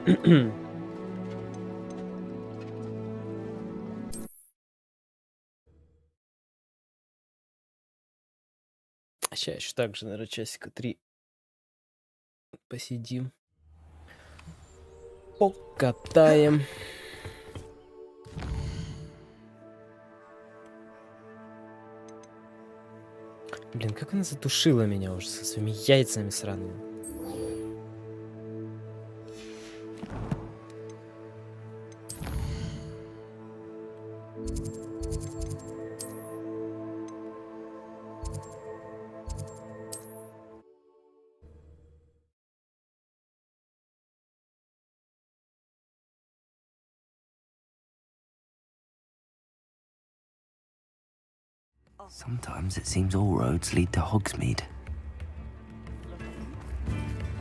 Сейчас еще так же, наверное, часика 3 посидим. Покатаем. Блин, как она задушила меня уже со своими яйцами сраными. Sometimes it seems all roads lead to Hogsmeade.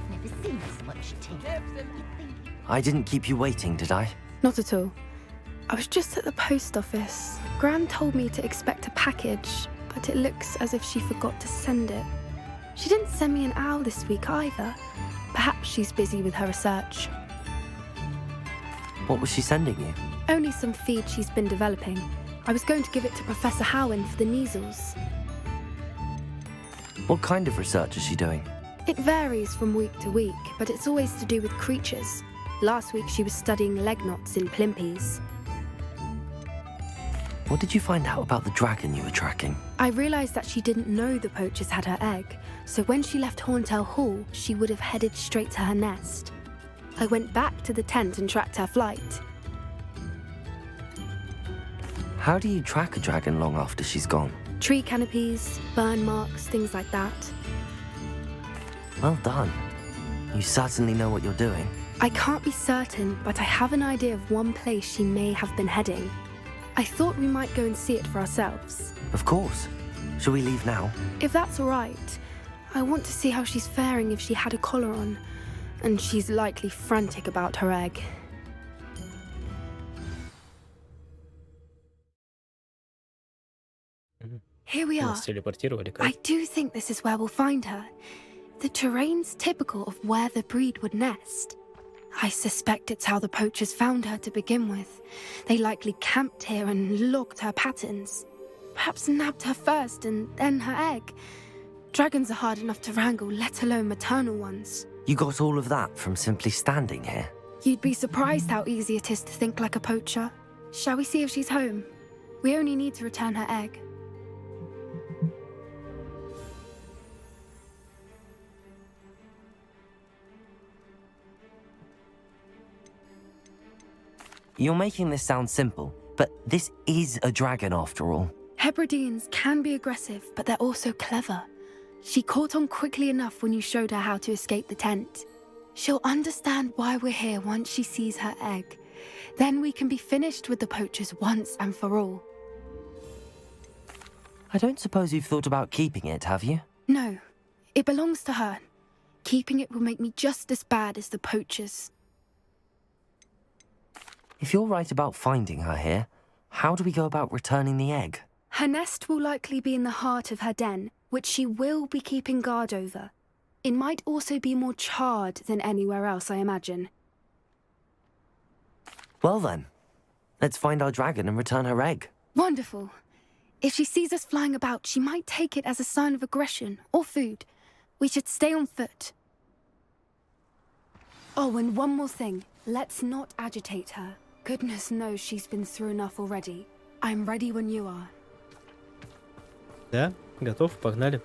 Never seen this much tea. I didn't keep you waiting, did I? Not at all. I was just at the post office. Gran told me to expect a package, but it looks as if she forgot to send it. She didn't send me an owl this week either. Perhaps she's busy with her research. What was she sending you? Only some feed she's been developing. I was going to give it to Professor Howen for the measles. What kind of research is she doing? It varies from week to week, but it's always to do with creatures. Last week she was studying leg knots in plimpies. What did you find out about the dragon you were tracking? I realised that she didn't know the poachers had her egg, so when she left Horntail Hall, she would have headed straight to her nest. I went back to the tent and tracked her flight. How do you track a dragon long after she's gone? Tree canopies, burn marks, things like that. Well done. You certainly know what you're doing. I can't be certain, but I have an idea of one place she may have been heading. I thought we might go and see it for ourselves. Of course. Shall we leave now? If that's all right. I want to see how she's faring if she had a collar on. And she's likely frantic about her egg. Here we are. Нас телепортировали, I как? do think this is where we'll find her. The terrain's typical of where the breed would nest. I suspect it's how the poachers found her to begin with. They likely camped here and logged her patterns. Perhaps nabbed her first and then her egg. Dragons are hard enough to wrangle, let alone maternal ones. You got all of that from simply standing here? You'd be surprised how easy it is to think like a poacher. Shall we see if she's home? We only need to return her egg. You're making this sound simple, but this is a dragon after all. Hebrideans can be aggressive, but they're also clever. She caught on quickly enough when you showed her how to escape the tent. She'll understand why we're here once she sees her egg. Then we can be finished with the poachers once and for all. I don't suppose you've thought about keeping it, have you? No, it belongs to her. Keeping it will make me just as bad as the poachers. If you're right about finding her here, how do we go about returning the egg? Her nest will likely be in the heart of her den, which she will be keeping guard over. It might also be more charred than anywhere else, I imagine. Well then, let's find our dragon and return her egg. Wonderful. If she sees us flying about, she might take it as a sign of aggression or food. We should stay on foot. Oh, and one more thing. Let's not agitate her. Goodness knows she's been through enough already. I'm ready when you are. Да, готов, погнали.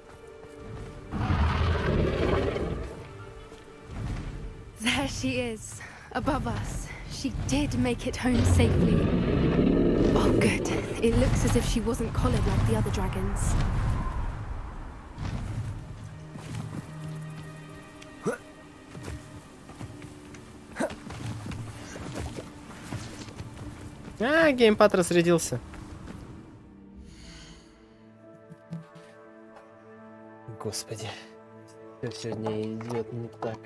There she is, above us. She did make it home safely. Oh, good. It looks as if she wasn't collared like the other dragons. Геймпад разрядился. Господи. Все сегодня идет не так.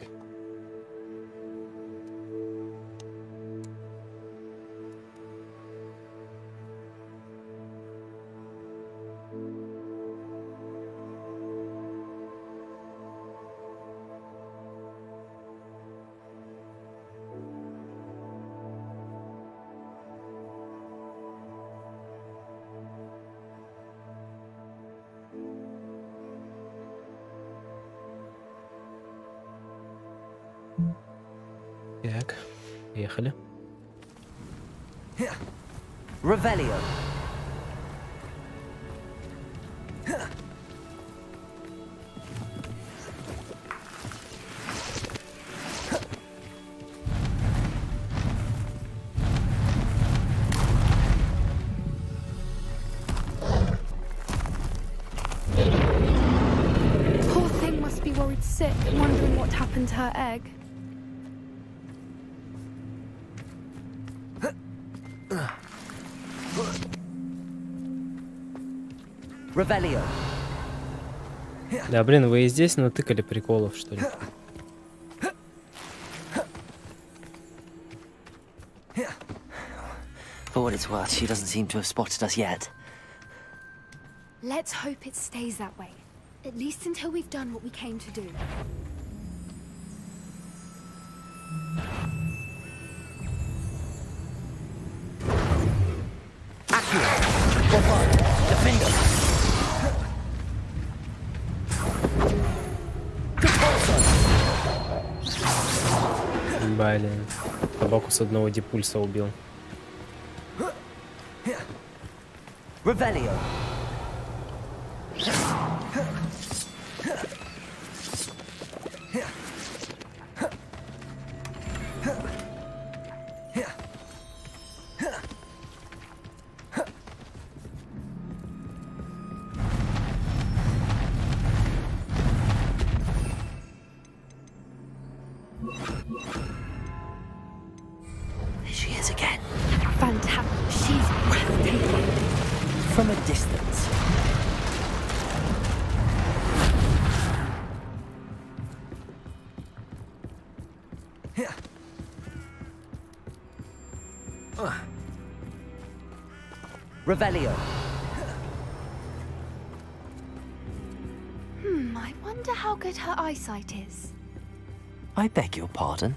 Так, поехали. Revelio. Poor thing must be worried sick, wondering what happened to her egg. Revelio. Да, блин, вы и здесь натыкали приколов, что ли? For what it's worth, she doesn't seem to have spotted us yet. Let's hope it stays that way. At least until we've done what we came to do. Блин, собаку с одного дипульса убил. Revelio. There she is again. Fantastic. She's breathtaking. From a distance. Revelio. I wonder how good her eyesight is. I beg your pardon.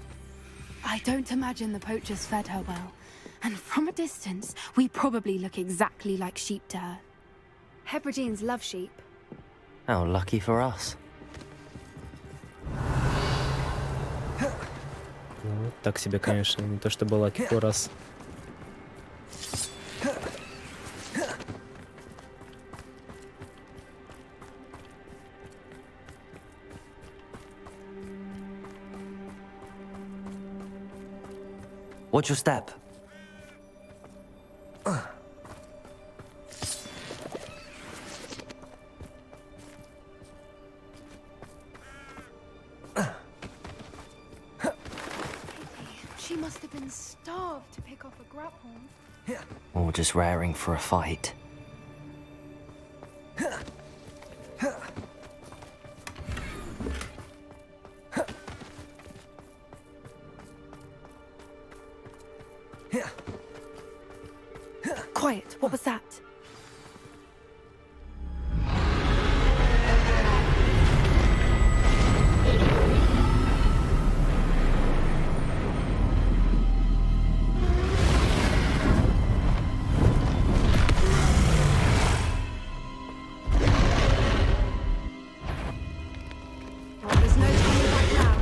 I don't imagine the poachers fed her well. And from a distance, we probably look exactly like sheep to her. Hebrideans love sheep. How lucky for us. Ну, так себе, конечно, не то чтобы лаки раз. Watch your step. She must have been starved to pick off a grapple. Or just raring for a fight. Quiet, what was that? Well, there's no turning back now.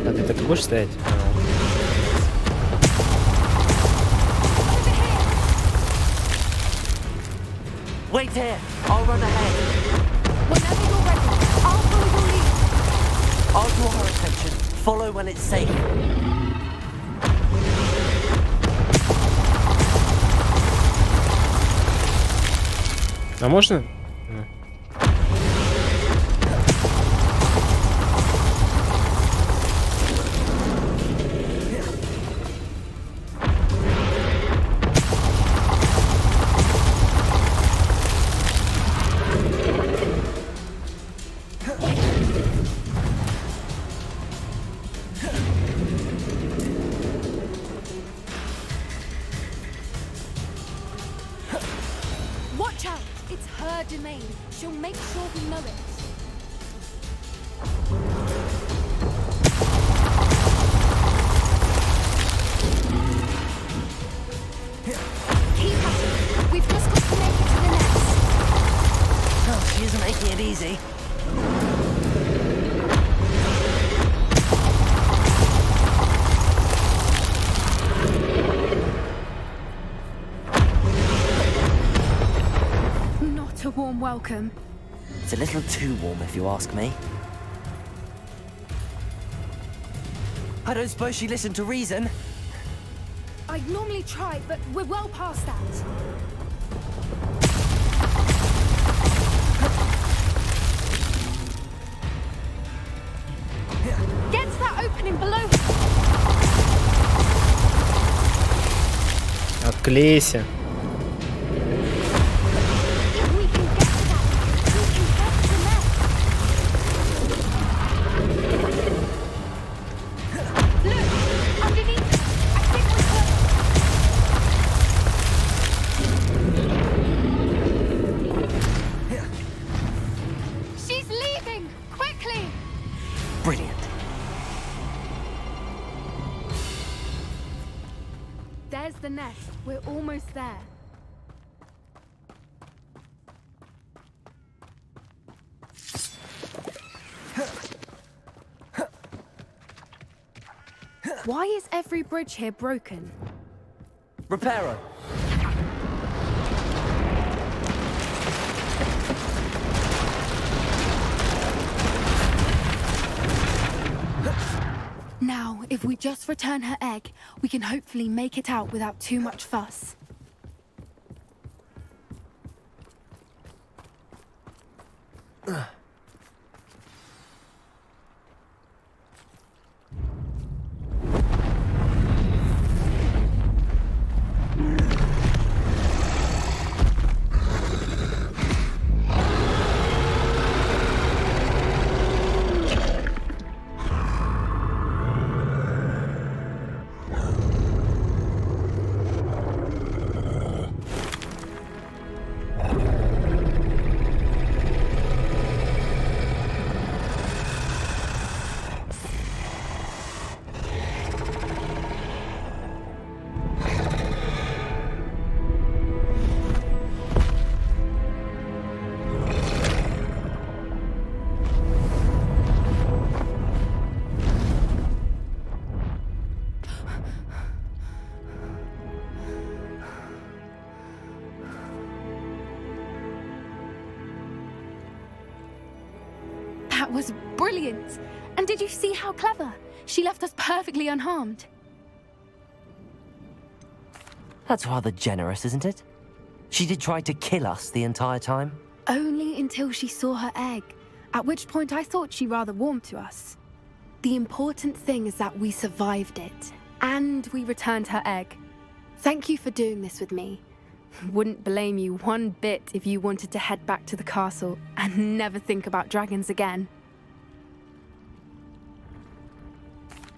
А ты так и будешь стоять? Wait here. I'll run ahead. Whenever you're ready, I'll follow your lead. I'll draw her attention. Follow when it's safe. А можно? Watch out! It's her domain. She'll make sure we know it. Keep at it. We've just got to make it to the nest. Oh, she isn't making it easy. warm welcome. It's a little too warm, if you ask me. I don't suppose she listened to reason. I'd normally try, but we're well past that. Get to that opening below. Отклейся. If we can get to that, we can get to the nest. Look, underneath. I think we're close. She's leaving! Quickly! Brilliant. There's the nest. We're almost there. Why is every bridge here broken? Reparo. Now, if we just return her egg, we can hopefully make it out without too much fuss. That was brilliant! And did you see how clever? She left us perfectly unharmed. That's rather generous, isn't it? She did try to kill us the entire time. Only until she saw her egg, at which point I thought she rather warmed to us. The important thing is that we survived it, and we returned her egg. Thank you for doing this with me. Wouldn't blame you one bit if you wanted to head back to the castle and never think about dragons again.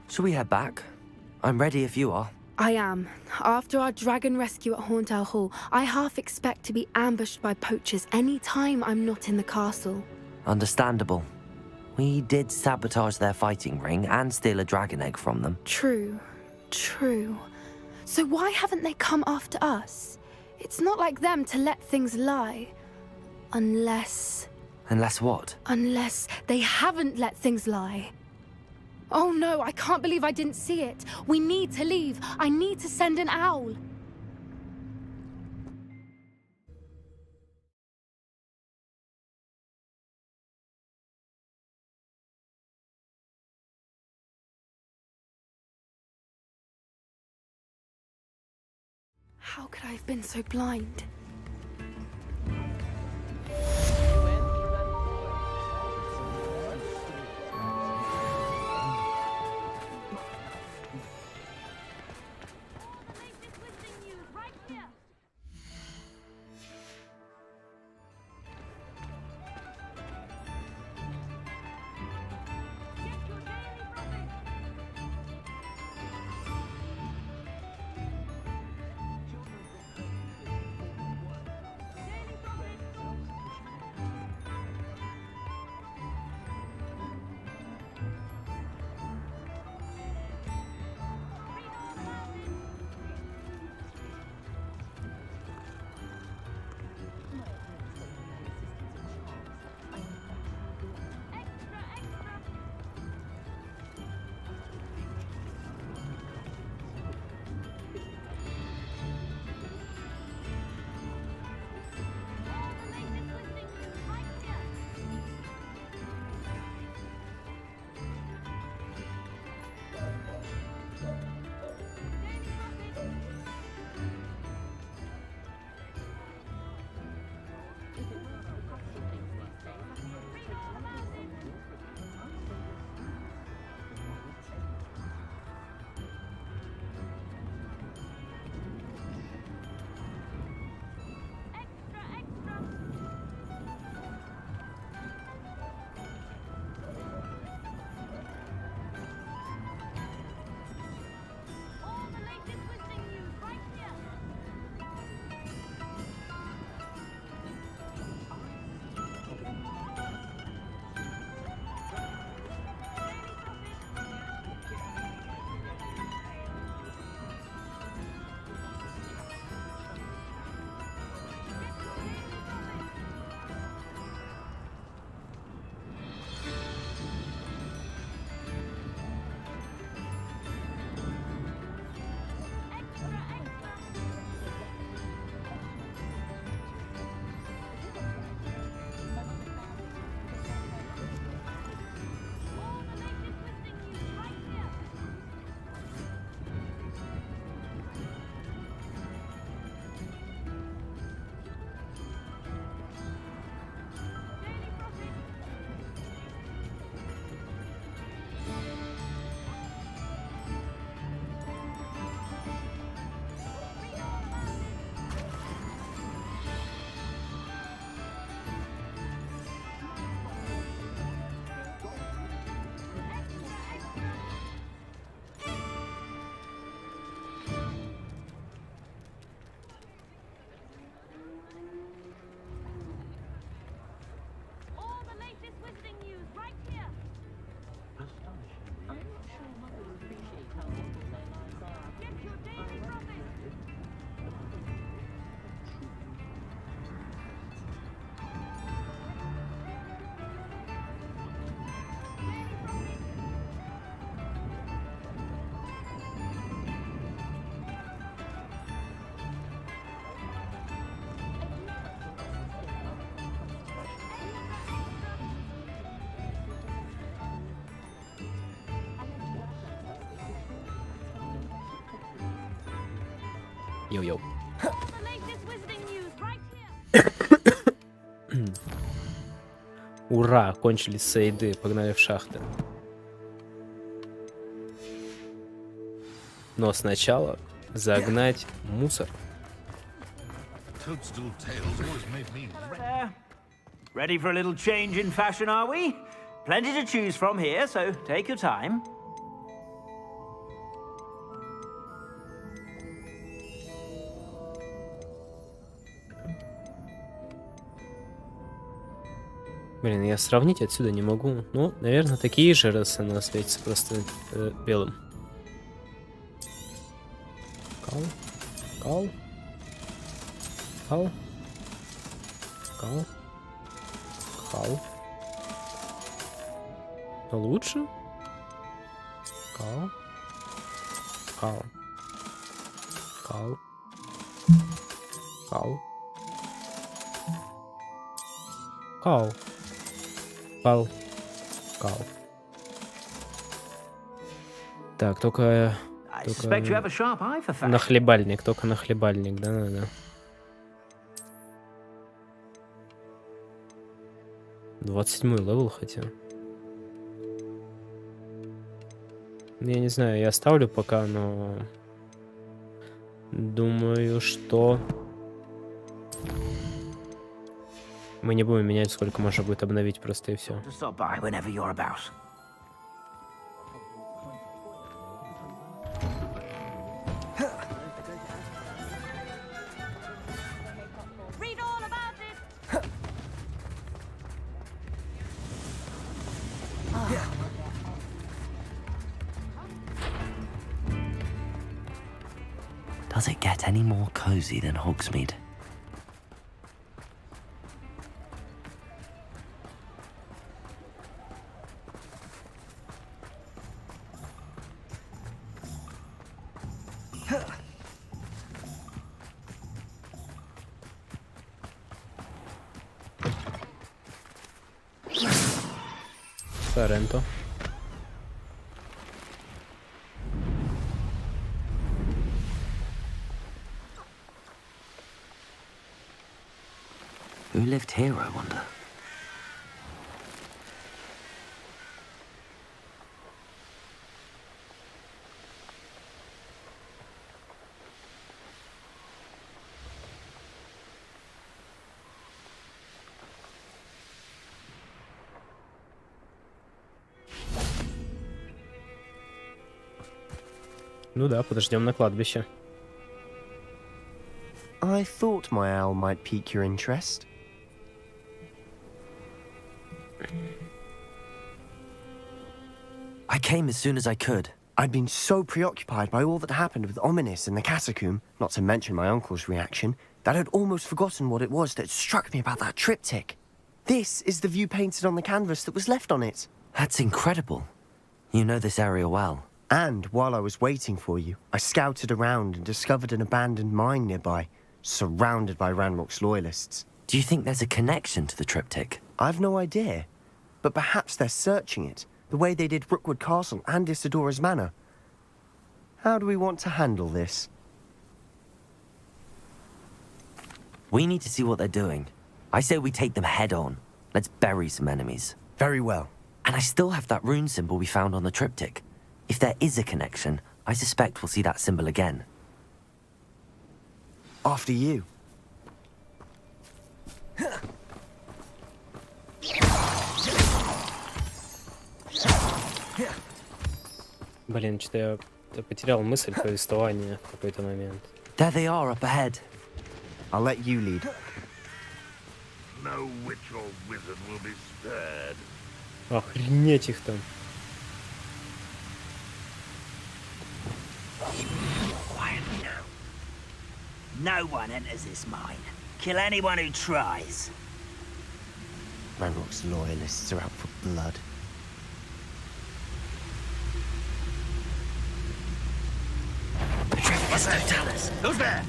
Shall we head back? I'm ready if you are. I am. After our dragon rescue at Hauntel Hall, I half expect to be ambushed by poachers any time I'm not in the castle. Understandable. We did sabotage their fighting ring and steal a dragon egg from them. True. So why haven't they come after us? It's not like them to let things lie. Unless What? Unless they haven't let things lie. Oh no, I can't believe I didn't see it. We need to leave. I need to send an owl. How could I have been so blind? Йоу-йоу. The latest wizarding news right here. Ура, кончились сейды, погнали в шахты. Но сначала загнать мусор. Toadstool tales always made me There. Ready for a little change in fashion, are we? Plenty to choose from here, so take your time. Блин, я сравнить отсюда не могу. Ну, наверное, такие же, раз она светится просто белым. Кал. Кал. Кал. Кал. Кал. Лучше? Кал. Кал. Кал. Кал. Кал. Кал. Кал. Так, только I suspect you have a sharp eye for fashion. нахлебальник, только нахлебальник, да-да-да. 27-й левел хотя. Я не знаю, я оставлю пока, но думаю, что мы не будем менять, сколько можно будет обновить просто и все. To stop by whenever you're about. Read all about it. Does it get any more cozy than Hogsmeade? Торренто. Who lived here, I wonder? Ну да, подождем на кладбище. I thought my owl might pique your interest. I came as soon as I could. I'd been so preoccupied by all that happened with Ominous in the catacomb, not to mention my uncle's reaction, that I'd almost forgotten what it was that struck me about that triptych. This is the view painted on the canvas that was left on it. That's incredible. You know this area well. And while I was waiting for you, I scouted around and discovered an abandoned mine nearby, surrounded by Ranrock's loyalists. Do you think there's a connection to the triptych? I've no idea, but perhaps they're searching it, the way they did Rookwood Castle and Isidora's Manor. How do we want to handle this? We need to see what they're doing. I say we take them head on. Let's bury some enemies. Very well. And I still have that rune symbol we found on the triptych. If there is a connection, I suspect we'll see that symbol again. After you. Блин, что-то я потерял мысль повествования в какой-то момент. There they are up ahead. I'll let you lead. no witch or wizard will be spared. Охренеть их там. Quietly now. No one enters this mine. Kill anyone who tries. Ranrock's loyalists are out for blood. What's that tell us? Who's there?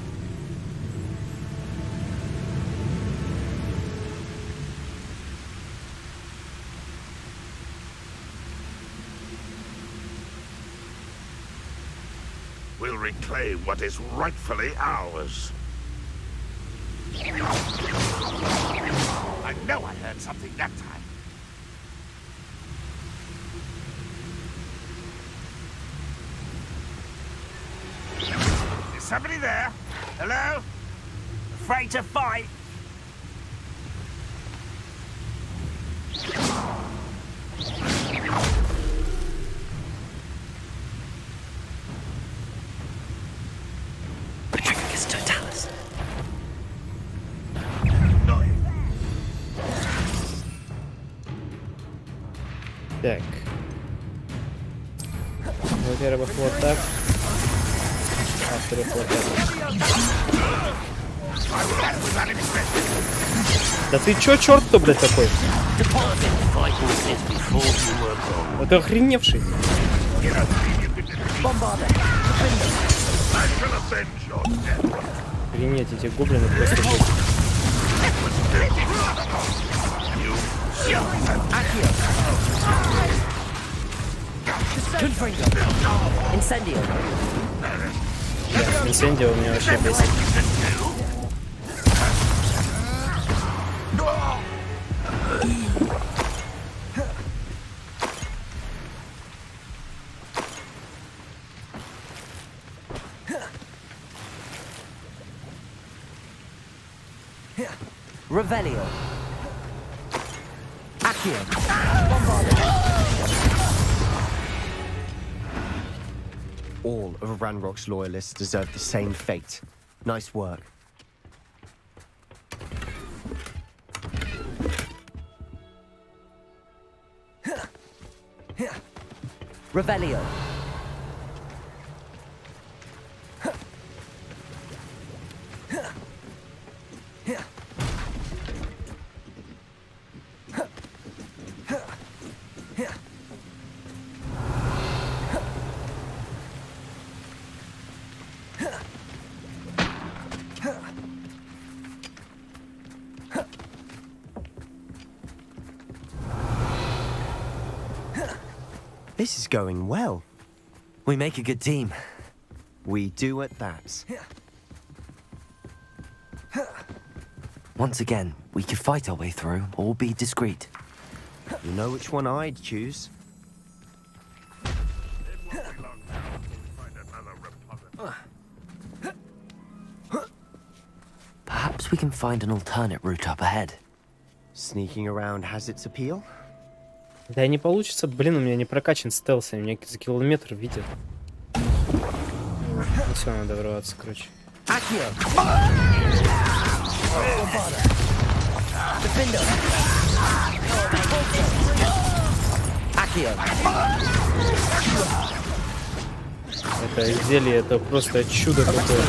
We'll reclaim what is rightfully ours. I know I heard something that time. Is somebody there? Hello? Afraid to fight? Patriot totalis. Так. Во-первых, вот так. А во-вторых, вот так. Да ты чё, черт-то, блядь, такой? Это охреневший. Охренеть, эти гоблины просто... Incendio. Да, инцендио меня вообще бесит. Revelio. Accio. All of Ranrock's loyalists deserve the same fate. Nice work. Revelio. This is going well. We make a good team. We do at that. Once again, we could fight our way through or be discreet. You know which one I'd choose. It won't be long now until we find another repository. Perhaps we can find an alternate route up ahead. Sneaking around has its appeal. Да не получится, блин, у меня не прокачан стелс, меня за километр видят. Ну все, надо врываться, короче. Это зелье, это просто чудо какое.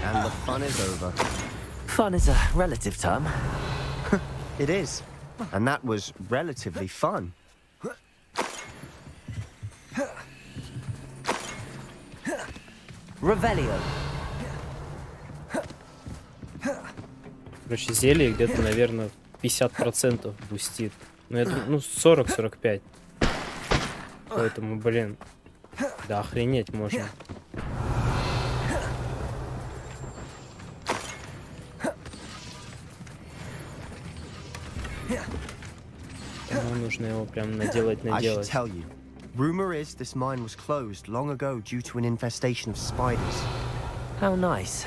And the fun is over. Fun is a relative term. It is. And that was relatively fun. Revelio. Короче, зелье где-то, наверное, 50% бустит. Ну, это, ну, 40-45. Поэтому, блин, да охренеть можно. Ну, нужно его прям наделать. I should tell you. Rumor is this mine was closed long ago due to an infestation of spiders. How nice.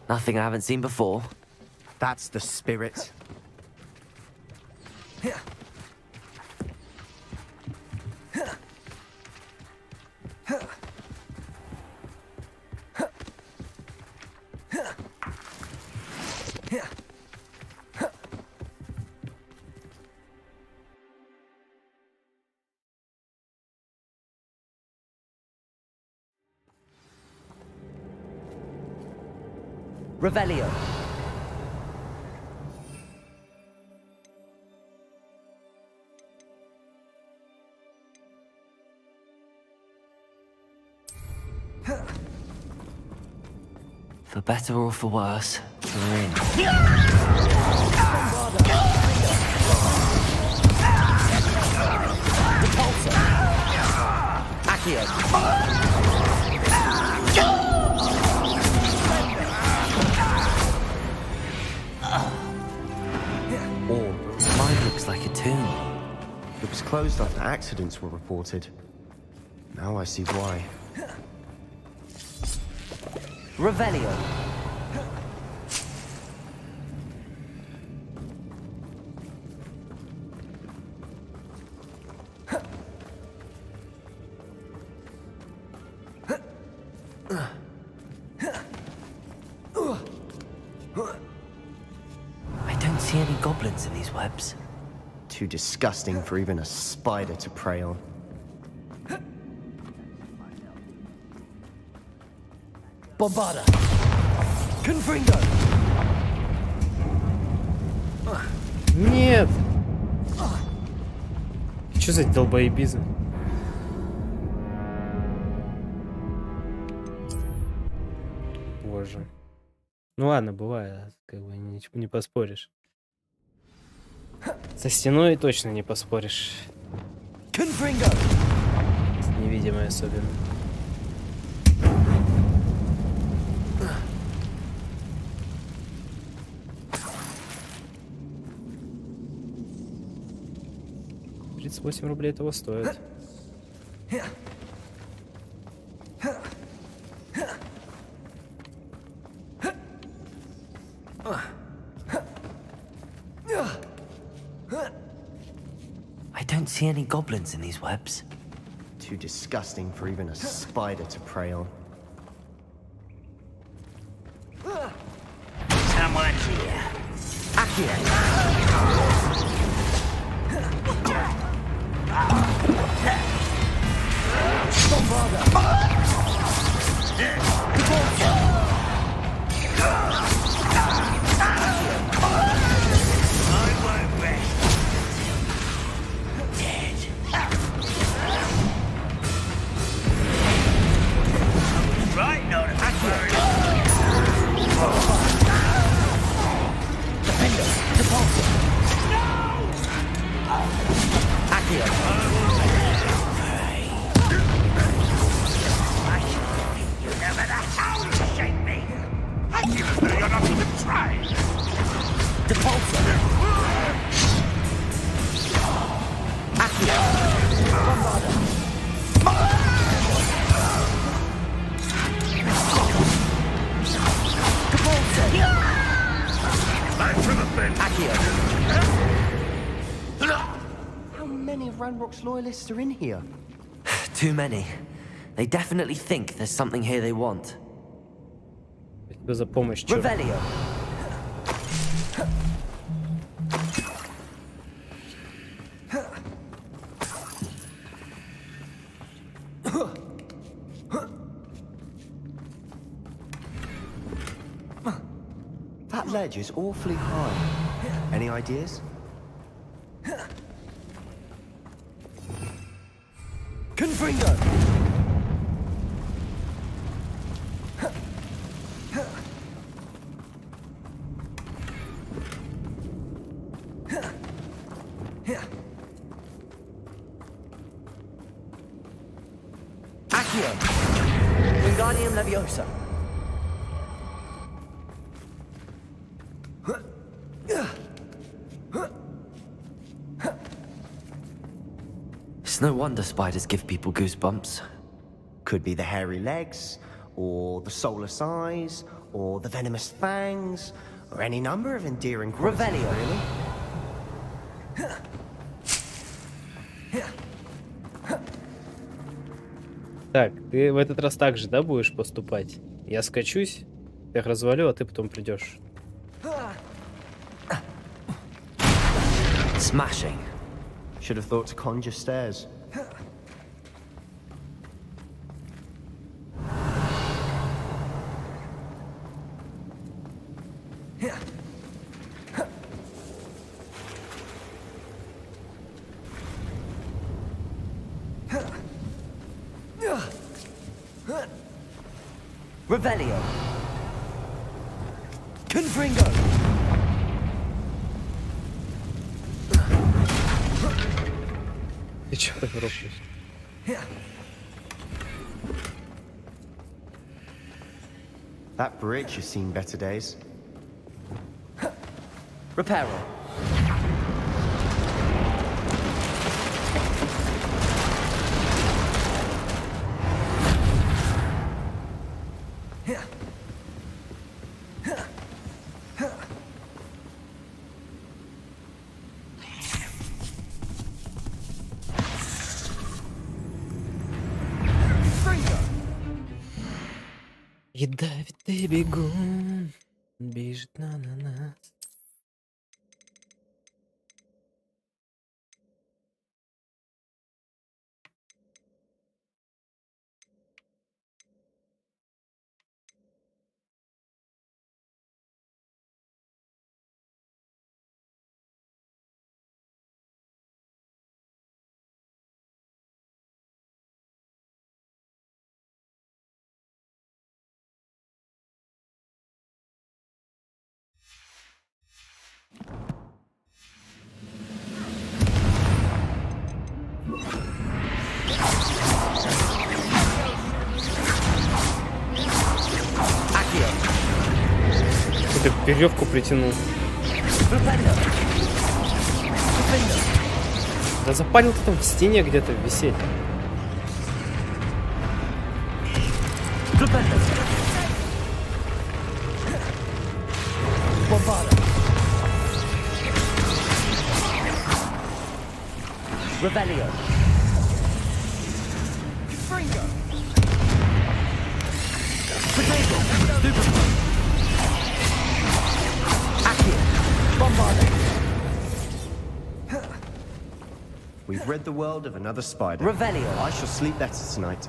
Nothing I haven't seen before. That's the spirit. Revelio. For better or for worse, we're in. Repulsor. Accio. Mine looks like a tomb. It was closed after accidents were reported. Now I see why. Revelio. I don't see any goblins in these webs. Too disgusting for even a spider to prey on. Bombarda. Confringo. Нет! Что за долбоебизм? Боже. Ну ладно, бывает, как бы не поспоришь. Со стеной точно не поспоришь. Confringo. С невидимой особенно. $38 того стоит. I don't see any goblins in these webs. Too disgusting for even a spider to prey on. Someone's here. Right, no, How many of Ranrock's loyalists are in here? Too many. They definitely think there's something here they want. Что за помощь, чё? Revelio. That ledge is awfully high. Any ideas? Confringo. Accio. Wingardium Leviosa. It's no wonder spiders give people goosebumps. Could be the hairy legs, or the soulless eyes, or the venomous fangs, or any number of endearing qualities, Revelio. really. Так, ты в этот раз так же, да, будешь поступать? Я скачусь, всех развалю, а ты потом придешь. Smashing. Should have thought to conjure stairs. Revelio. Confringo. Ты чё так ропаешь? That bridge has seen better days. Reparo. Ядовитый бегун бежит на нас. Ты веревку притянул. Да запалил ты там в стене где-то висеть. Revelio. We've rid the world of another spider. Revelio. I shall sleep better tonight.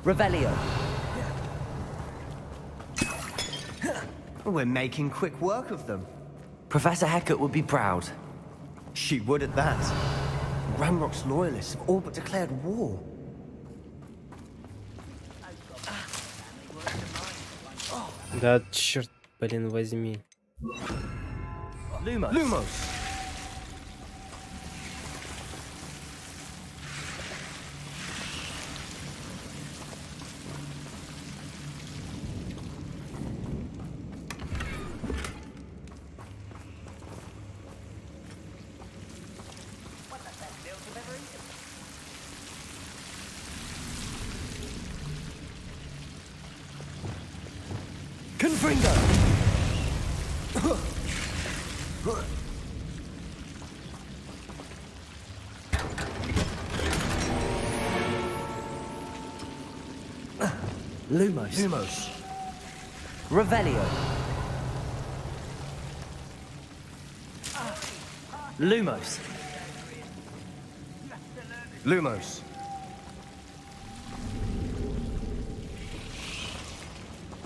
Revelio. We're making quick work of them. Professor Hecat would be proud. She would at that. Ramrock's loyalists have all but declared war. Да, черт, блин, возьми. Lumos. Lumos! Confringo. Lumos. Lumos. Revelio. Lumos. Lumos.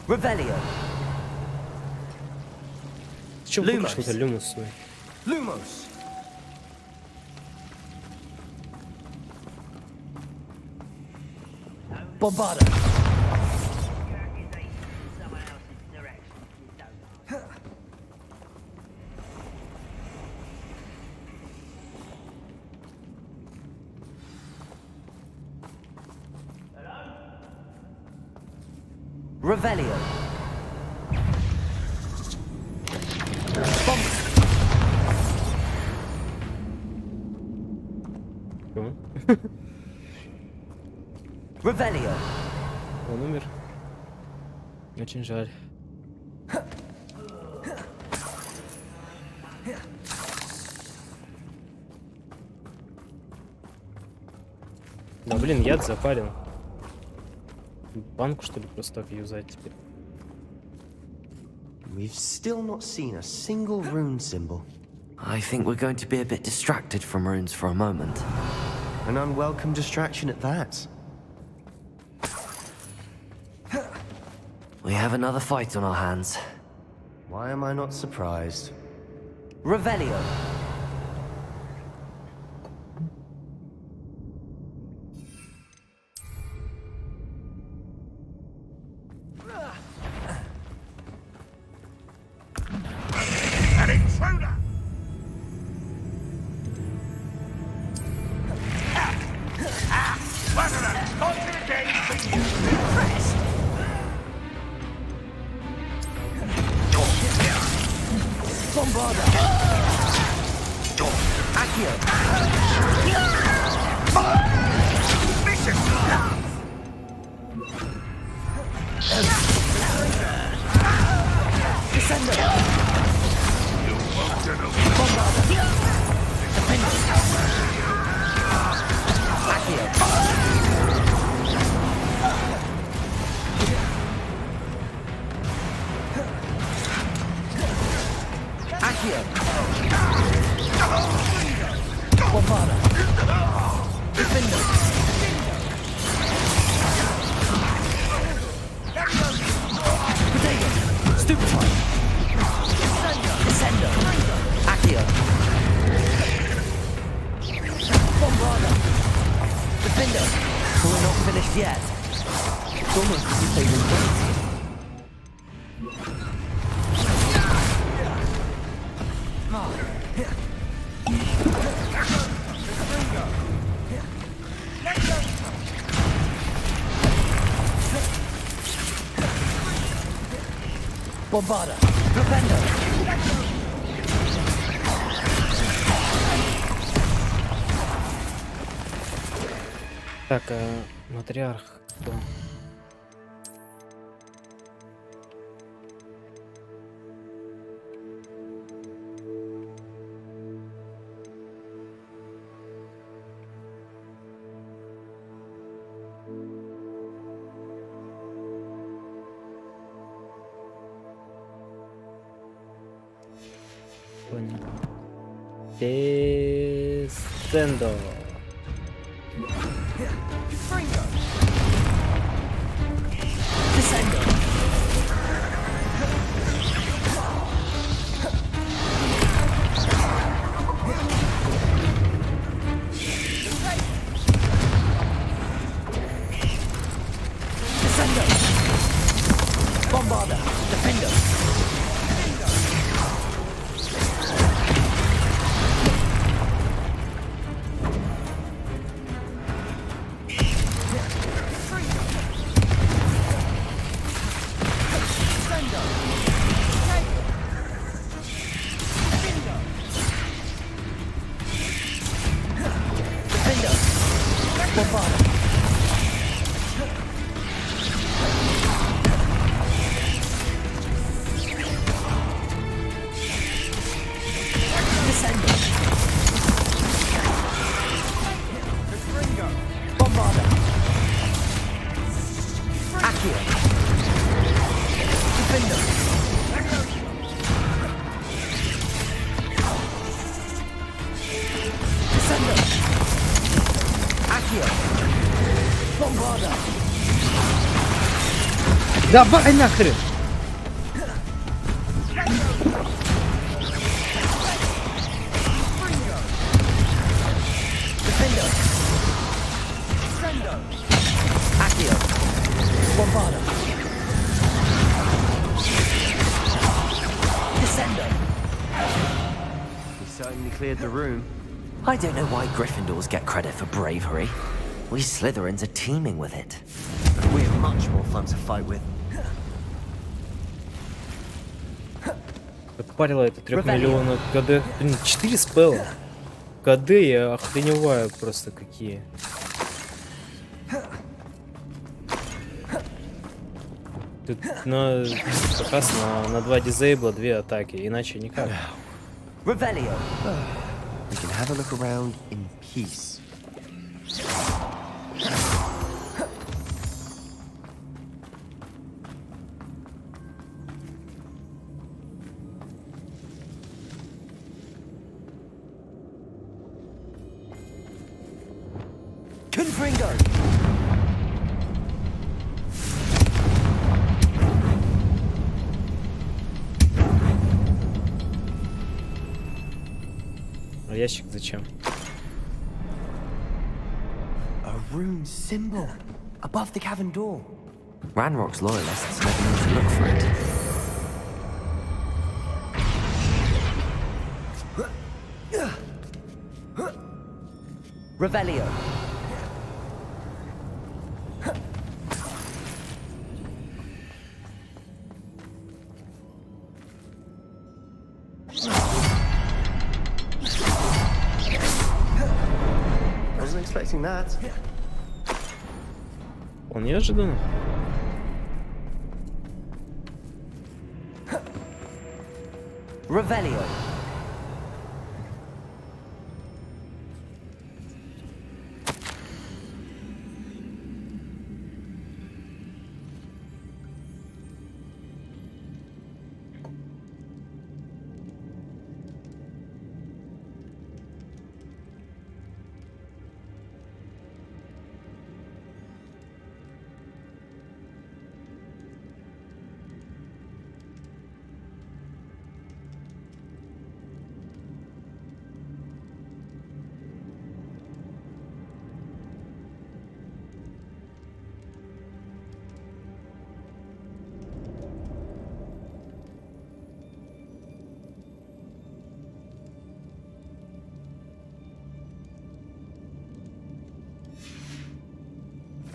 Revelio. Че выключил-то люмус свой? Lumos. Bombarda. Revelio. Чё? Revelio. Он умер. Очень жаль. Да блин, яд запарил. Банку что ли просто так юзать теперь? We've still not seen a single rune symbol. I think we're going to be a bit distracted from runes for a moment. An unwelcome distraction at that. We have another fight on our hands. Why am I not surprised? Revelio. An intruder! One of them! Not to the day for you! Impressed! Bombarda. Accio. Vicious! Descendo. You won't get away. Bombarda. Defender. Accio. Accio. Bombarda. Defender. Potato. Stupefy. Descendo. Accio. Bombarda. Defender. We're not finished yet. It's almost as if they were waiting. Bombarda. Defender. Так, матриарх кто? Понял. Descendo. Descendo. Descendo. Bombarda. Defender. Defender. Bombarda. Descendo. Bombarda. Accio. Давай нахрен! He certainly cleared the room. I don't know why Gryffindors get credit for bravery. We Slytherins are teeming with it. But we're much more fun to fight with. Подпарила это 3 миллиона КД. Блин, 4 спелла. КД я охреневаю просто какие. Тут как раз на 2 дизейбла 2 атаки, иначе никак. Revelio. We can have a look around in peace. Confringo. А ящик зачем? A rune symbol above the cavern door. Ranrock's loyalists never know to look for it. Revelio. Wasn't expecting that. Он неожиданно. Revelio.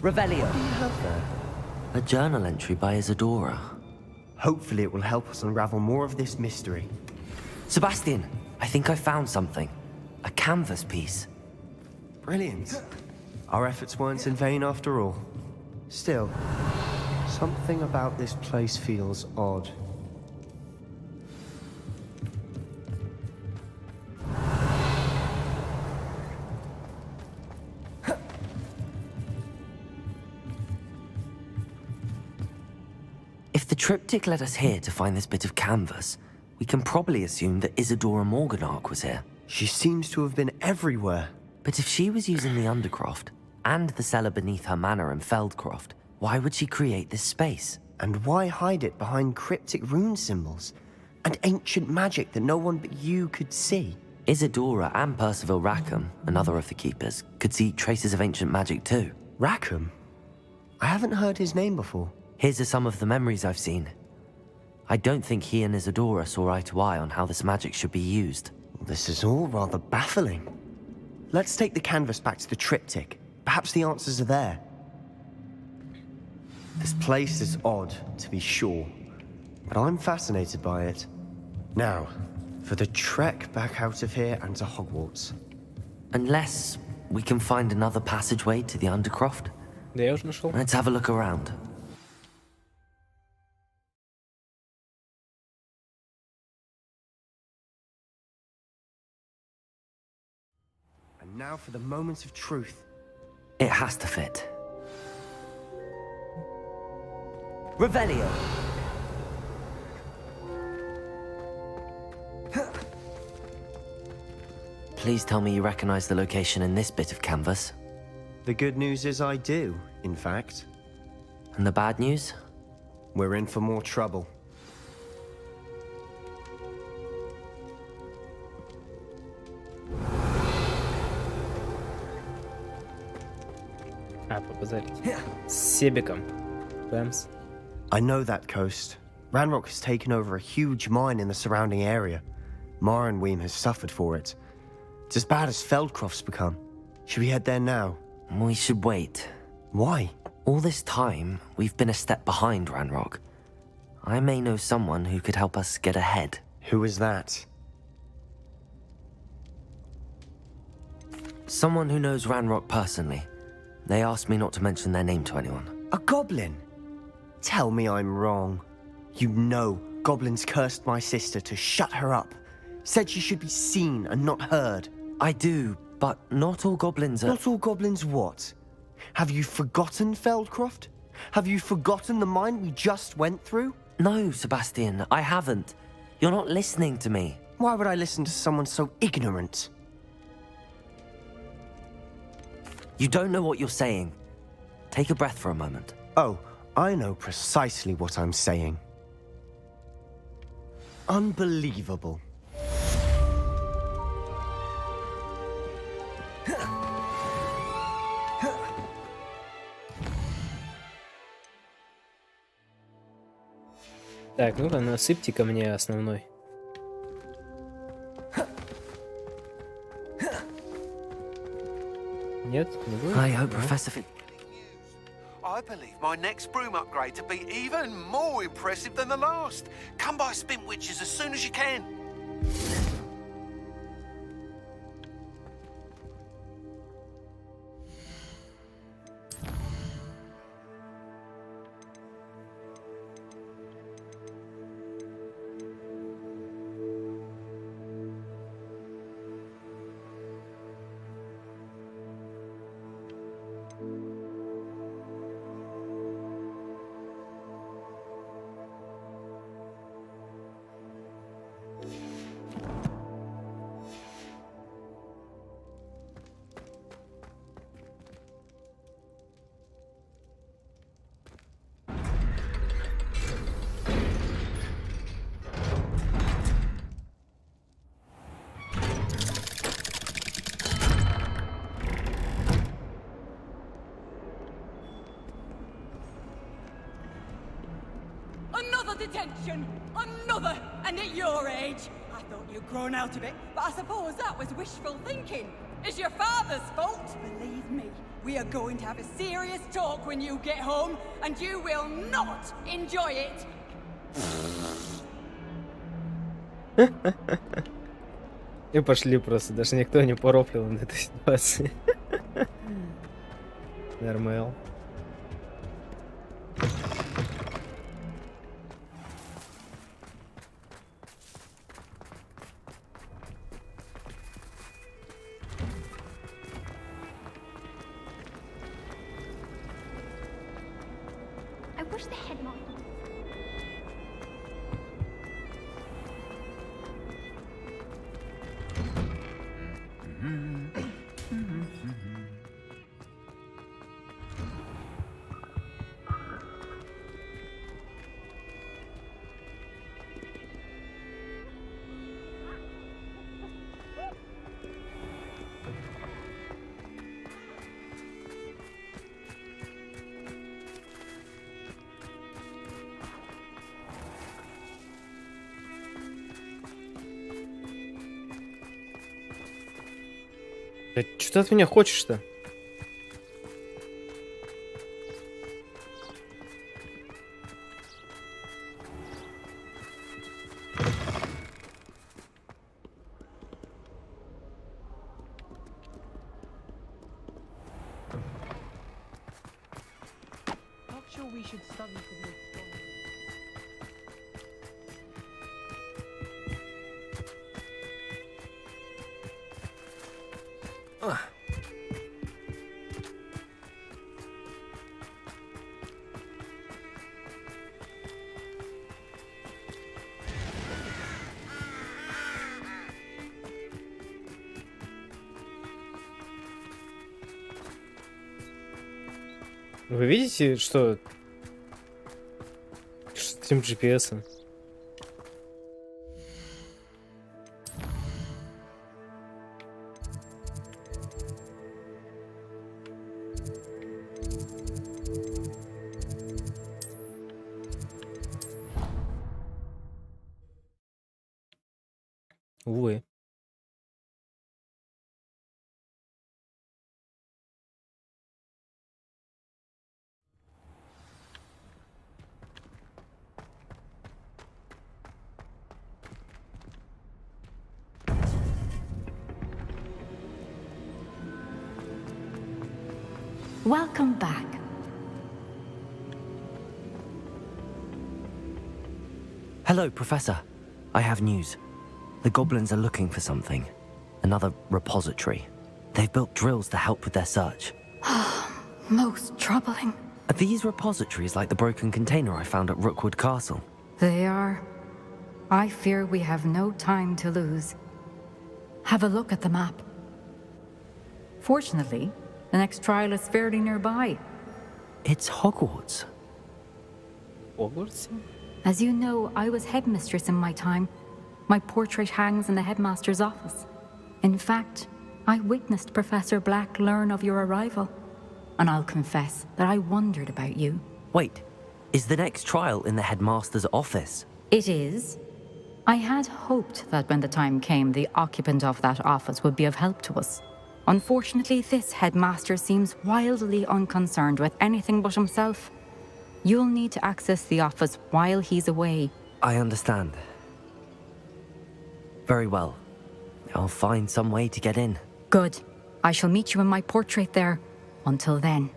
Revelio. A journal entry by Isadora. Hopefully it will help us unravel more of this mystery. Sebastian, I think I found something. A canvas piece. Brilliant. Our efforts weren't in vain after all. Still, something about this place feels odd. If the triptych led us here to find this bit of canvas, we can probably assume that Isadora Morganark was here. She seems to have been everywhere. But if she was using the Undercroft, and the cellar beneath her manor in Feldcroft, why would she create this space? And why hide it behind cryptic rune symbols? And ancient magic that no one but you could see? Isadora and Percival Rackham, another of the Keepers, could see traces of ancient magic too. Rackham? I haven't heard his name before. Here's are some of the memories I've seen. I don't think he and Isadora saw eye to eye on how this magic should be used. This is all rather baffling. Let's take the canvas back to the triptych. Perhaps the answers are there. This place is odd, to be sure, but I'm fascinated by it. Now, for the trek back out of here and to Hogwarts. Unless we can find another passageway to the Undercroft. Да я уже нашел. Let's have a look around. And now for the moment of truth. It has to fit. Revelio. Please tell me you recognize the location in this bit of canvas. The good news is I do, in fact. And the bad news? We're in for more trouble. А, показали. С Себиком. Бэмс. I know that coast. Ranrock has taken over a huge mine in the surrounding area. Marenweem has suffered for it. It's as bad as Feldcroft's become. Should we head there now? We should wait. Why? All this time, we've been a step behind Ranrock. I may know someone who could help us get ahead. Who is that? Someone who knows Ranrock personally. They asked me not to mention their name to anyone. A goblin? Tell me I'm wrong. You know goblins cursed my sister to shut her up. Said she should be seen and not heard. I do, but not all goblins are... Not all goblins what? Have you forgotten Feldcroft? Have you forgotten the mine we just went through? No, Sebastian, I haven't. You're not listening to me. Why would I listen to someone so ignorant? You don't know what you're saying. Take a breath for a moment. Oh, I know precisely what I'm saying. Unbelievable. Так, ну-ка, насыпьте ко мне основной. Нет, не будет? I hope Professor I believe my next broom upgrade to be even more impressive than the last. Come by Spin Witches as soon as you can. Another detention! Another! And at your age! I thought you'd grown out of it, but I suppose that was wishful thinking. It's your father's fault! Believe me, we are going to have a serious talk when you get home, and you will not enjoy it! И пошли просто, даже никто не порофлил на этой ситуации. Нормал. I wish the headmaster. Да что ты от меня хочешь-то? Вы видите, что с этим GPS-ом? Увы. Welcome back. Hello, Professor. I have news. The goblins are looking for something. Another repository. They've built drills to help with their search. Most troubling. Are these repositories like the broken container I found at Rookwood Castle? They are. I fear we have no time to lose. Have a look at the map. Fortunately, the next trial is fairly nearby. It's Hogwarts. Хогвартс? As you know, I was headmistress in my time. My portrait hangs in the headmaster's office. In fact, I witnessed Professor Black learn of your arrival. And I'll confess that I wondered about you. Wait, is the next trial in the headmaster's office? It is. I had hoped that when the time came, the occupant of that office would be of help to us. Unfortunately, this headmaster seems wildly unconcerned with anything but himself. You'll need to access the office while he's away. I understand. Very well. I'll find some way to get in. Good. I shall meet you in my portrait there. Until then.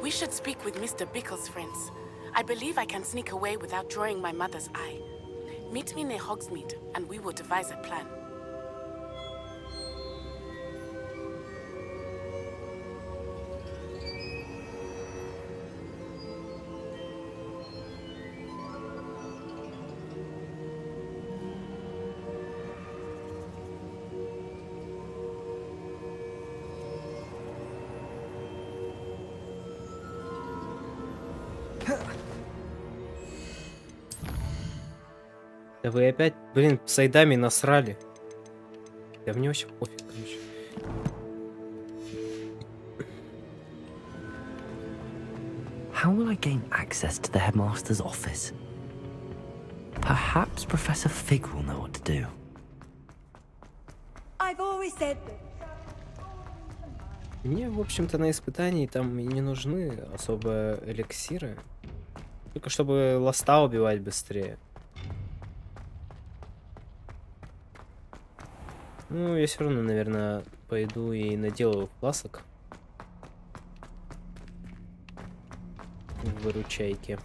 We should speak with Mr. Bickle's friends. I believe I can sneak away without drawing my mother's eye. Meet me near Hogsmeade, and we will devise a plan. Да вы опять, блин, сайдами насрали. Да мне вообще пофиг, короче. How will I gain access to the headmaster's office? Perhaps Professor Fig will know what to do. I've always said that. Мне, в общем-то, на испытании там и не нужны особо эликсиры. Только чтобы ласта убивать быстрее. Ну, я все равно, наверное, пойду и наделаю фласок. В выручайке.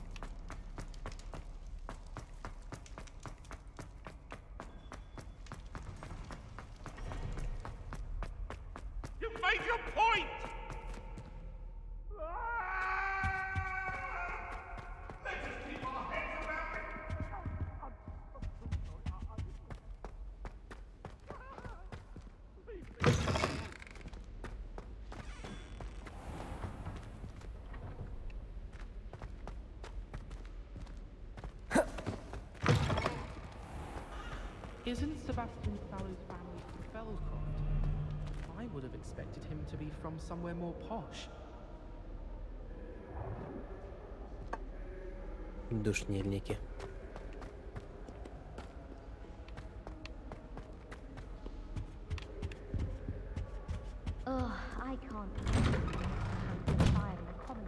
Isn't Sebastian Fallow's family from Fellscroft? I would have expected him to be from somewhere more posh. Душнильники. Ugh, I can't believe the fire in the common.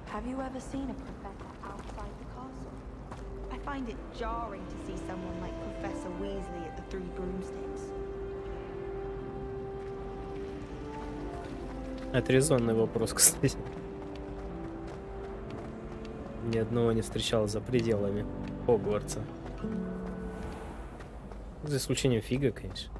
Have you ever seen a professor outside the castle? I find it jarring to see someone like Professor Weasley at the Three Broomsticks. Это резонный вопрос, кстати. Ни одного не встречал за пределами Хогвартса. За исключением Фига, конечно.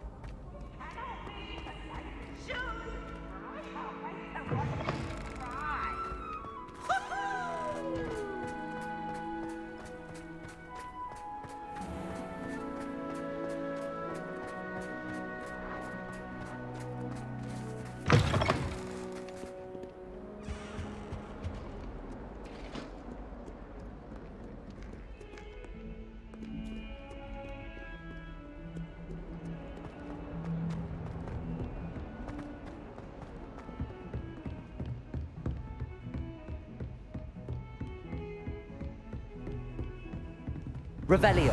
Revelio.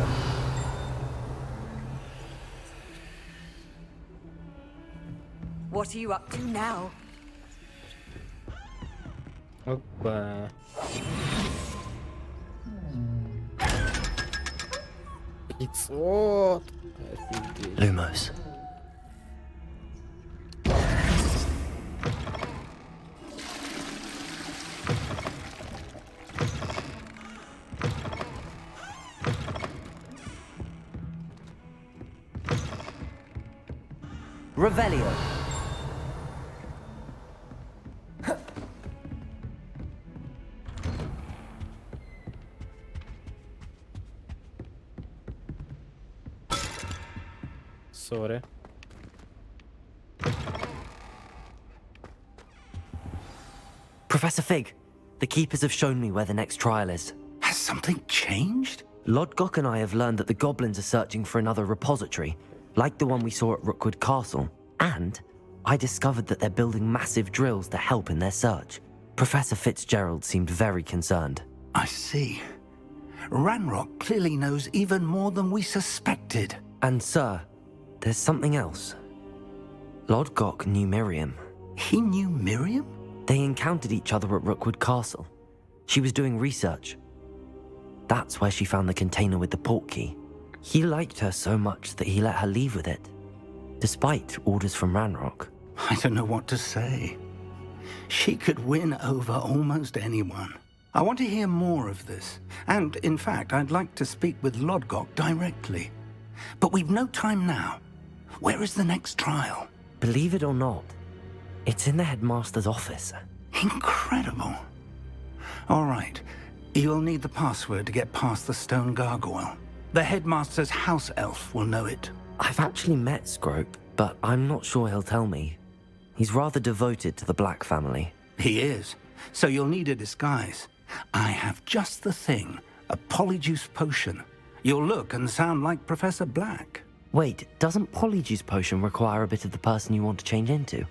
What are you up to now? Опа. $500. Офигеть. Lumos. Revelio. Sorry. Professor Fig, the Keepers have shown me where the next trial is. Has something changed? Lodgok and I have learned that the goblins are searching for another repository, like the one we saw at Rookwood Castle. And I discovered that they're building massive drills to help in their search. Professor Fitzgerald seemed very concerned. I see. Ranrock clearly knows even more than we suspected. And sir, there's something else. Lodgok knew Miriam. He knew Miriam? They encountered each other at Rookwood Castle. She was doing research. That's where she found the container with the port key. He liked her so much that he let her leave with it, despite orders from Ranrock. I don't know what to say. She could win over almost anyone. I want to hear more of this. And, in fact, I'd like to speak with Lodgok directly. But we've no time now. Where is the next trial? Believe it or not, It's in the headmaster's office. Incredible. All right. You'll need the password to get past the stone gargoyle. The headmaster's house elf will know it. I've actually met Scrope, but I'm not sure he'll tell me. He's rather devoted to the Black family. He is. So you'll need a disguise. I have just the thing. A polyjuice potion. You'll look and sound like Professor Black. Wait, doesn't Polyjuice Potion require a bit of the person you want to change into?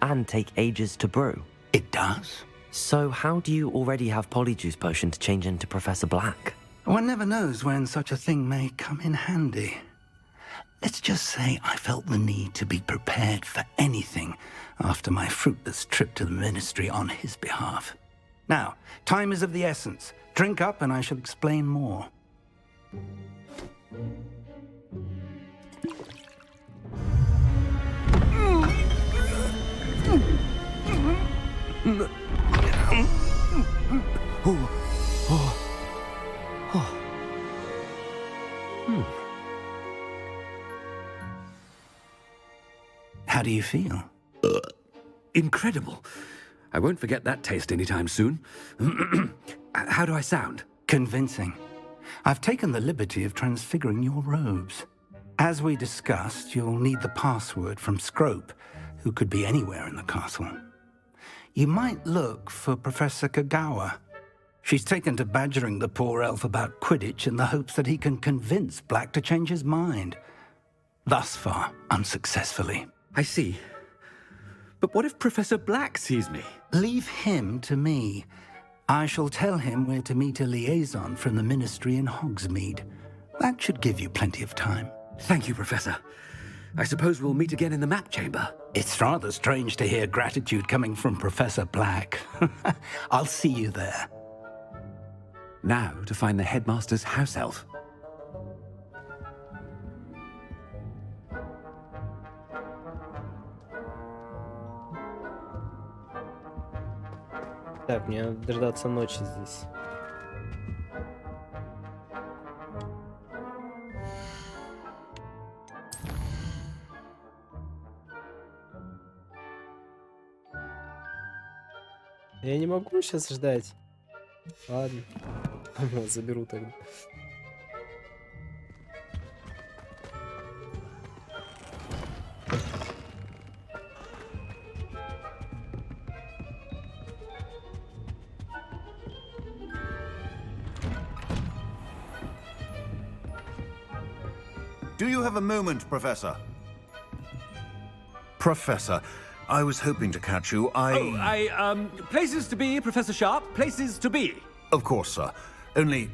And take ages to brew? It does. So how do you already have Polyjuice Potion to change into Professor Black? One never knows when such a thing may come in handy. Let's just say I felt the need to be prepared for anything after my fruitless trip to the ministry on his behalf. Now, time is of the essence. Drink up and I shall explain more. How do you feel? Incredible. I won't forget that taste anytime soon. How do I sound? Convincing. I've taken the liberty of transfiguring your robes. As we discussed, you'll need the password from Scrope, who could be anywhere in the castle. You might look for Professor Kagawa. She's taken to badgering the poor elf about Quidditch in the hopes that he can convince Black to change his mind. Thus far, unsuccessfully. I see. But what if Professor Black sees me? Leave him to me. I shall tell him where to meet a liaison from the ministry in Hogsmeade. That should give you plenty of time. Thank you, Professor. I suppose we'll meet again in the map chamber. It's rather strange to hear gratitude coming from Professor Black. I'll see you there. Now to find the headmaster's house elf. Так, мне надо дождаться ночи здесь. Я не могу сейчас ждать. Ладно. Заберу тогда. Do you have a moment, Professor? Professor, I was hoping to catch you. Places to be, Professor Sharp. Places to be. Of course, sir. Only,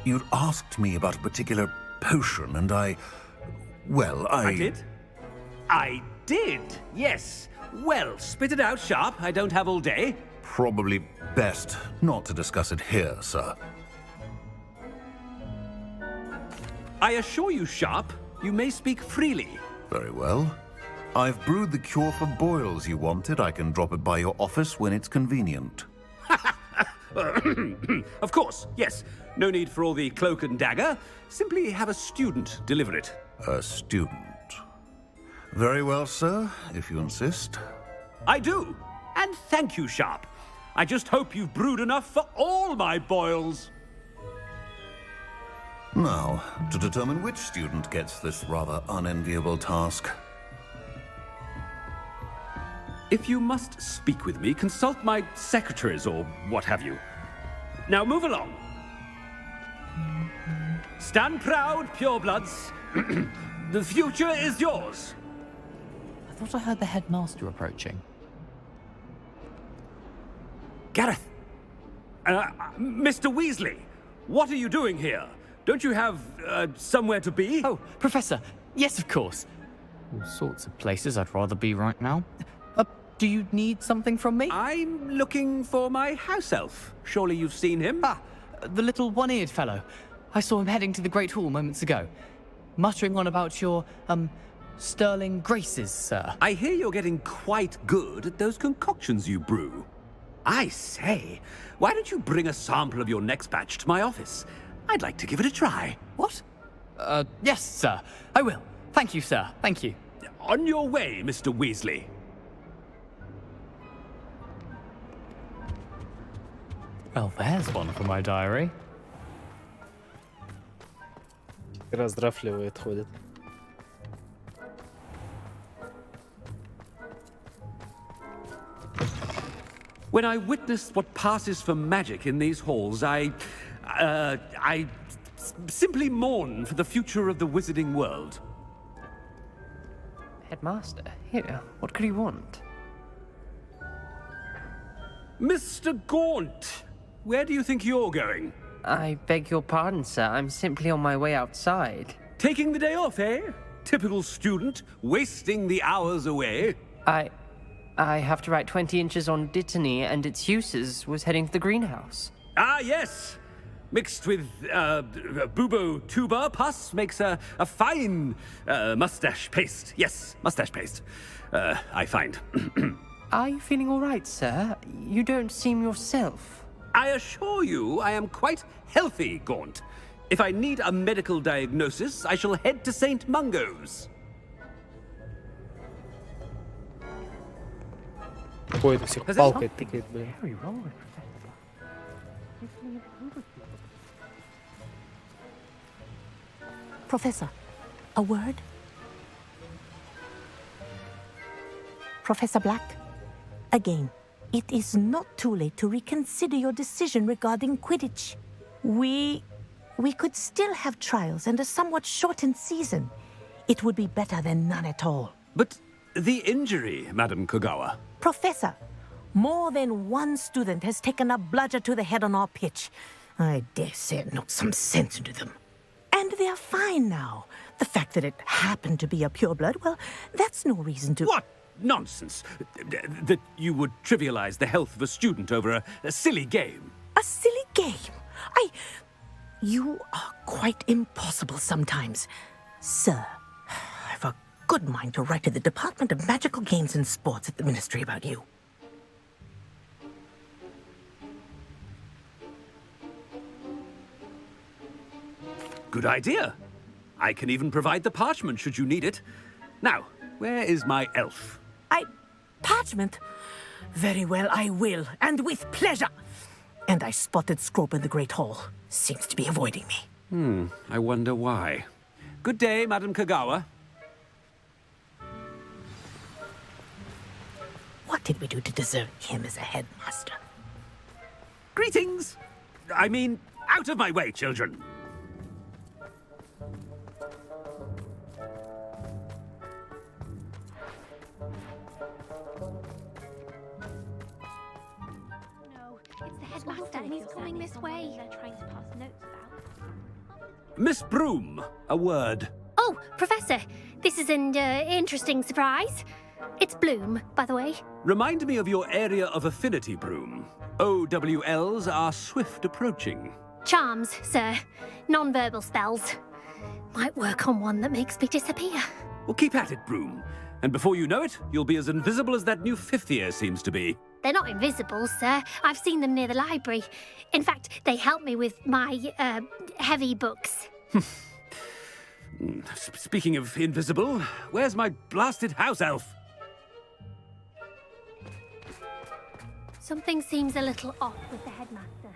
you'd asked me about a particular potion, and I did? I did, yes. Well, spit it out, Sharp. I don't have all day. Probably best not to discuss it here, sir. I assure you, Sharp, you may speak freely. Very well. I've brewed the cure for boils you wanted. I can drop it by your office when it's convenient. Of course, yes. No need for all the cloak and dagger. Simply have a student deliver it. A student. Very well, sir, if you insist. I do. And thank you, Sharp. I just hope you've brewed enough for all my boils. Now, to determine which student gets this rather unenviable task. If you must speak with me, consult my secretaries or what have you. Now move along. Stand proud, purebloods. The future is yours. I thought I heard the headmaster approaching. Gareth! Mr. Weasley, what are you doing here? Don't you have, somewhere to be? Oh, Professor, yes, of course. All sorts of places I'd rather be right now. Do you need something from me? I'm looking for my house elf. Surely you've seen him? Ah, the little one-eared fellow. I saw him heading to the Great Hall moments ago, muttering on about your, sterling graces, sir. I hear you're getting quite good at those concoctions you brew. I say, why don't you bring a sample of your next batch to my office? I'd like to give it a try. What? Yes, sir. I will. Thank you, sir. Thank you. On your way, Mr. Weasley. Well, there's one for my diary. Раздрафливает, ходит. When I witness what passes for magic in these halls, I simply mourn for the future of the wizarding world. Headmaster, here, what could he want? Mr. Gaunt, where do you think you're going? I beg your pardon, sir. I'm simply on my way outside. Taking the day off, eh? Typical student, wasting the hours away. I have to write 20 inches on Dittany and its uses. Was heading to the greenhouse. Ah, yes. Mixed with bubo tuber pus makes a fine mustache paste. Yes, mustache paste. I find. Are you feeling all right, sir? You don't seem yourself. I assure you I am quite healthy, Gaunt. If I need a medical diagnosis, I shall head to St. Mungo's. Ходит у всех палкой тыкает, блин. Professor, a word? Professor Black, again, it is not too late to reconsider your decision regarding Quidditch. We could still have trials and a somewhat shortened season. It would be better than none at all. But the injury, Madam Kogawa. Professor, more than one student has taken a bludger to the head on our pitch. I dare say it knocked some sense into them. And they are fine now. The fact that it happened to be a pureblood, well, that's no reason to... What nonsense! That you would trivialize the health of a student over a silly game. A silly game? You are quite impossible sometimes. Sir, I've a good mind to write to the Department of Magical Games and Sports at the Ministry about you. Good idea. I can even provide the parchment should you need it. Now, where is my elf? Parchment? Very well, I will, and with pleasure. And I spotted Scrope in the Great Hall. Seems to be avoiding me. I wonder why. Good day, Madam Kogawa. What did we do to deserve him as a headmaster? Greetings! I mean, out of my way, children. It's the headmaster, and he's coming this way. They're trying to pass notes about. Miss Broom, a word. Oh, Professor, this is an interesting surprise. It's Bloom, by the way. Remind me of your area of affinity, Broom. OWLs are swift approaching. Charms, sir. Non-verbal spells. Might work on one that makes me disappear. Well, keep at it, Broom. And before you know it, you'll be as invisible as that new fifth year seems to be. They're not invisible, sir. I've seen them near the library. In fact, they help me with my, heavy books. Speaking of invisible, where's my blasted house elf? Something seems a little off with the headmaster.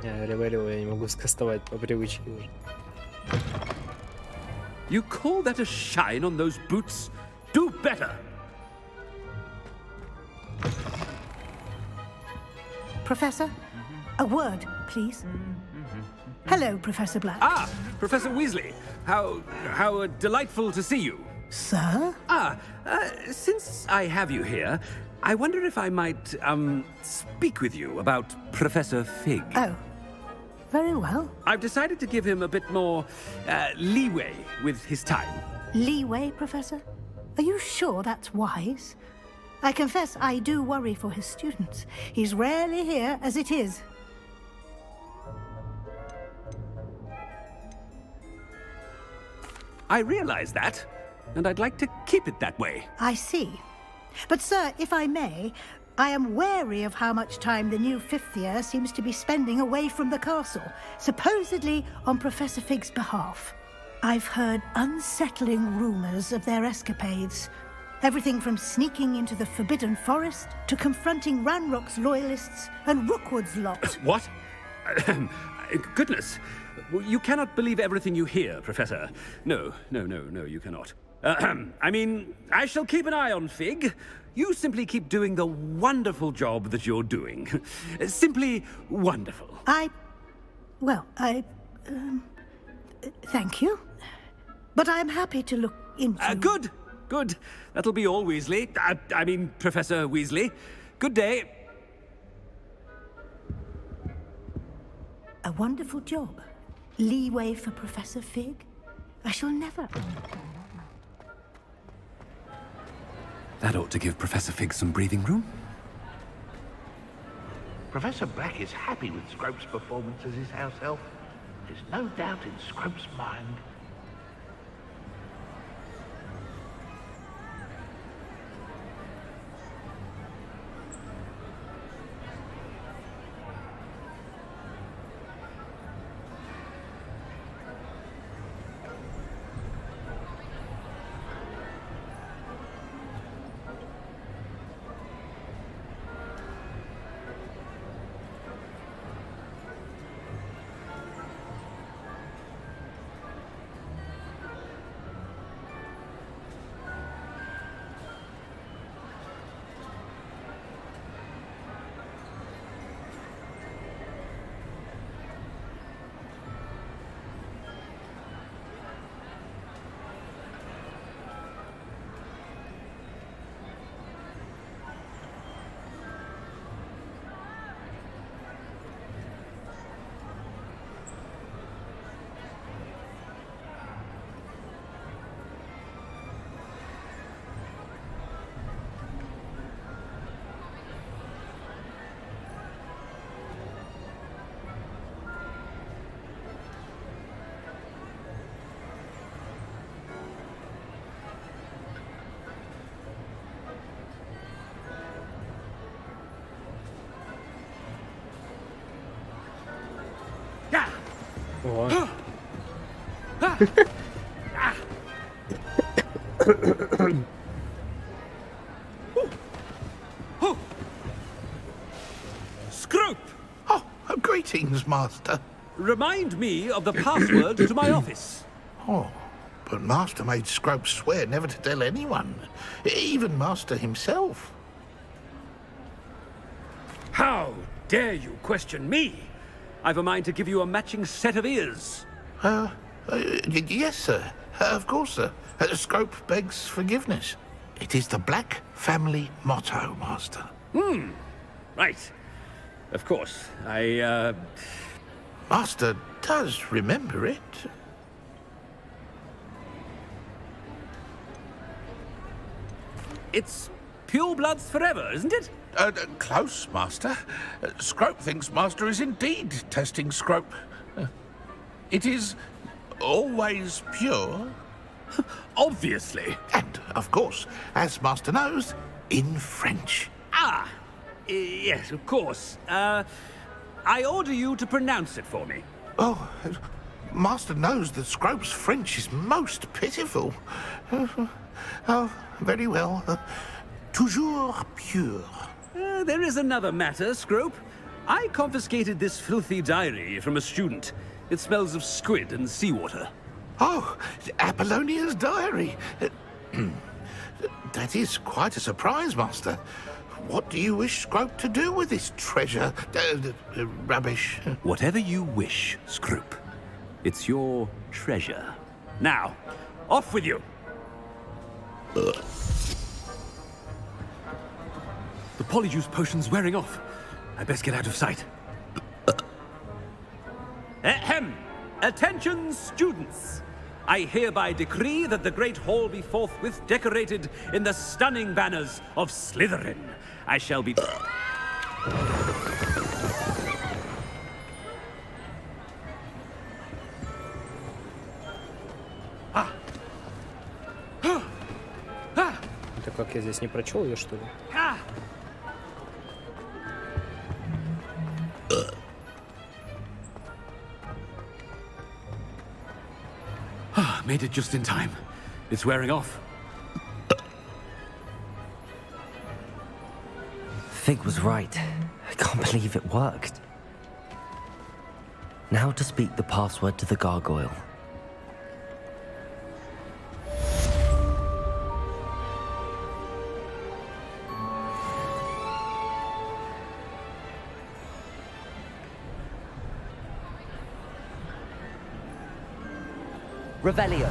Я ревелю, я не могу скастовать по привычке уже. You call that a shine on those boots? Do better! Professor, a word, please. Hello, Professor Black. Ah, Professor Weasley. How delightful to see you. Sir? Since I have you here, I wonder if I might, speak with you about Professor Fig. Oh, very well. I've decided to give him a bit more, leeway with his time. Leeway, Professor? Are you sure that's wise? I confess I do worry for his students. He's rarely here as it is. I realize that, and I'd like to keep it that way. I see. But, sir, if I may, I am wary of how much time the new fifth year seems to be spending away from the castle, supposedly on Professor Fig's behalf. I've heard unsettling rumors of their escapades. Everything from sneaking into the Forbidden Forest to confronting Ranrock's loyalists and Rookwood's lot. What? Goodness. You cannot believe everything you hear, Professor. No, you cannot. I mean, I shall keep an eye on Fig. You simply keep doing the wonderful job that you're doing. Simply wonderful. Thank you. But I'm happy to look into... Good. That'll be all, Weasley. I mean, Professor Weasley. Good day. A wonderful job. Leeway for Professor Fig? I shall never... That ought to give Professor Fig some breathing room. Professor Black is happy with Scrope's performance as his house elf. There's no doubt in Scrope's mind. О. Scrope! Oh, greetings, Master. Remind me of the password to my office. Oh, but Master made Scrope swear never to tell anyone, even Master himself. How dare you question me? I've a mind to give you a matching set of ears. Yes, sir. Of course, sir. Scrope begs forgiveness. It is the Black family motto, Master. Right. Of course. Master does remember it. It's pure bloods forever, isn't it? Close, Master. Scrope thinks Master is indeed testing Scrope. It is always pure. Obviously. And, of course, as Master knows, in French. Yes, of course. I order you to pronounce it for me. Oh, Master knows that Scrope's French is most pitiful. Oh, very well. Toujours pure. There is another matter, Scrope. I confiscated this filthy diary from a student. It smells of squid and seawater. Oh, Apollonia's diary. That is quite a surprise, Master. What do you wish Scrope to do with this treasure? Rubbish. Whatever you wish, Scrope. It's your treasure. Now, off with you. The polyjuice potion's wearing off. I best get out of sight. Ahem! Attention, students! I hereby decree that the Great Hall be forthwith decorated in the stunning banners of Slytherin. I shall be... Это как, я здесь не прочел ее, что ли? Made it just in time. It's wearing off. Fig was right. I can't believe it worked. Now to speak the password to the gargoyle. Revelio.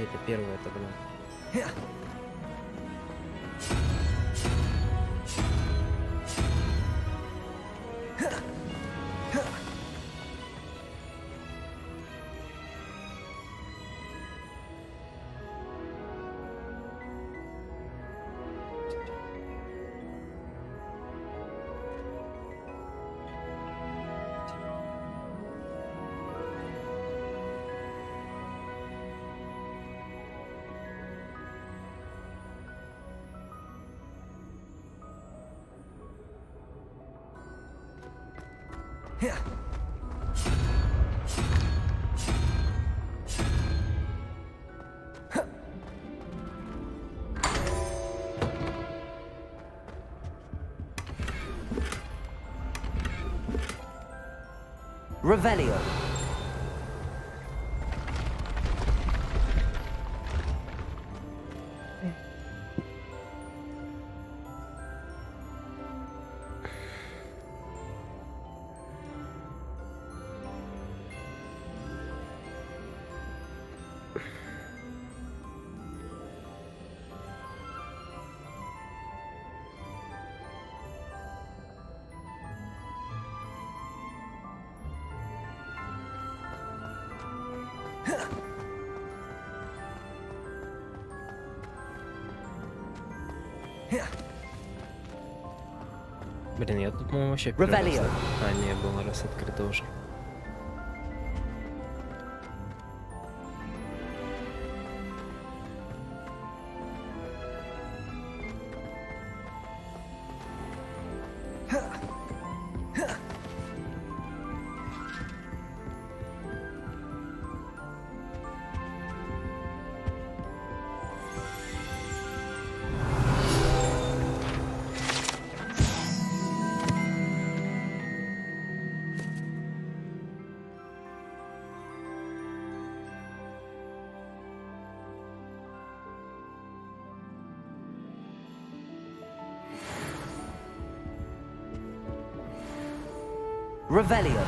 Это первое тогда. Revelio. Блин, я тут, по-моему, вообще первый раз... А, не, было раз открыто уже. Revelio.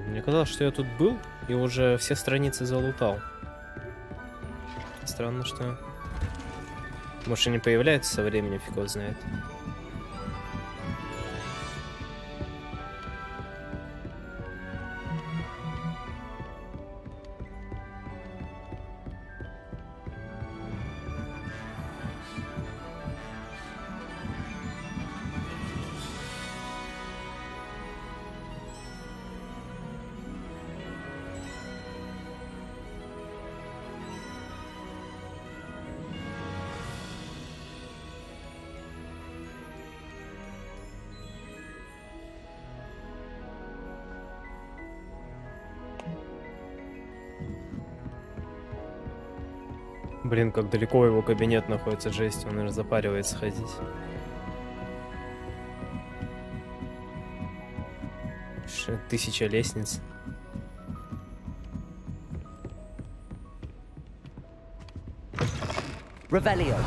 Мне казалось, что я тут был и уже все страницы залутал. Странно, что... Может, они появляются со временем, фиг его знает. Блин, как далеко его кабинет находится, жесть, он, наверное, запаривается ходить. Ш, 1000 лестниц. Revelio.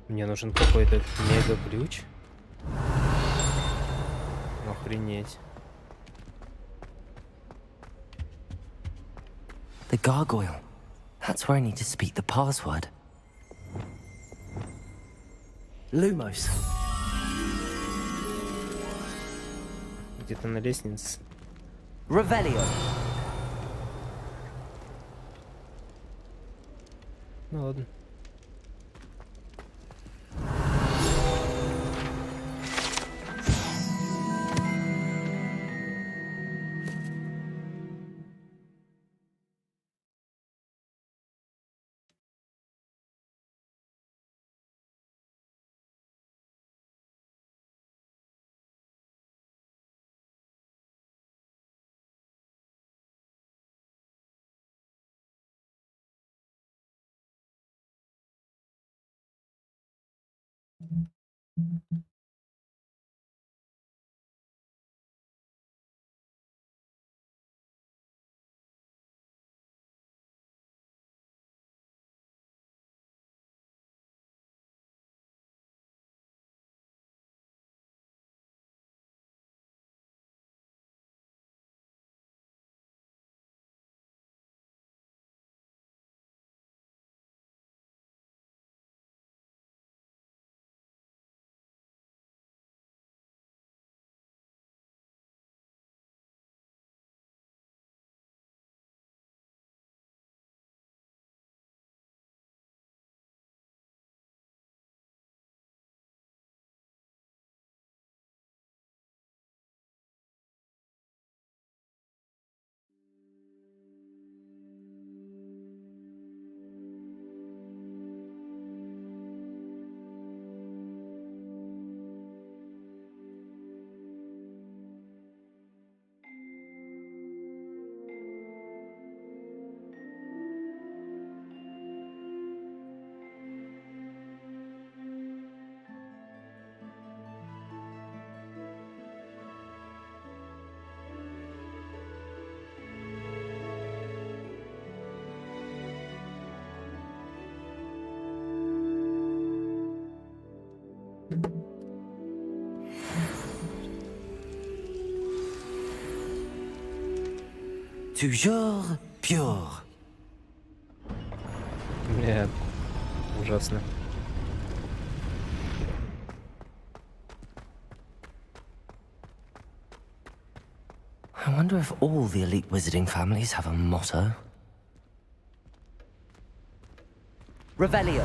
Мне нужен какой-то мега-ключ. Охренеть. The gargoyle. That's where I need to speak the password. Lumos. Где-то на лестнице. Revelio. Ну ладно. Toujours pure. Нет, ужасно. I wonder if all the elite wizarding families have a motto. Revelio.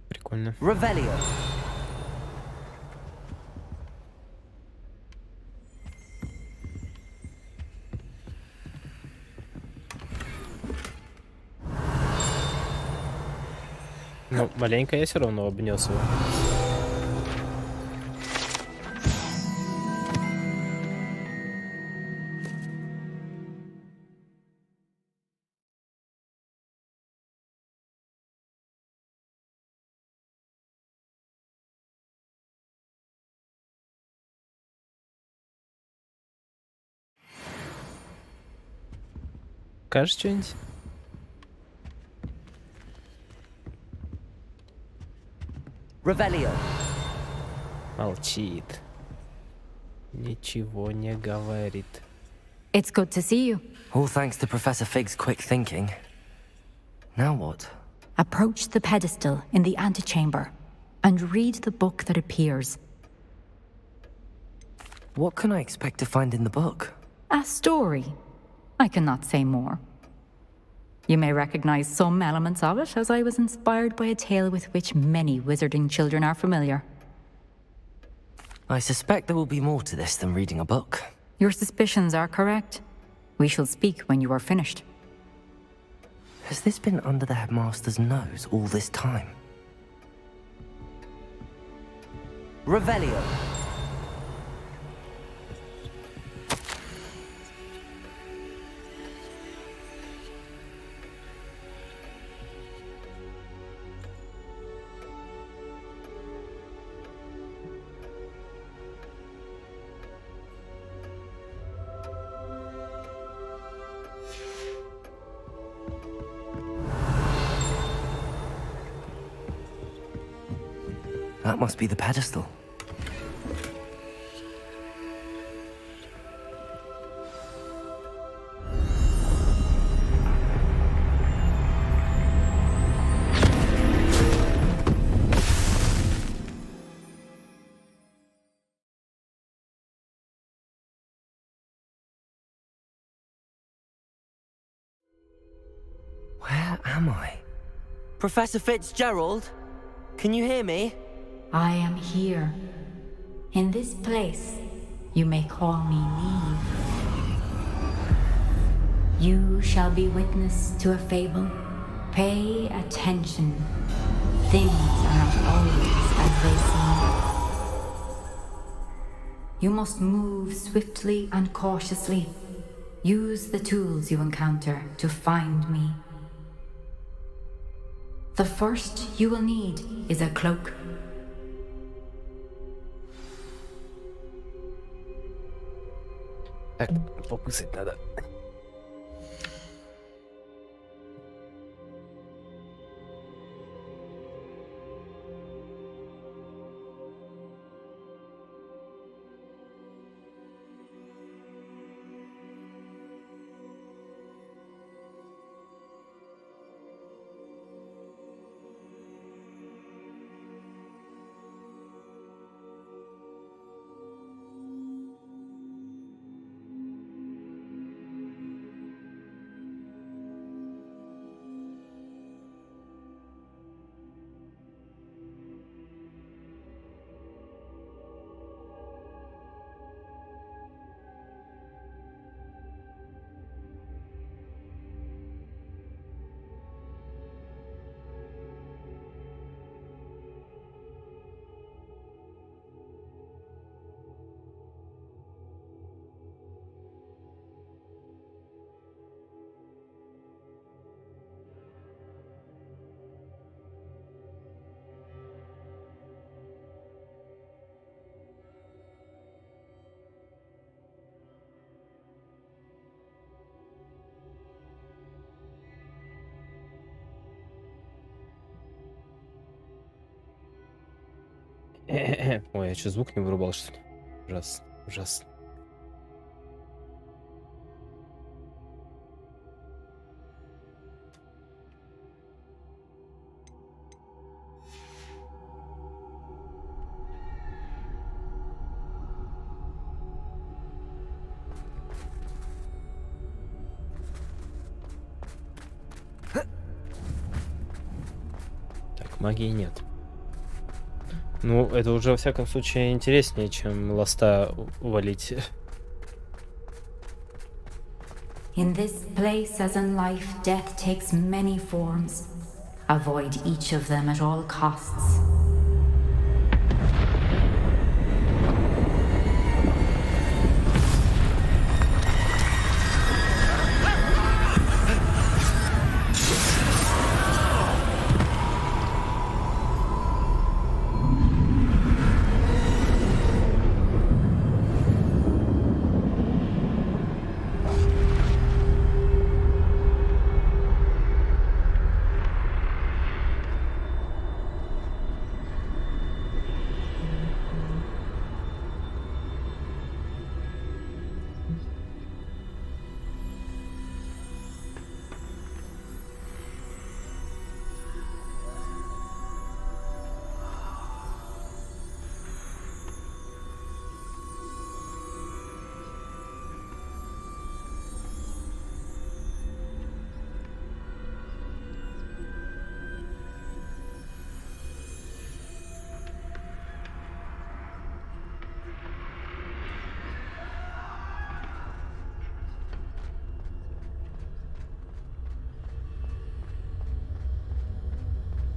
Прикольно. Revelio. Ну, маленько я все равно обнес его. Кажешь что-нибудь? Revelio. Молчит. Ничего не говорит. It's good to see you. All thanks to Professor Fig's quick thinking. Now what? Approach the pedestal in the antechamber and read the book that appears. What can I expect to find in the book? A story. I cannot say more. You may recognize some elements of it, as I was inspired by a tale with which many wizarding children are familiar. I suspect there will be more to this than reading a book. Your suspicions are correct. We shall speak when you are finished. Has this been under the headmaster's nose all this time? Revelio. That must be the pedestal. Where am I? Professor Fitzgerald? Can you hear me? I am here. In this place, you may call me Neve. You shall be witness to a fable. Pay attention. Things are not always as they seem. You must move swiftly and cautiously. Use the tools you encounter to find me. The first you will need is a cloak. Так, попысать надо. Ой, я что, звук не вырубал, что ли? Ужасно, ужасно. Так, магии нет. Ну, это уже, во всяком случае, интереснее, чем ласта валить. In this place, as in life, death takes many forms. Avoid each of them at all costs.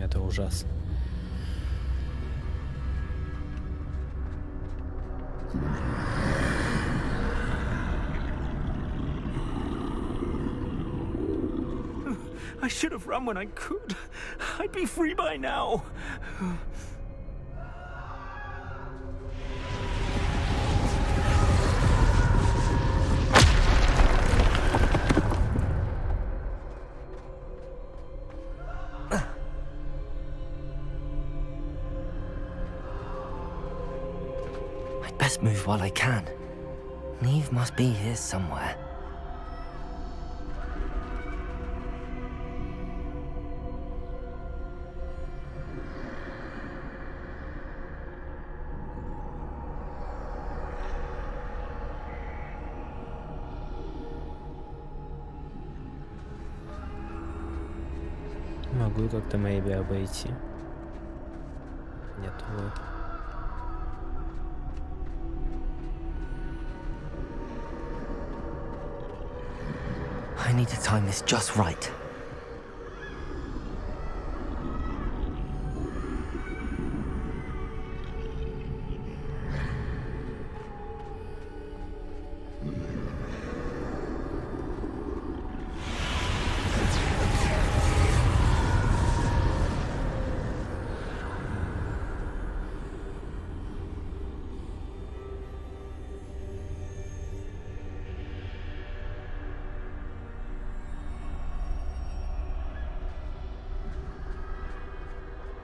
Это ужасно. I should have run when I could. I'd be free by now. Best move while I can. Neve must be here somewhere. Могу как-то maybe обойти. Нет, вот. I need to time this just right.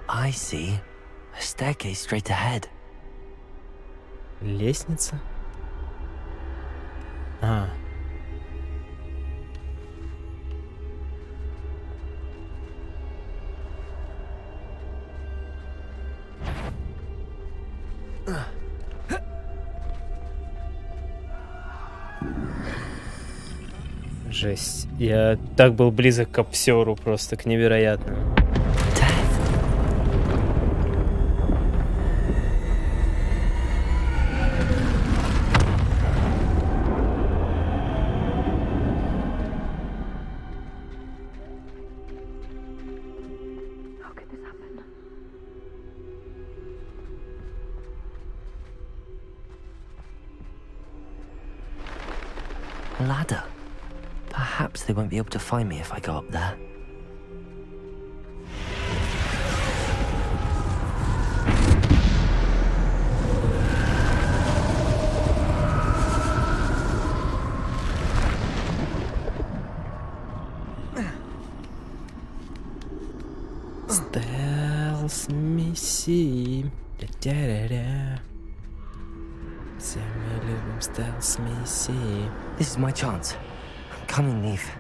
I see a staircase straight ahead. Лестница? А. Жесть. Я так был близок к обсеру, просто к невероятному. Ladder. Perhaps they won't be able to find me if I go up there. Stealth missy. Da-da-da-da. Stealth missy. This is my chance. I'm coming, Neve.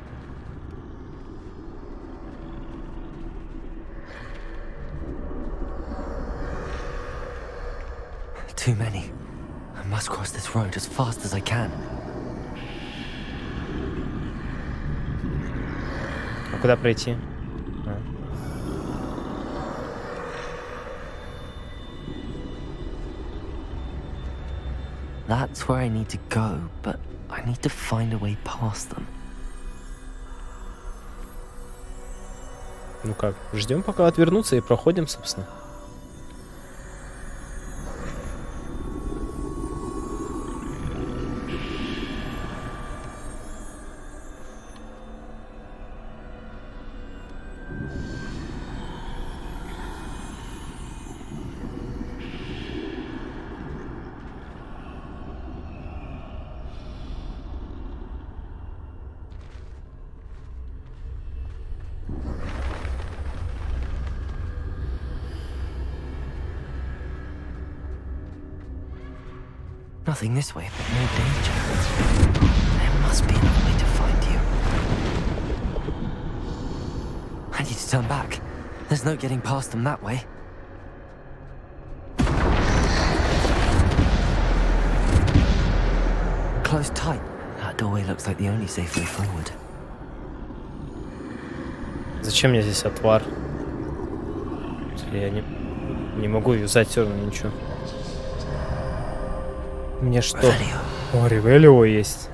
Too many. I must cross this road as fast as I can. А куда пройти? That's where I need to go, but I need to find a way past them. Ну как, ждем, пока отвернутся и проходим, собственно. Nothing this way, but no danger. There must be another way to find you. I need to turn back. There's no getting past them that way. Close tight. That doorway looks like the only safe way forward. Зачем мне здесь отвар? Я не могу юзать все равно ничего. Мне что? О, Ревелио есть.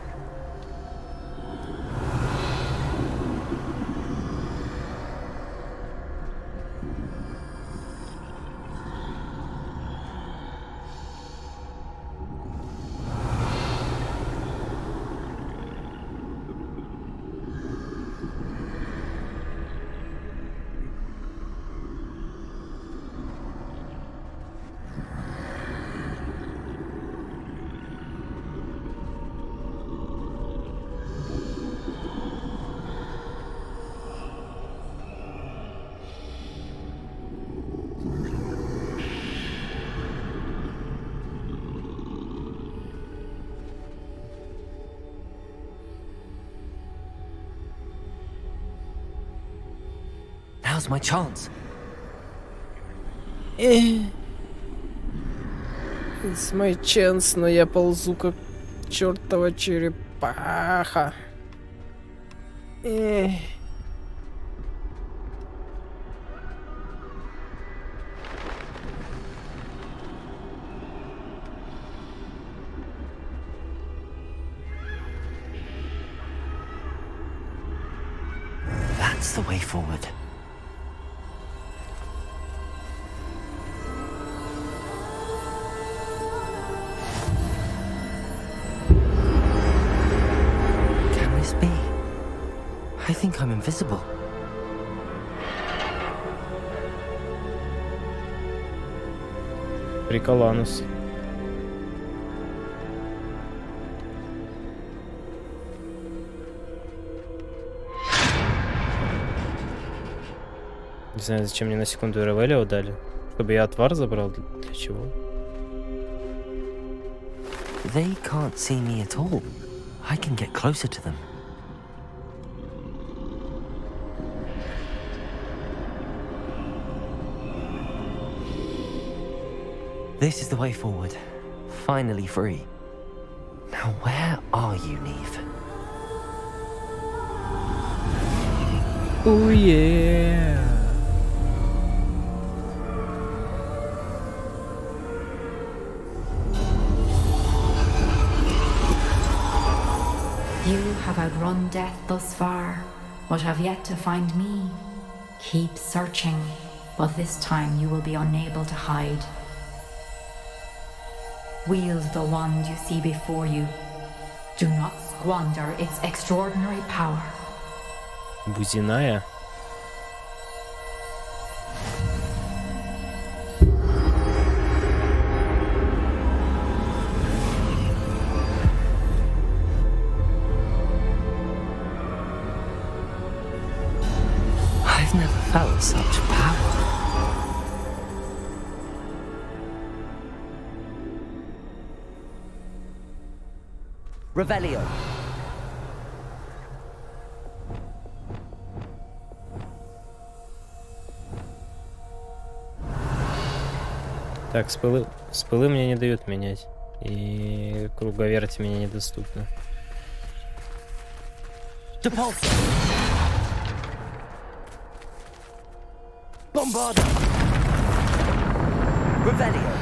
Now's my chance. It's my chance, но я ползу как чертова черепаха. That's the way forward. I think I'm invisible. Приколанус. Не знаю, зачем мне на секунду Ревелио дали. Чтобы я отвар забрал? Для чего? They can't see me at all. I can get closer to them. This is the way forward. Finally free. Now where are you, Neve? Oh yeah! You have outrun death thus far, but have yet to find me. Keep searching, but this time you will be unable to hide. Wield the wand you see before you. Do not squander its extraordinary power. Бузиная. I've never felt such power. Revelio. Так, спылы мне не дают менять. И круговерть мне недоступна. Depulse. Bombarda. Revelio.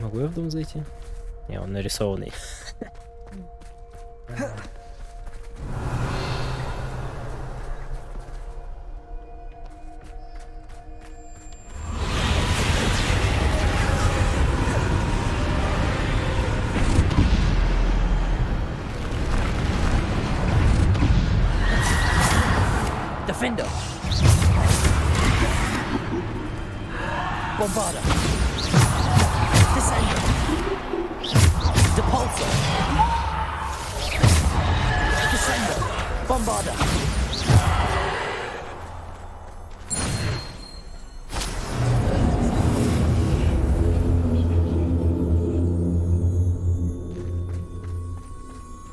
Могу я в дом зайти? Не, он нарисованный. Defender. Bombarder. Descender. Depulsor. Descender. Bombarder.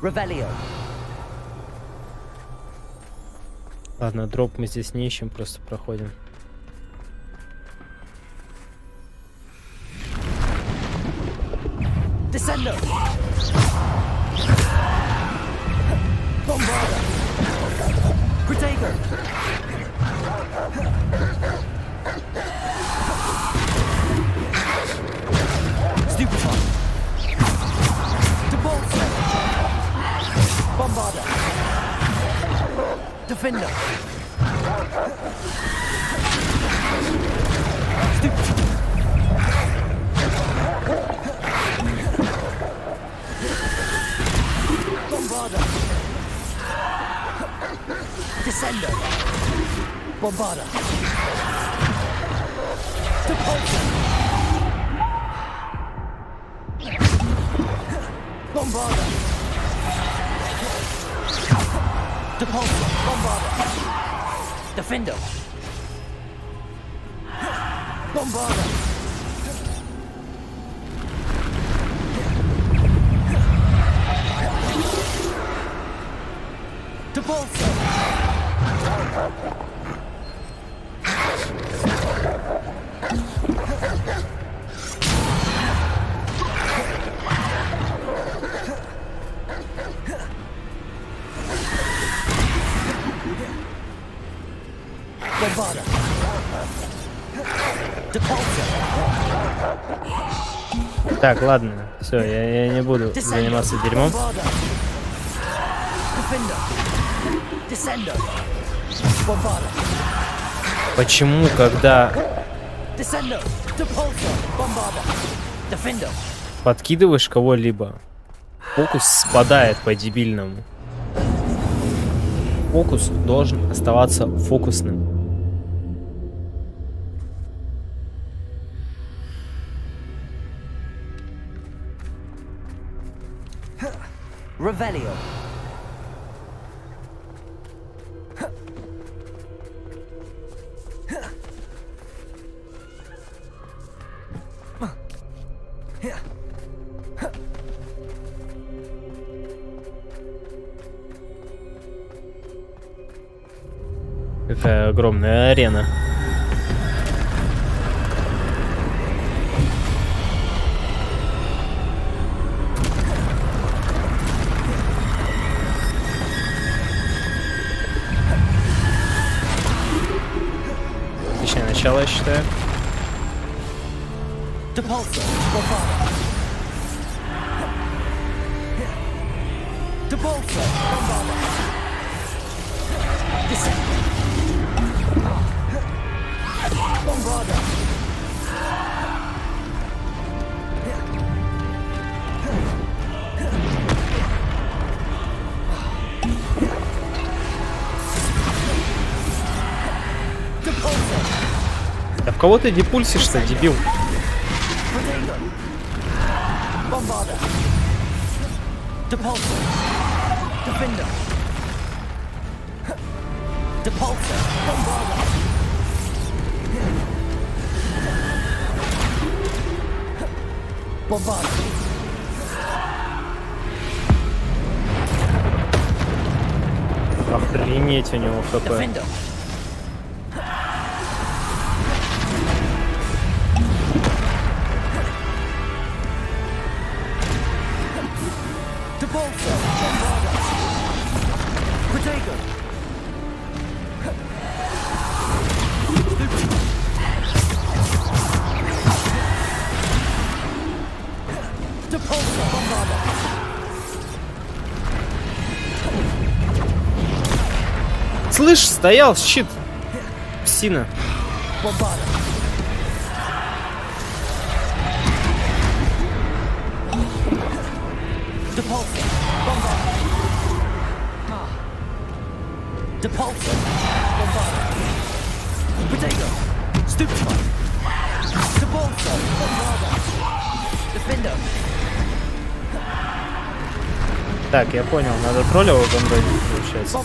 Revelio. Ладно, дроп мы здесь не ищем, просто проходим. Descender. Bombarder. Protego. Stupefy. Depulsor. Bombarder. Defender. Bombarder. Descender. Bombarder. Depulsor. Bombarder. Depulsor. Bombarder. Defender. Bombarder. Depulsor. Bombarder. Depulsor. Так, ладно, все, я не буду заниматься дерьмом. Почему, когда подкидываешь кого-либо, фокус спадает по-дебильному? Фокус должен оставаться фокусным. Revelio. Какая огромная арена. Отличное начало, я считаю. Depulsor. Bombarder. Depulsor. Bombarder. Descender. Bombarder. Depulsor. Да в кого ты депульсишься, дебил? Bombarder. Depulsor. Defender. Depulsor. Bombarder. Bombarder. Охренеть у него хп. Defender. Depulsor. Bombarder. Protego. Слышь, стоял щит. Псина. Так, я понял, надо троллевого гандонить, получается.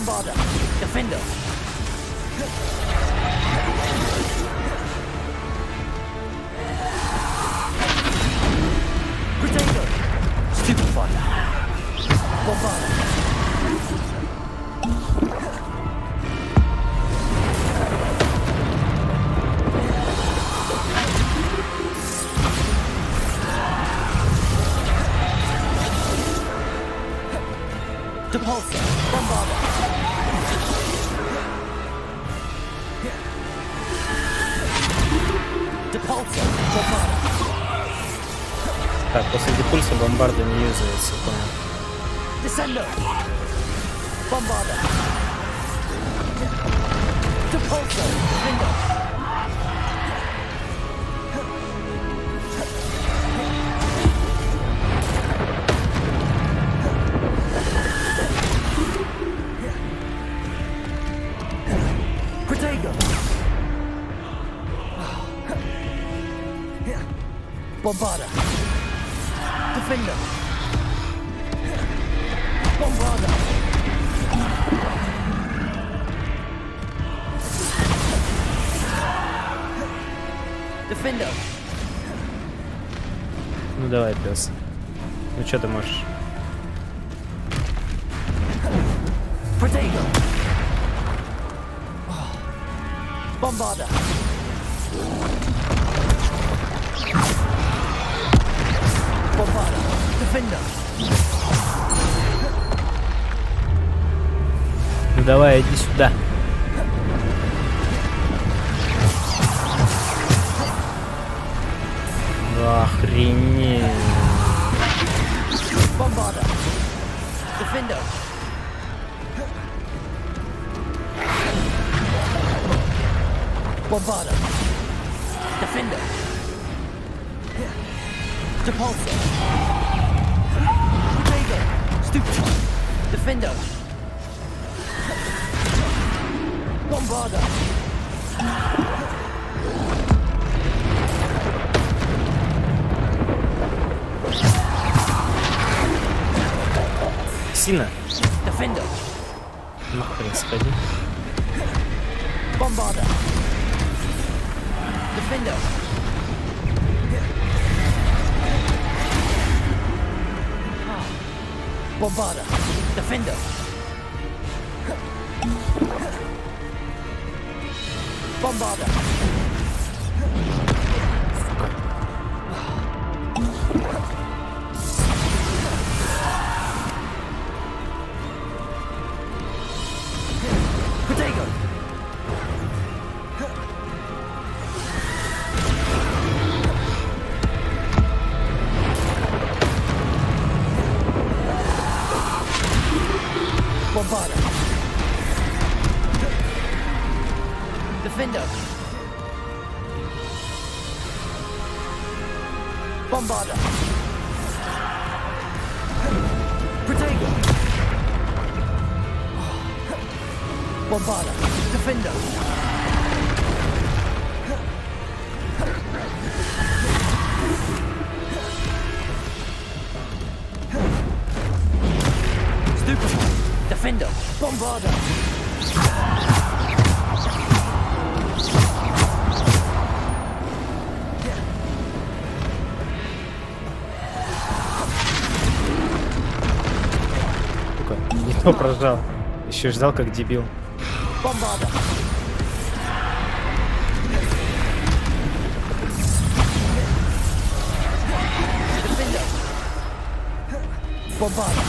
Так, после депульса бомбарда не юзается, понял. Bombarda. Defender. Bombarda. Defender. Ну давай, пес. Ну что ты можешь? Protego. Bombarda. Bombarda. Defender. Ну давай, иди сюда. Охренеть. Bombarda. Defender. Bombarda. Defender. Depulsor. Protego. Stupid. Defender. Bombarda. Сильно. Defender. Нахрен сходи. Bombarda. Defender. Bombarda. Defender. Bombarda. Protego. Bombarda. Defender. Bombarda. Protego. Bombarda. Defender. Stupid. Defender. Bombarda. Не то прожал. Еще ждал как дебил. Bombarda. Defender. Bombarda.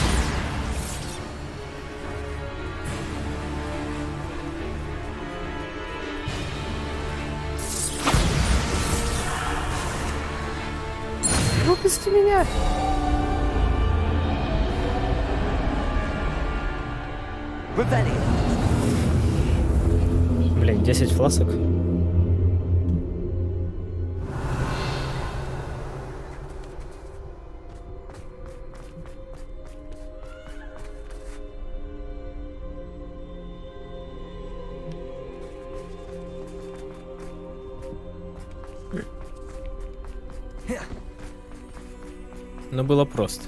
Выпусти меня! Блин, 10 фласок. Но было просто.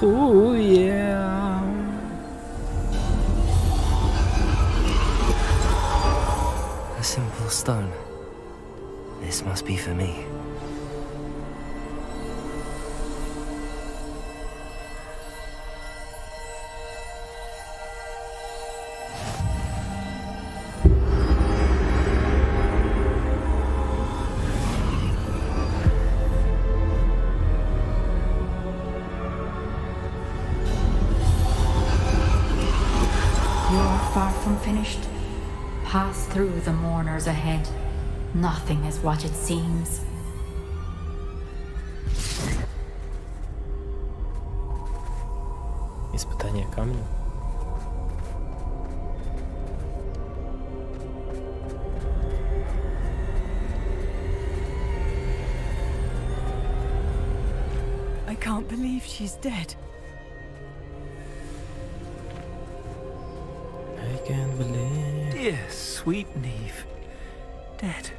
Хуя. A simple stone. This must be for me. You're far from finished. Pass through the mourners ahead. Nothing is what it seems. Испытание камнем. I can't believe she's dead. I can't believe. Dear sweet Neve. Dead.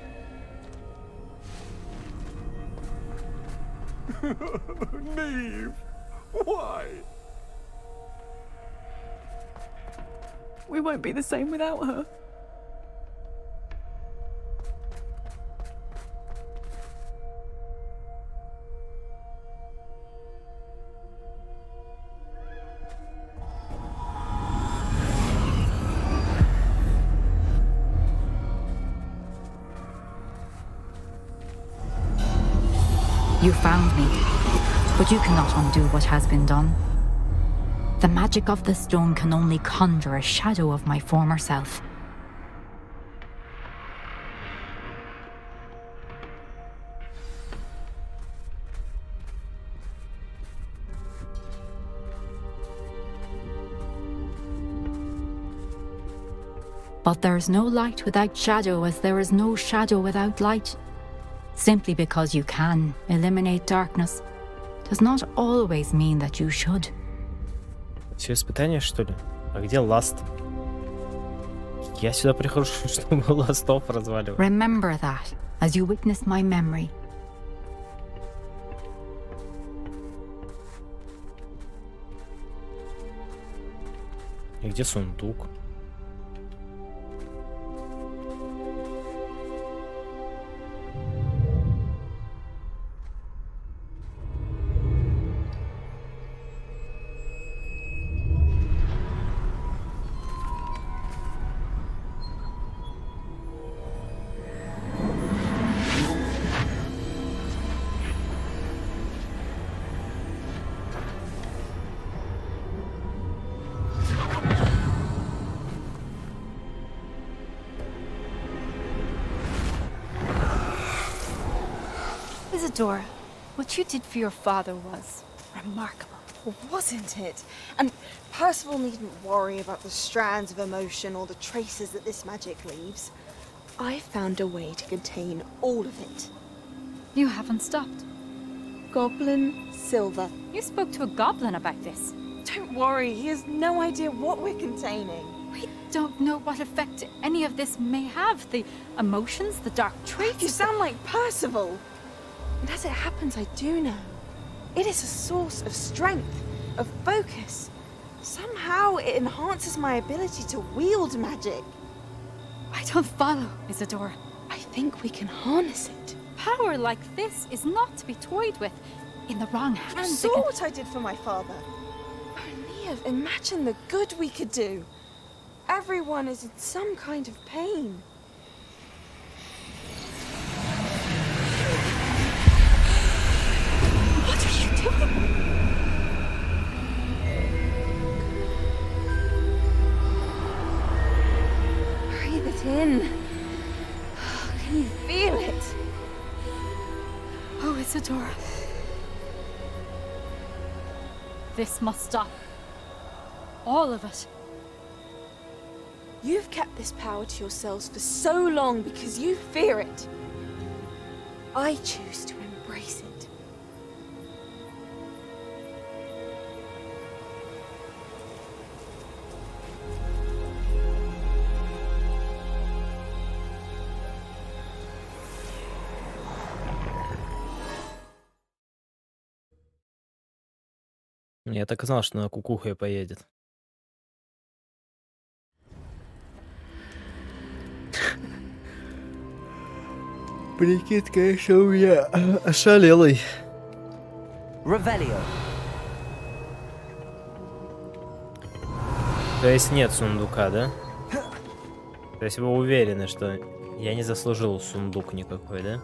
Neve! Why? We won't be the same without her. You found me, but you cannot undo what has been done. The magic of the stone can only conjure a shadow of my former self. But there is no light without shadow, as there is no shadow without light. Simply because you can eliminate darkness does not always mean that you should. Все испытания, что ли? А где Last? Я сюда прихожу, чтобы Last Off разваливать. Remember that as you witness my memory. И где сундук? Isadora, what you did for your father was remarkable, wasn't it? And Percival needn't worry about the strands of emotion or the traces that this magic leaves. I found a way to contain all of it. You haven't stopped. Goblin silver. You spoke to a goblin about this. Don't worry, he has no idea what we're containing. We don't know what effect any of this may have. The emotions, the dark traits. You sound like Percival. And as it happens, I do know. It is a source of strength, of focus. Somehow it enhances my ability to wield magic. I don't follow, Isadora. I think we can harness it. Power like this is not to be toyed with. In the wrong hands. You saw what I did for my father. Oh, Neve, imagine the good we could do. Everyone is in some kind of pain. Breathe it in. Can you feel it? Oh, Isadora. This must stop. All of it. You've kept this power to yourselves for so long because you fear it. I choose to embrace it. Я так и знал, что на кукухой поедет. Прикид, конечно, у меня ошалелый. Revelio. То есть нет сундука, да? То есть вы уверены, что я не заслужил сундук никакой, да?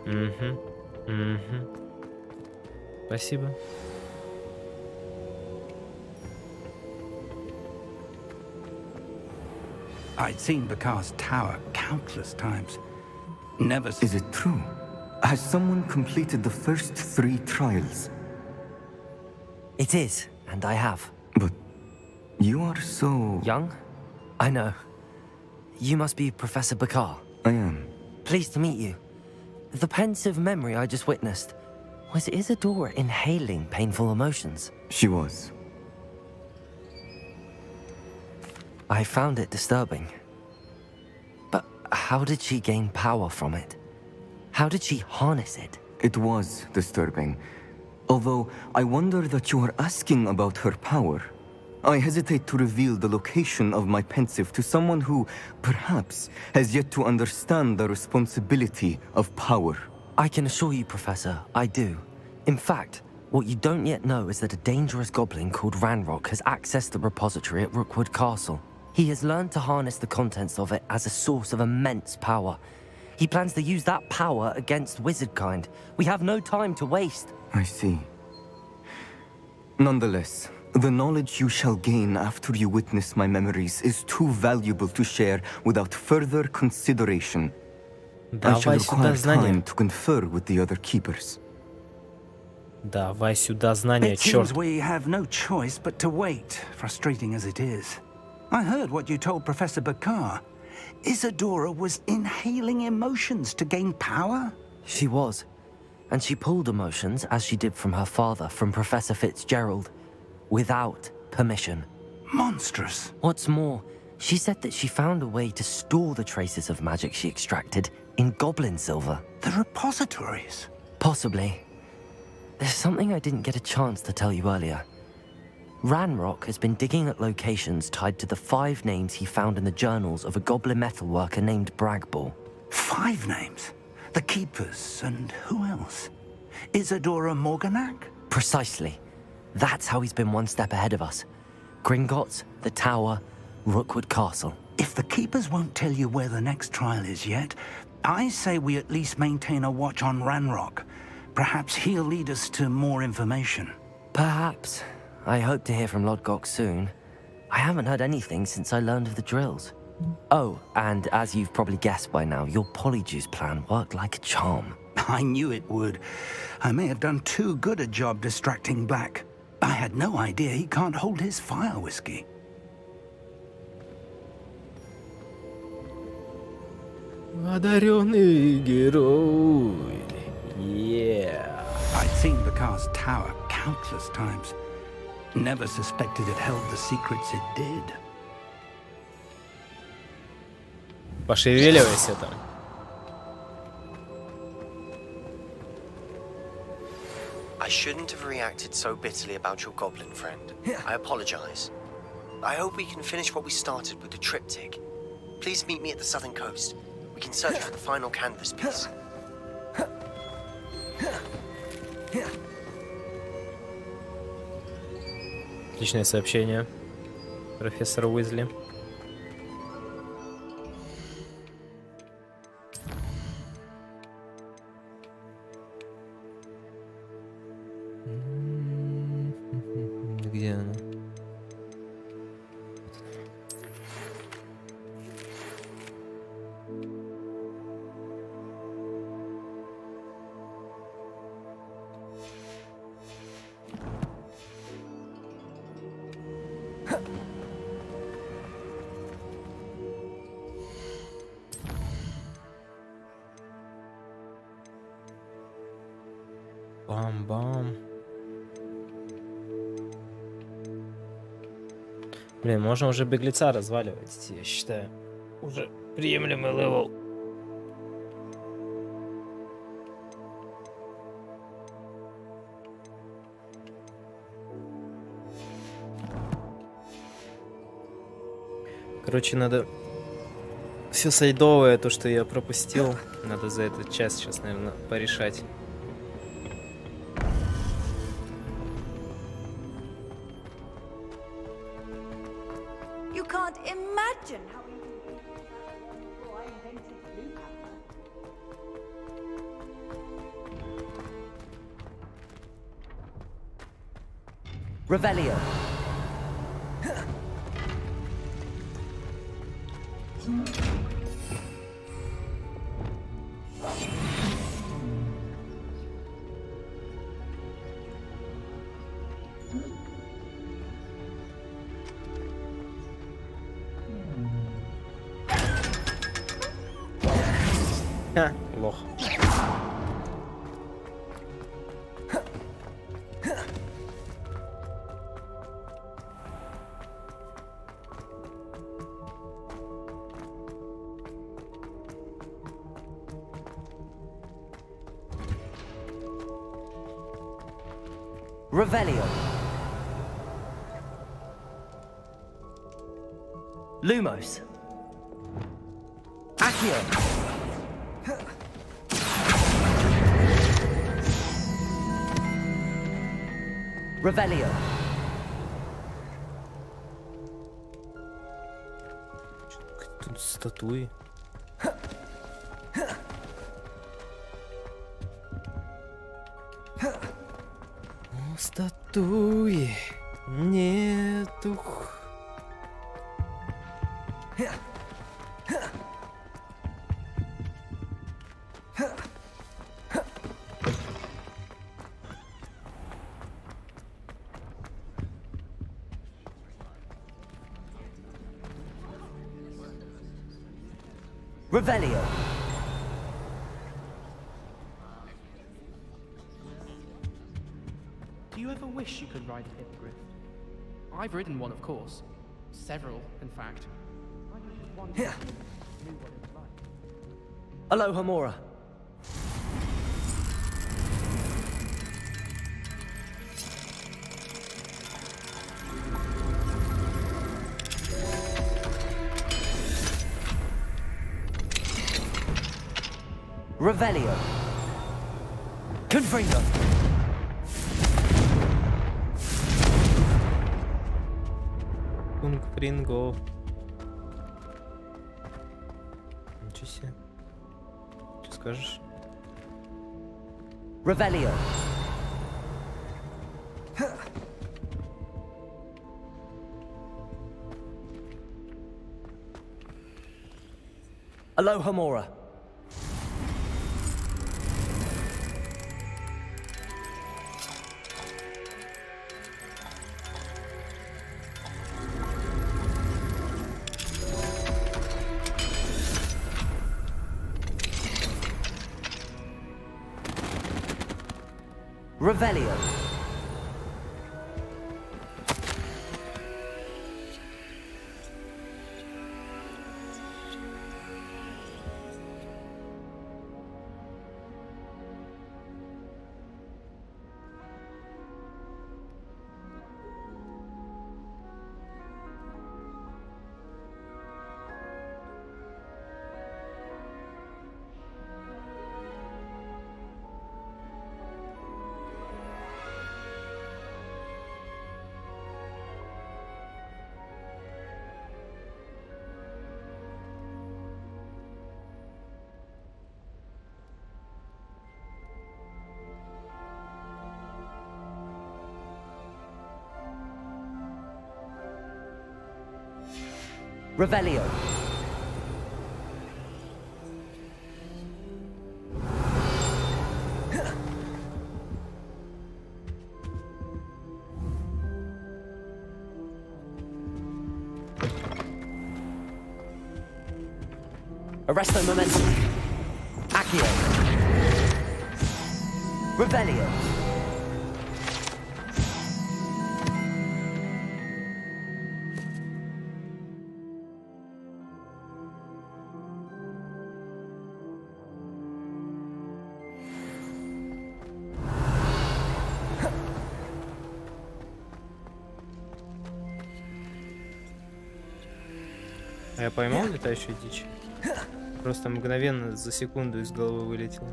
Угу. Угу. Спасибо. I'd seen Bakar's tower countless times. Never. Is it true? Has someone completed the first 3 trials? It is, and I have. But you are so... young? I know. You must be Professor Bakar. I am. Pleased to meet you. The pensive memory I just witnessed, was Isadora inhaling painful emotions? She was. I found it disturbing. But how did she gain power from it? How did she harness it? It was disturbing. Although I wonder that you are asking about her power. I hesitate to reveal the location of my pensive to someone who, perhaps, has yet to understand the responsibility of power. I can assure you, Professor, I do. In fact, what you don't yet know is that a dangerous goblin called Ranrock has accessed the repository at Rookwood Castle. He has learned to harness the contents of it as a source of immense power. He plans to use that power against wizardkind. We have no time to waste. I see. Nonetheless, the knowledge you shall gain after you witness my memories is too valuable to share without further consideration. I shall require time to confer with the other keepers. Давай сюда знания, It черт. seems we have no choice but to wait, frustrating as it is. I heard what you told Professor Bakar. Isadora was inhaling emotions to gain power? She was. And she pulled emotions, as she did from her father, from Professor Fitzgerald, without permission. Monstrous. What's more, she said that she found a way to store the traces of magic she extracted in goblin silver. The repositories? Possibly. There's something I didn't get a chance to tell you earlier. Ranrock has been digging at locations tied to the 5 names he found in the journals of a goblin metalworker named Bragball. 5 names? The Keepers, and who else? Isadora Morganak? Precisely. That's how he's been one step ahead of us. Gringotts, the Tower, Rookwood Castle. If the Keepers won't tell you where the next trial is yet, I say we at least maintain a watch on Ranrock. Perhaps he'll lead us to more information. Perhaps. I hope to hear from Lodgok soon. I haven't heard anything since I learned of the drills. Oh, and as you've probably guessed by now, your polyjuice plan worked like a charm. I knew it would. I may have done too good a job distracting Black. I had no idea he can't hold his fire whiskey. Одаренный герой. Yeah. I'd seen Bakar's tower countless times. Never suspected it held the secrets it did. Пошевеливайся там. I shouldn't have reacted so bitterly about your goblin friend. I apologize. I hope we can finish what we started with the triptych. Please meet me at the southern coast. We can search for the final canvas piece. Отличное сообщение, профессор Уизли. Бам-бам. Блин, можно уже беглеца разваливать, я считаю. Уже приемлемый левел. Короче, надо все сайдовое, то, что я пропустил, надо за этот час сейчас, наверное, порешать. You can't imagine how before I invented blue pepper. Revelio. Ха, лох. Revelio. Lumos. Accio. Revelio. Тут статуи. О, статуи. Нету. Revelio. Do you ever wish you could ride a hippogriff? I've ridden one, of course. Several, in fact. I just wondered if you knew what it was like. Aloha Mora. Revelio. Confringo. Confringo. Ничего себе. Что скажешь? Revelio. Aloha Mora. Revelio. Revelio. Arresto momentum. Accio. Revelio. А я поймал летающую дичь? Просто мгновенно за секунду из головы вылетело.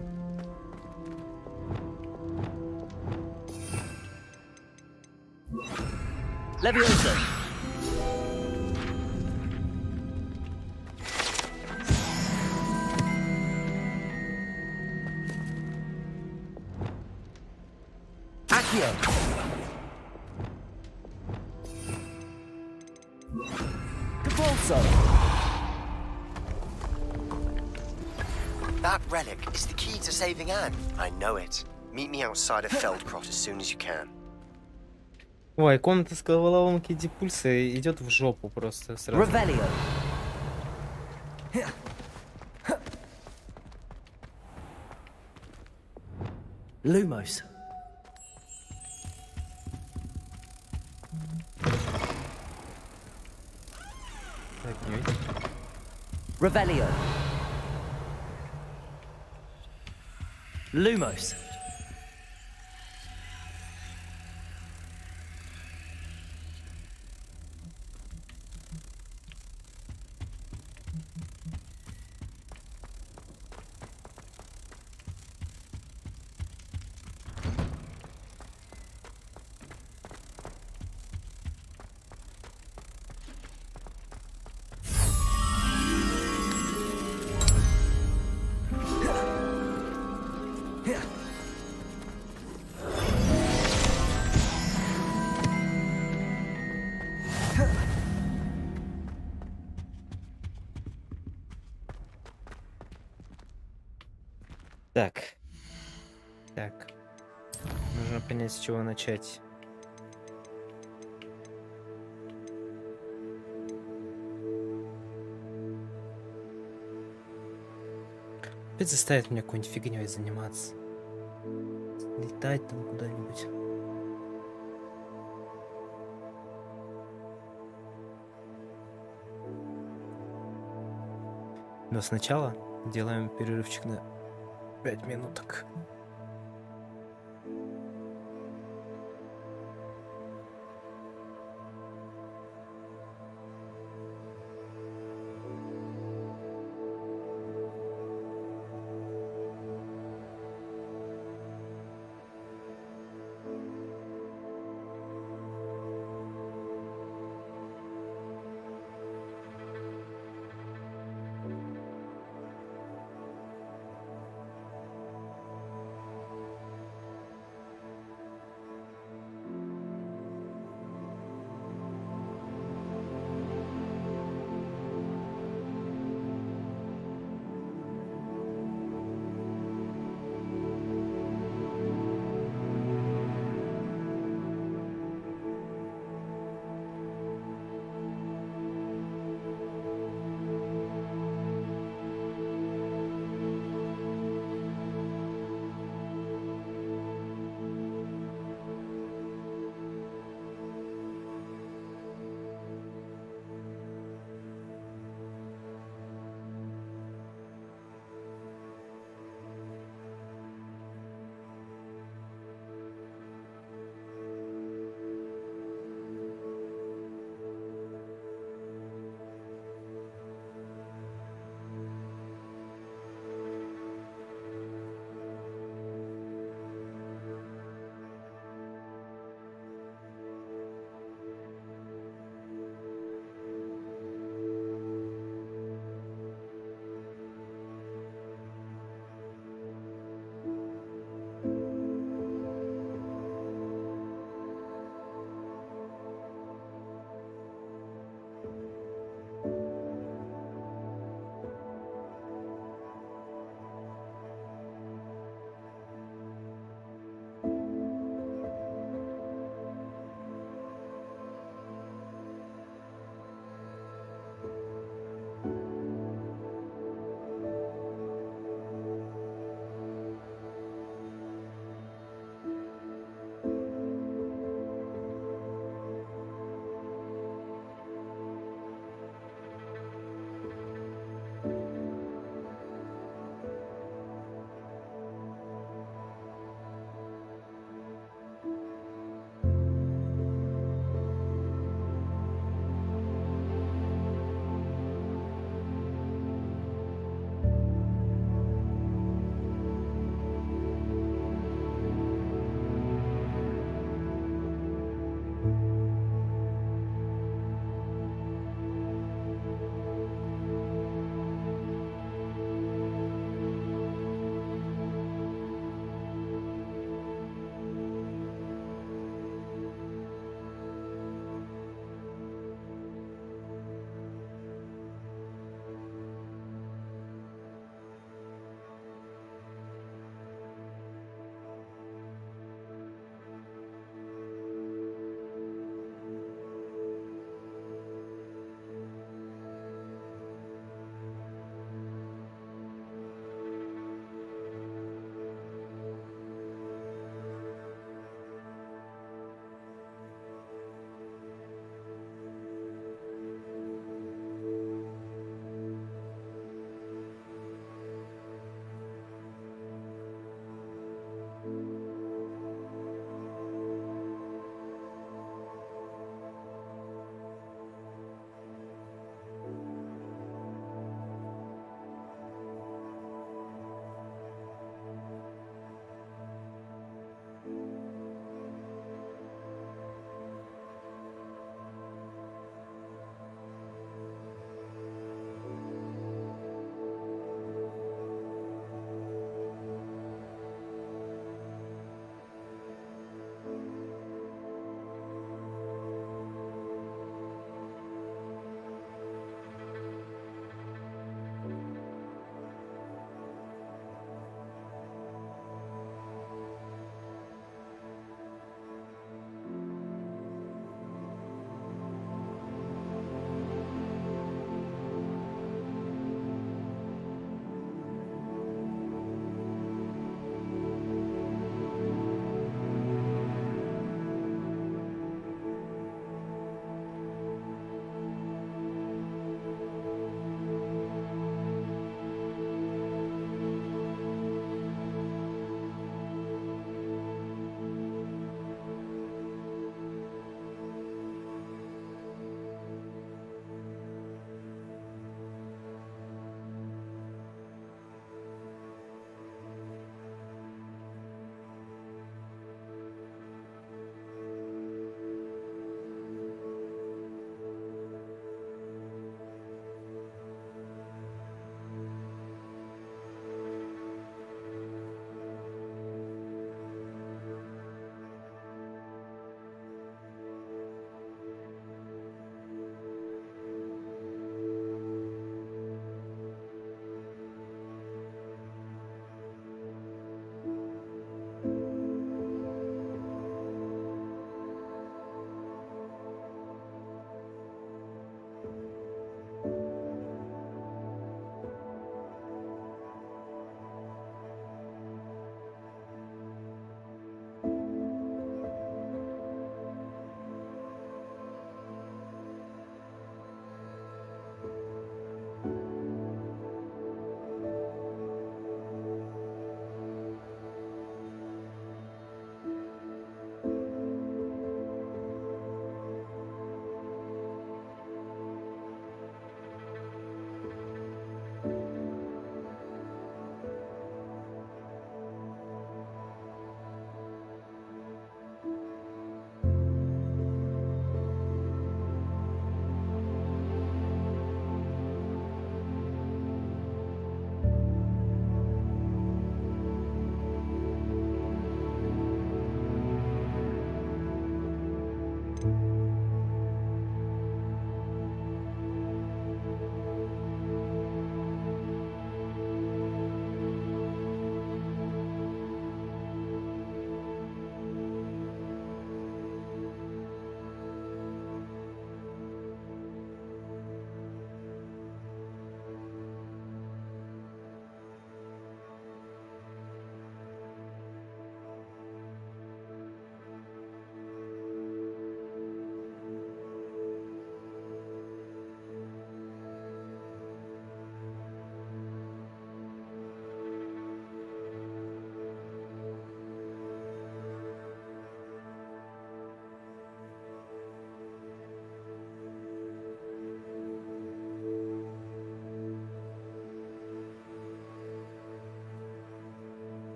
Leviosa. Accio. Cabalso. That relic is the key to saving Anne. I know it. Meet me outside of Feldcrot as soon as you can. Ой, комната с головоломки Дипульса идет в жопу просто сразу. Revelio. Lumos. Так, не видно. Revelio. Lumos. Так. Так. Нужно понять, с чего начать. Опять заставит меня какой-нибудь фигней заниматься. Летать там куда-нибудь. Но сначала делаем перерывчик на 5 минуток.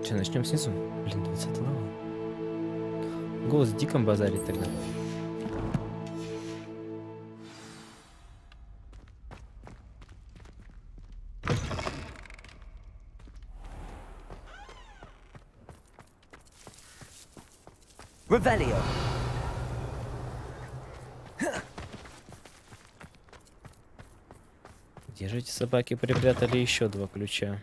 Че, начнем снизу? Блин, 20 левел. Голос с Диком базарит тогда. Revelio. Где же эти собаки припрятали еще 2 ключа?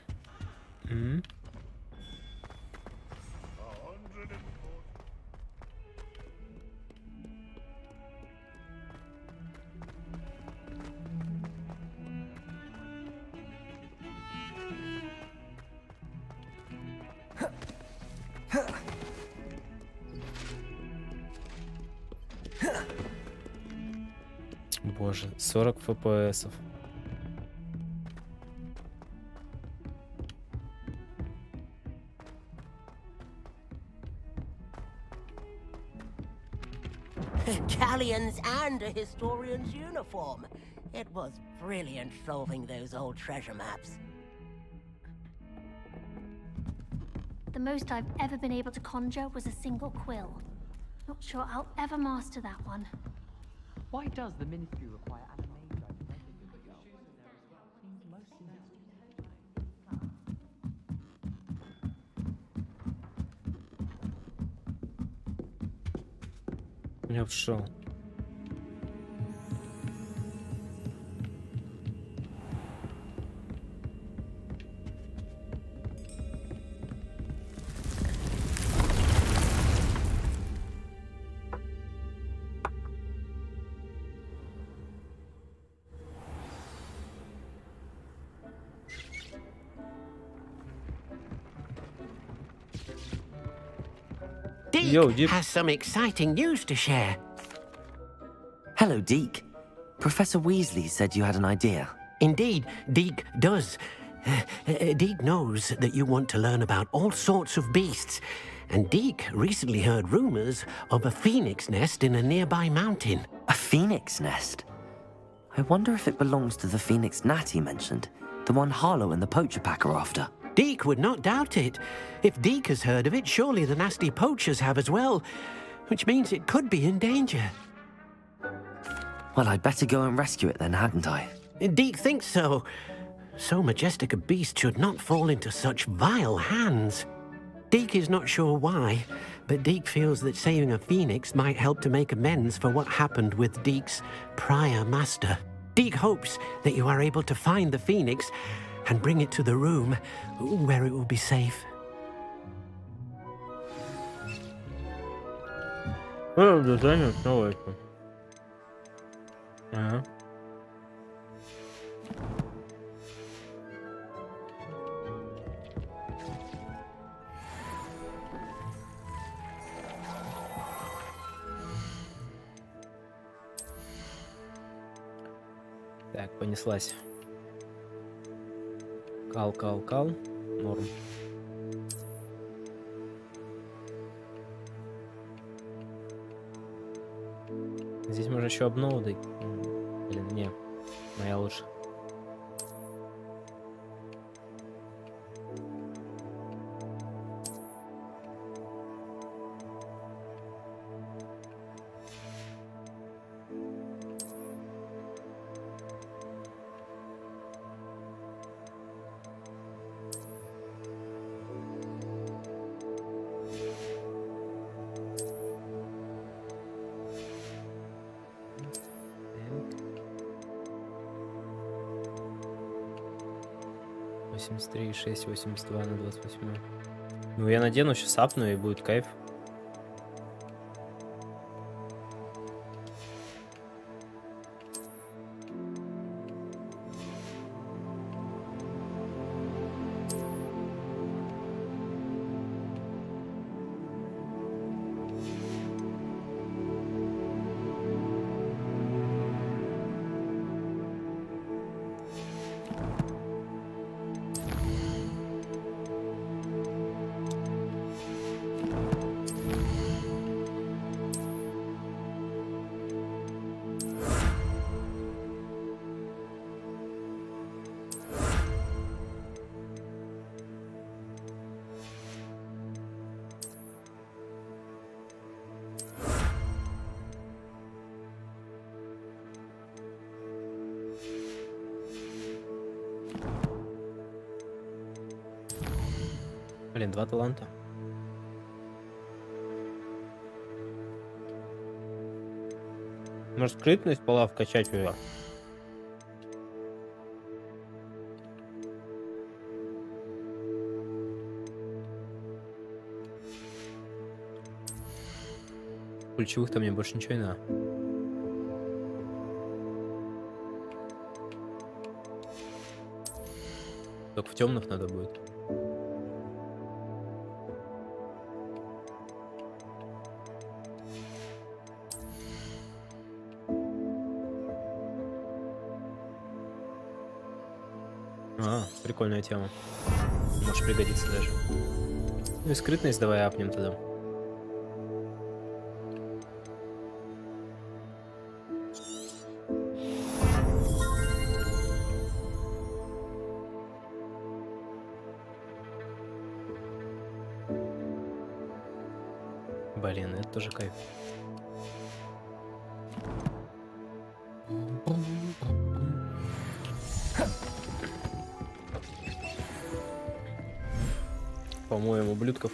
Боже, 40 фпсов. Galleons and a historian's uniform. It was brilliant solving those old treasure maps. The most I've ever been able to conjure was a single quill. Not sure I'll ever master that one. Why does the Ministry require animation? Я ушел. Deke has some exciting news to share. Hello, Deke. Professor Weasley said you had an idea. Indeed, Deke does. Deke knows that you want to learn about all sorts of beasts, and Deke recently heard rumors of a phoenix nest in a nearby mountain. A phoenix nest? I wonder if it belongs to the phoenix gnat he mentioned, the one Harlow and the poacher pack are after. Deke would not doubt it. If Deke has heard of it, surely the nasty poachers have as well, which means it could be in danger. Well, I'd better go and rescue it then, hadn't I? Deke thinks so. So majestic a beast should not fall into such vile hands. Deke is not sure why, but Deke feels that saving a phoenix might help to make amends for what happened with Deke's prior master. Deke hopes that you are able to find the phoenix and bring it to the room where it will be safe. Так, понеслась. Кал. Норм. Здесь можно еще обноудить. Блин, не. Моя лучше. — 83,6, 82 на 28. Ну, я надену, сейчас апну, и будет кайф. Блин, 2 таланта. Может, скрытность была вкачать ее? Ключевых-то мне больше ничего не надо. Только в темных надо будет. Прикольная тема. Может пригодиться даже. Ну и скрытность давай апнем тогда. Блин, это тоже кайф. По-моему, ублюдков.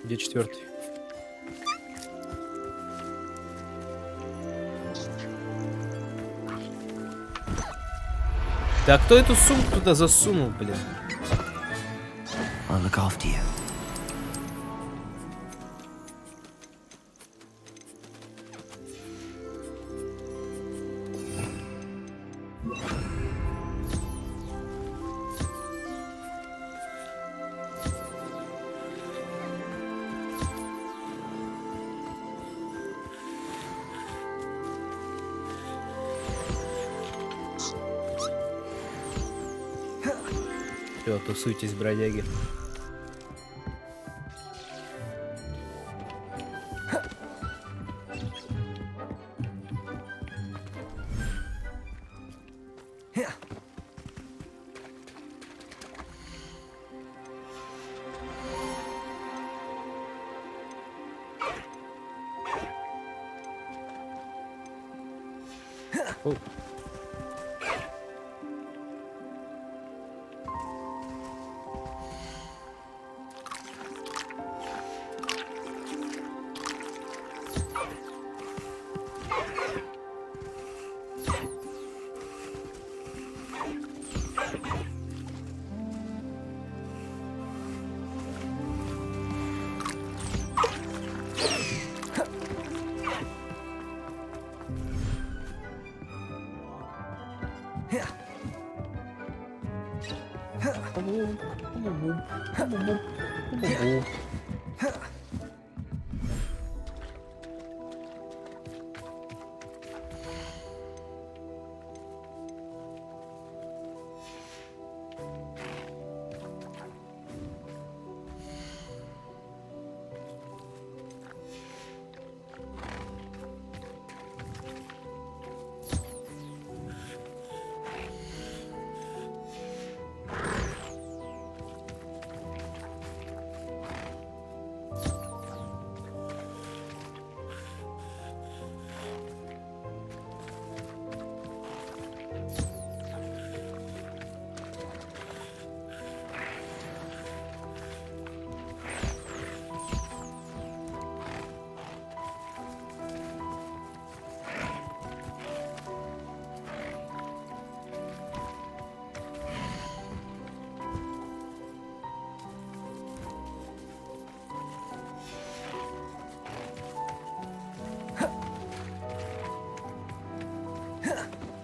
Где 4-й? Да кто эту сумку туда засунул, блин? I'll look after you. Все, тусуйтесь, бродяги. О.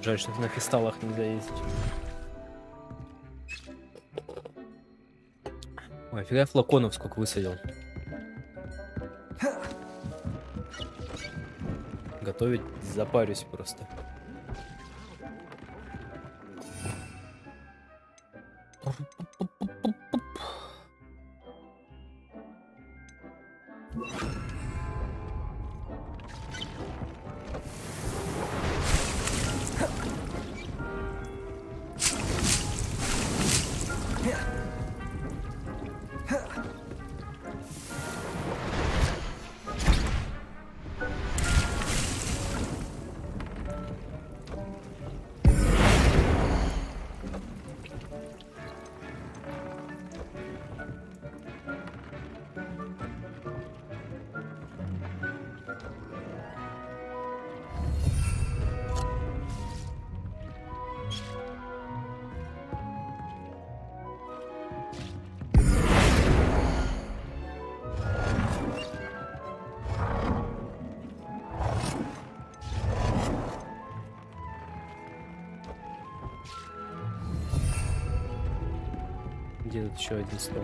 Жаль, что на кристаллах нельзя ездить. Ой, офига флаконов сколько высадил. Готовить запарюсь просто. Где тут еще один стол?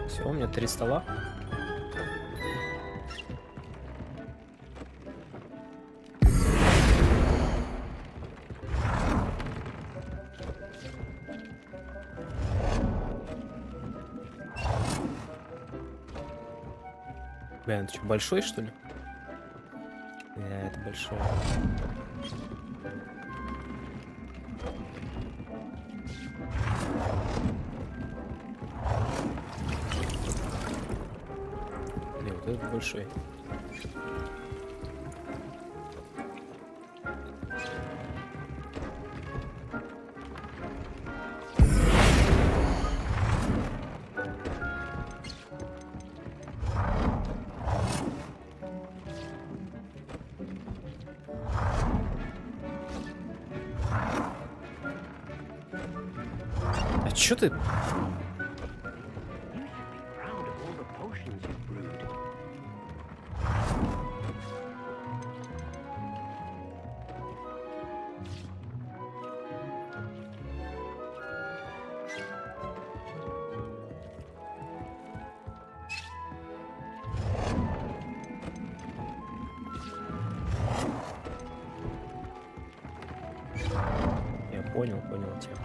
Все, у меня 3 стола. Блин, это что, большой, что ли? Да, это большой. Не, вот этот большой. А чё ты? Я понял тебя.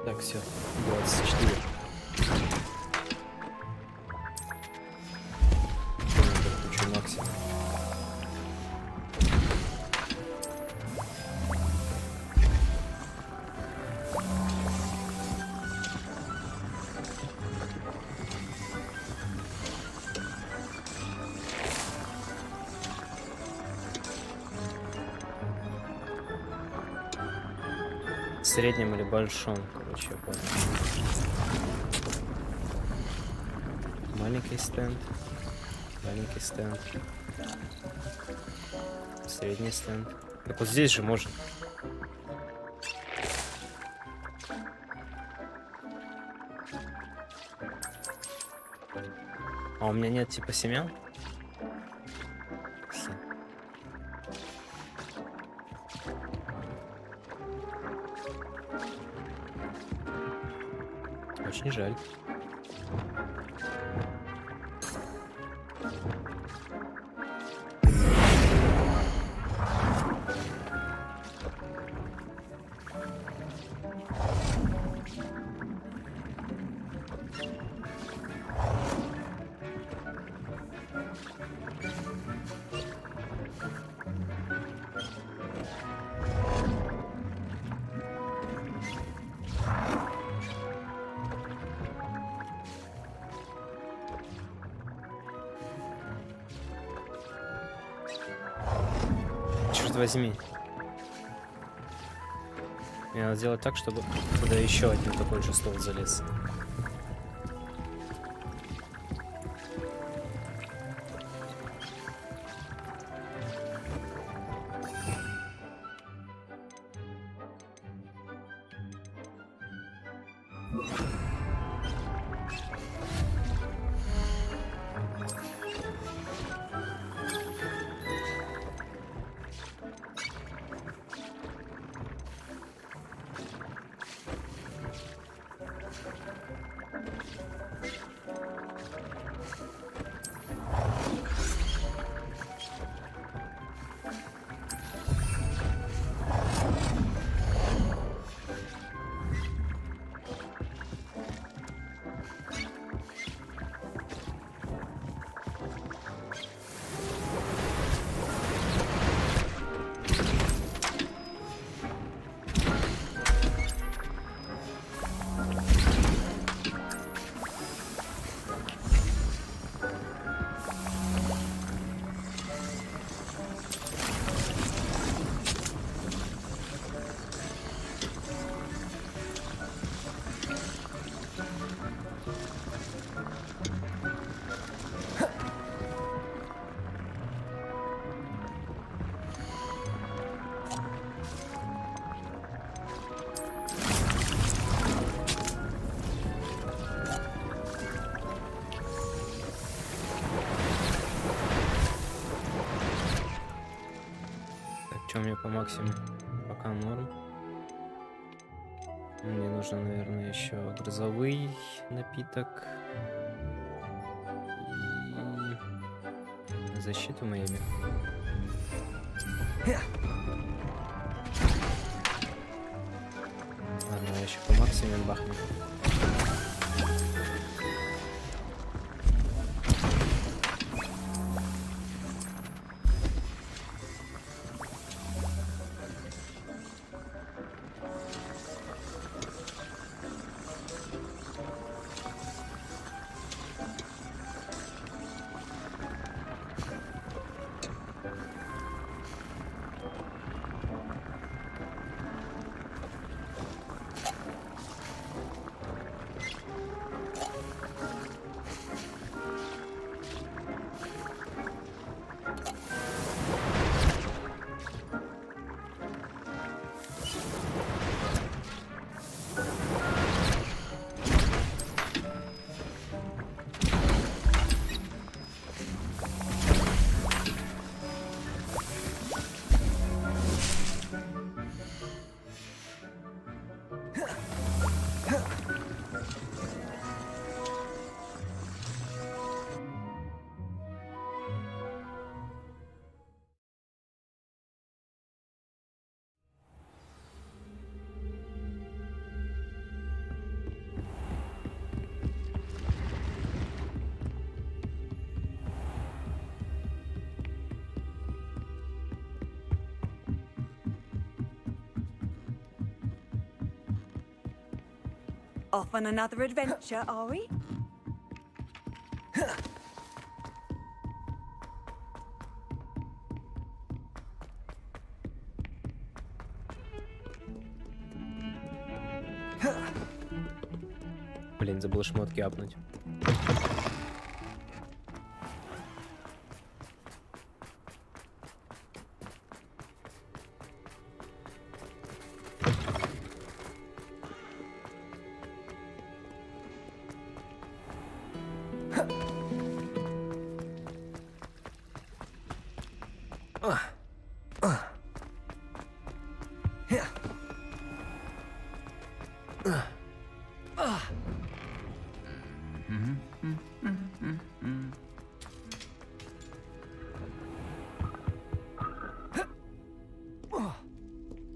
Так, все, 24. Включу максимум. среднем или большом, короче, я понял. Маленький стенд. Маленький стенд. Средний стенд. Так вот здесь же можно. А у меня нет типа семян? Очень жаль. Черт возьми. Мне надо сделать так, чтобы туда еще один такой же стол залез. Что мне по максимуму? Пока норм. Мне нужно, наверное, еще грозовый напиток. И защиту моими. Ладно, я еще по максимуму бахну. Off on another adventure, are we? Блин, забыл шмотки апнуть.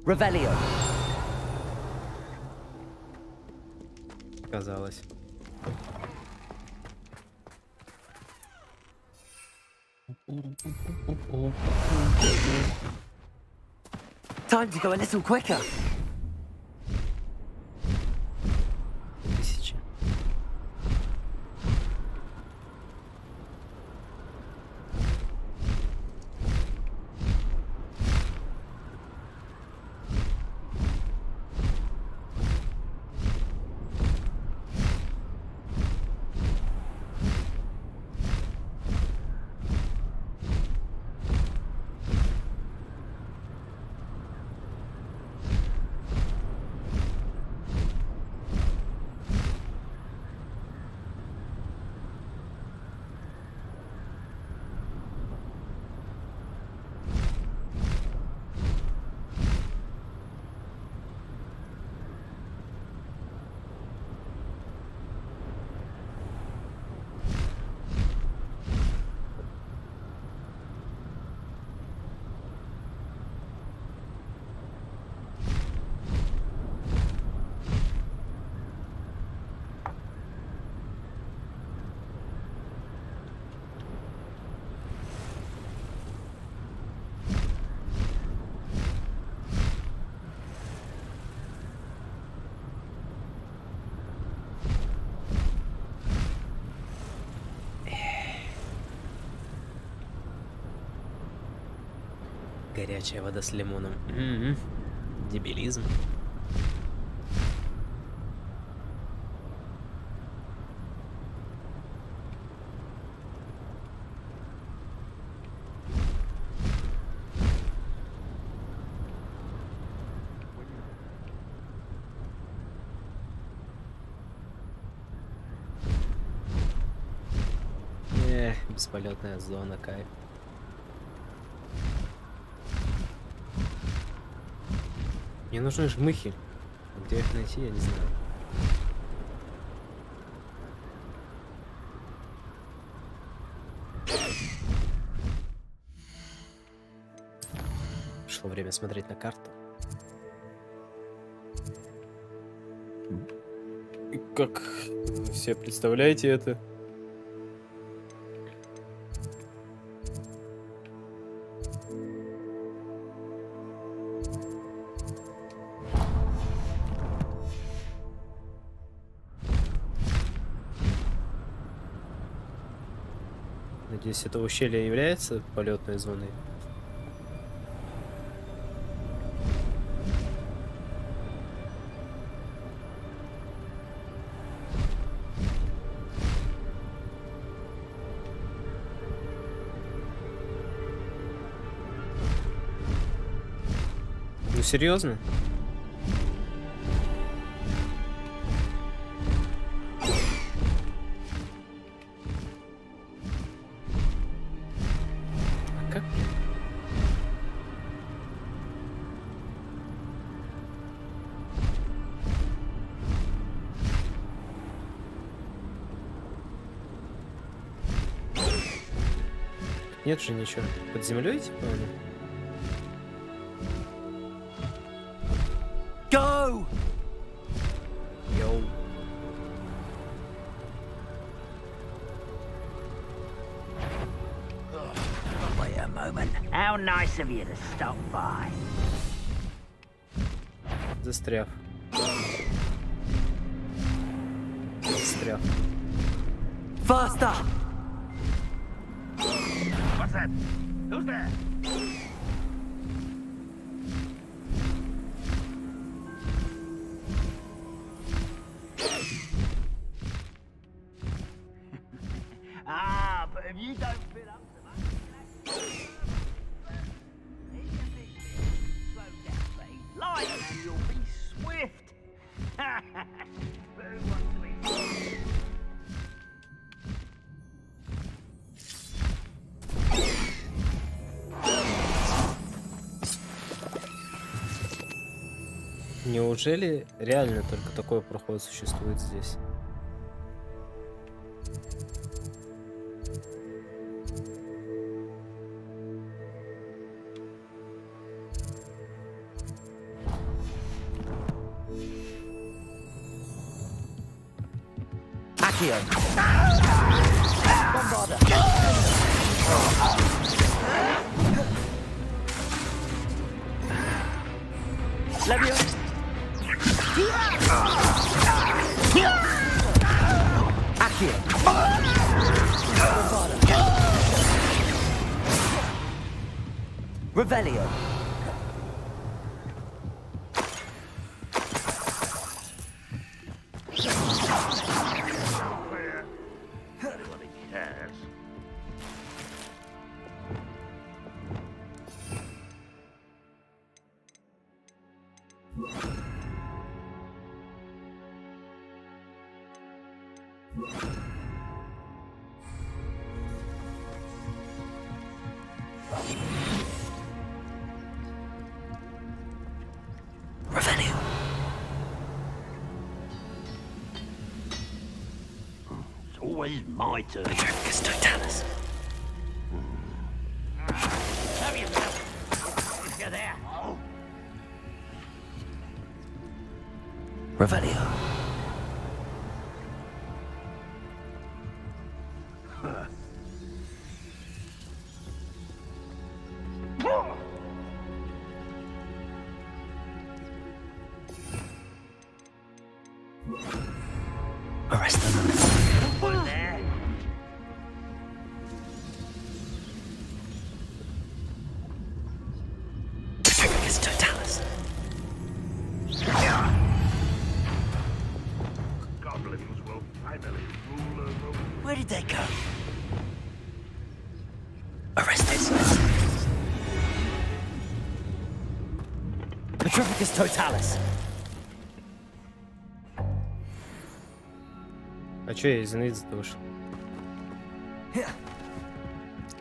Revelio. Казалось. Time to go a little quicker. Тысячи. Горячая вода с лимоном. Дебилизм. Бесполетная зона, кайф. Мне нужны жмыхи. Где их найти, я не знаю. Пришло время смотреть на карту. И как вы себе представляете это? Надеюсь, это ущелье является полетной зоной. Ну серьезно? Нет же ничего. Под землей, типа? Go! Йоу. Wait a moment. How nice of you to stop by. Застряв. Застряв. Faster! What's that? Who's there? Неужели реально только такой проход существует здесь? Accio. Bombarder. Levio. Accio. Bombarder. Revelio. Always my turn. Petrificus totalis. Have yourself. You're there. Revelio. Arrest them. Petrificus totalis. Goblins will finally rule over. Where did they go? Arrest this. Petrificus totalis. А чё я из инвиза-то вышел?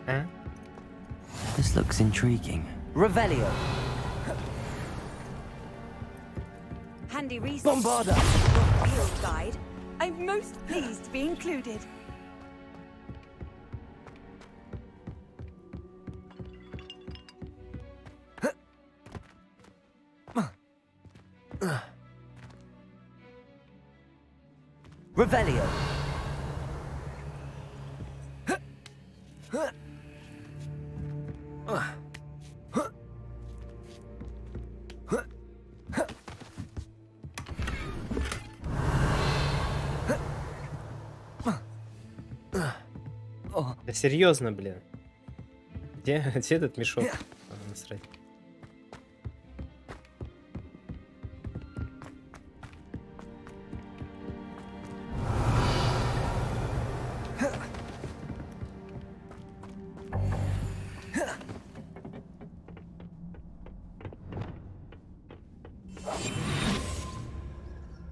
А? This looks intriguing. Revelio. Handy resource. Bombarder. Field guide. I'm most pleased to be included. Revelio. Да серьезно, блин. Где этот мешок? А, насрать.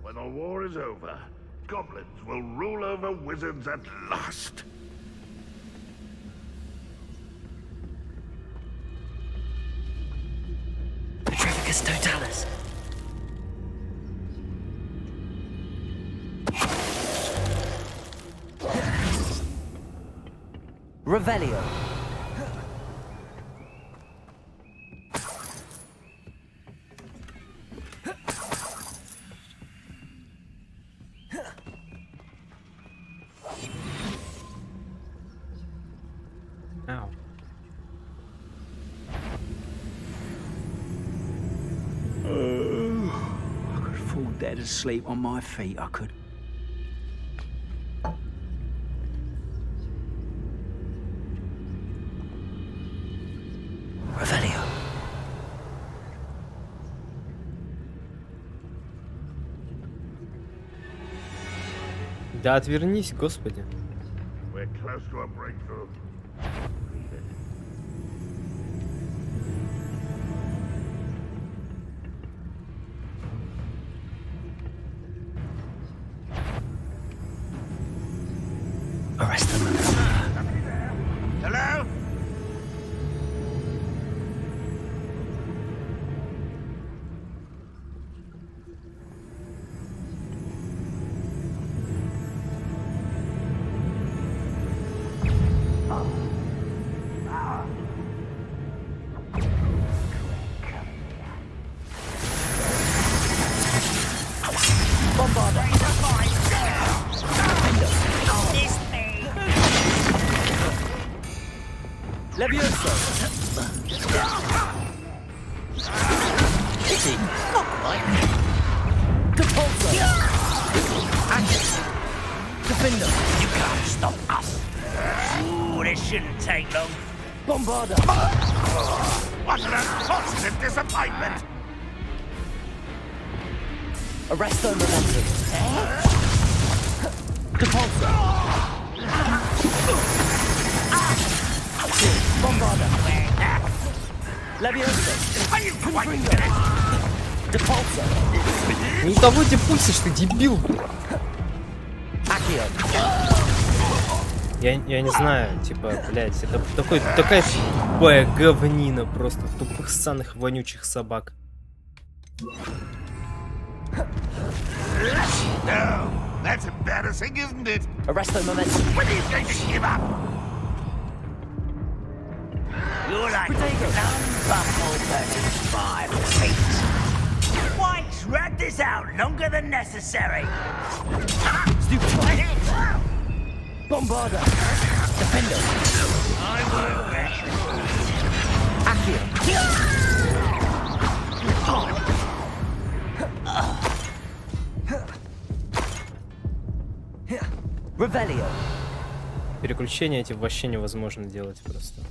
When the war is over, goblins will rule over wizards at last. Petrificus totalis. Revelio. Ow. I could fall dead asleep on my feet, I could. Revelio. Да отвернись, господи. We're close to a breakthrough. Arrest them. Hello? Bombarder! What an unfortunate disappointment! Arresto momentum. Depulsor. Bombarder. Leviosa. Confringo. Depulsor. Не того депульсишь, ты дебил. Я не знаю, типа, блядь, это такая тупая говнина просто, тупых ссаных вонючих собак. No, that's embarrassing, isn't it? Arresto momentum. When are you going to give up? You're like unbuckled versus 5 feet. Why drag this out longer than necessary? Stupid. Bombarder. Defender. I will bet. Accio. Revelio. Переключения эти вообще невозможно делать просто.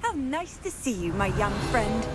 How nice to see you, my young friend.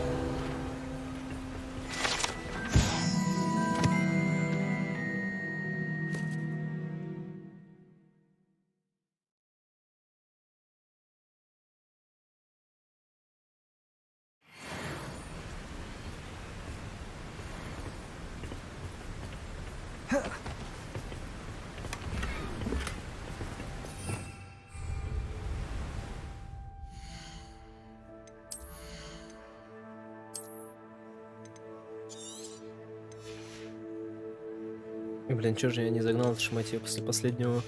Блин, чё же я не загнал эту шматью после последнего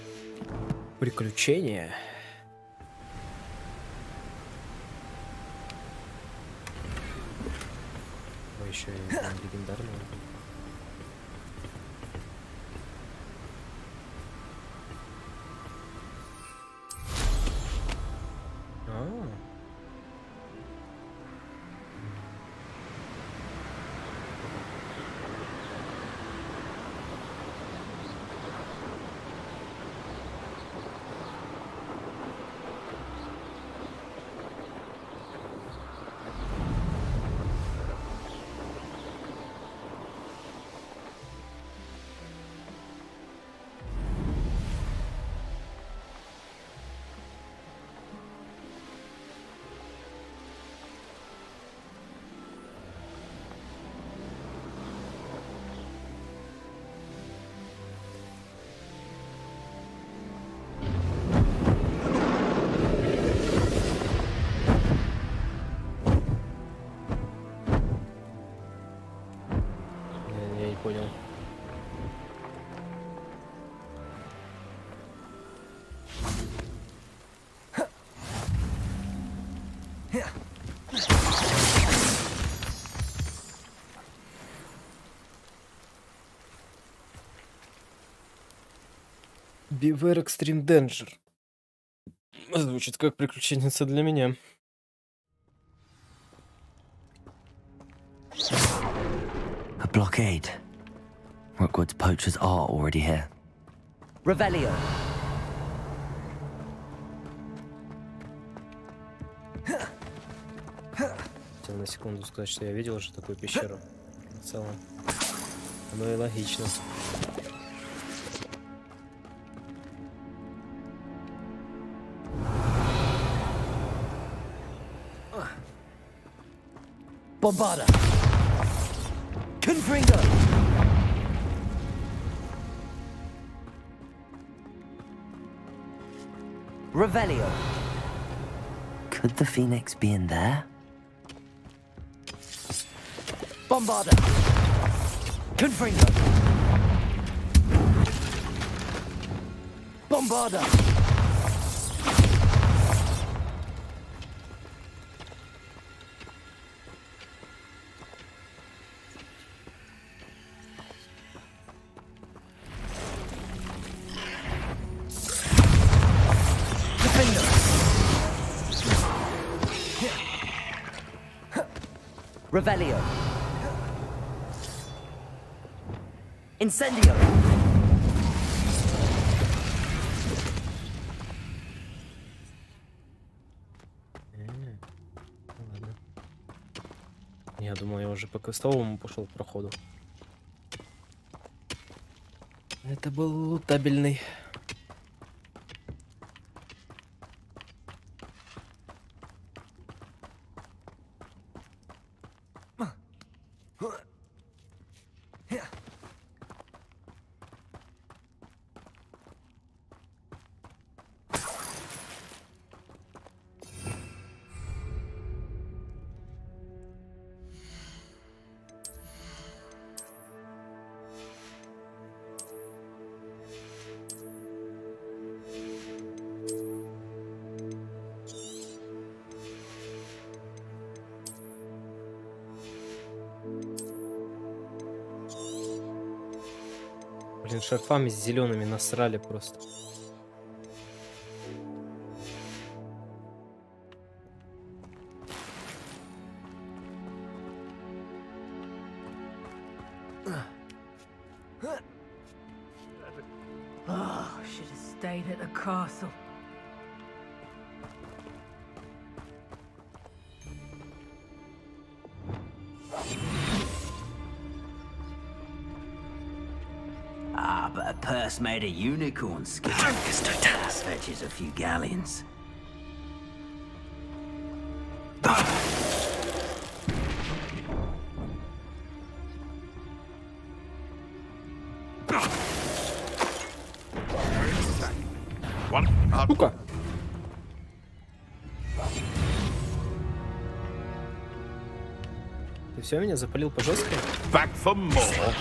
приключения? Ой, еще и легендарного. Понял. Beware Extreme Danger. Звучит как приключенница для меня. A blockade. Rookwood's poachers are already here. Revelio. Хотел на секунду сказать, что я видел уже такую пещеру. В целом. Оно и логично. Bombarder. Confringo. Revelio. Could the Phoenix be in there? Bombarder. Confringo. Bombarder. Revelio. Incendio. Ладно. Я думал, я уже по квестовому пошел к проходу. Это был лутабельный. Блин, шарфами с зелеными насрали просто. Oh, should have stayed at the castle. Ah, but a purse made of unicorn skin. That fetches a few galleons. Сука! Ты все меня запалил по жесткой? Back for more.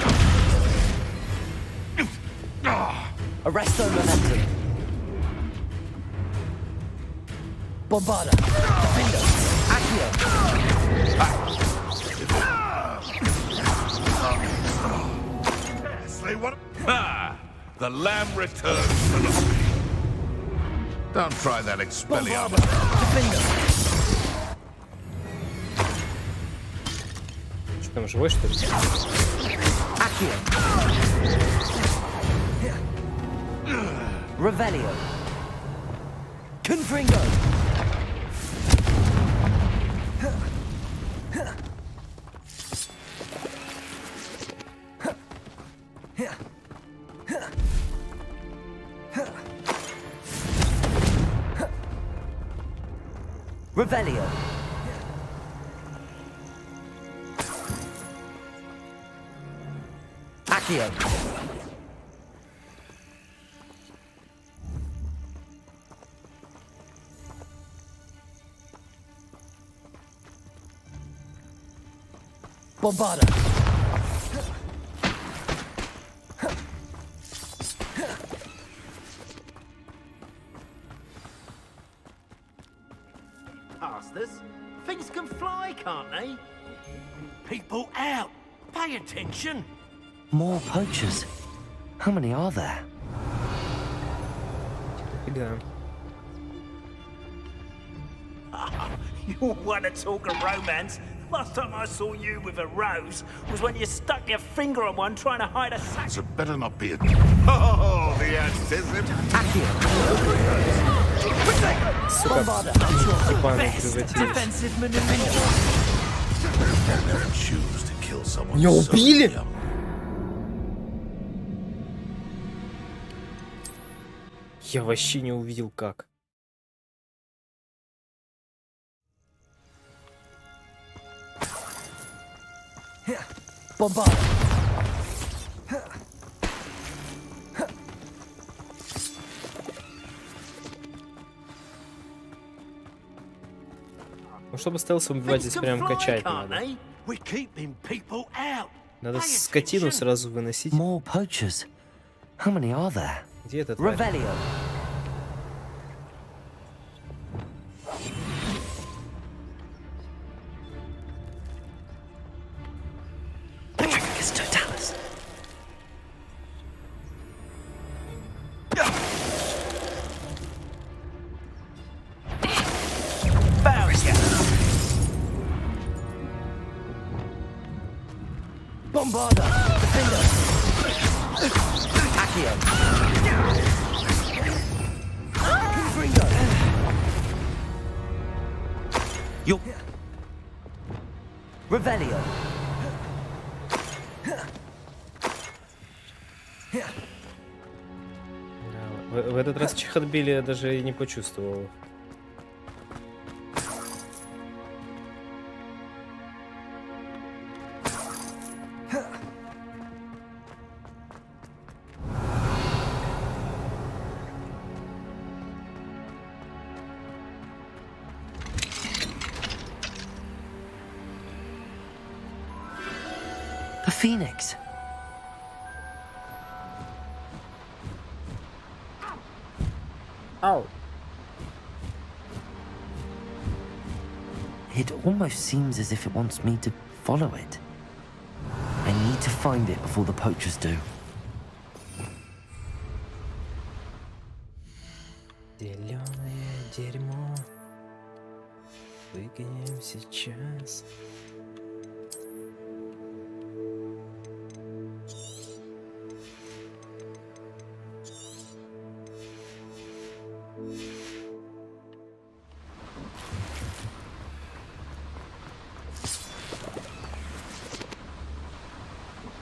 Arresto momentum. Bombarda. Defendo. Say what? Ah, the lamb returns to the... Don't try that Expelliarmus. Defendo. Что там, живой, что ли? Accio. Revelio. Confringo. Revelio. Accio. Bombarda. Past us. Things can fly, can't they? People out. Pay attention. More poachers. How many are there? Yeah. You want to talk of romance? Last time I saw you with a rose was when you stuck your finger on one trying to hide a sack. So better not be a... Oh, the anticipation. Сука, Defensive maneuver. Choose to kill someone. Меня убили? Я вообще не увидел как. Bombarda. Ну, чтобы стелсом убивать, здесь прям качать надо. Надо скотину сразу выносить. More poachers. How many are there? Где этот? Revelio. Bombarda! Defender! Accio! Confringo! Yo! Revelio! В этот раз чих отбили, я даже и не почувствовал. The Phoenix. Ow. It almost seems as if it wants me to follow it. I need to find it before the poachers do. Зеленое дерьмо. Выкинем сейчас.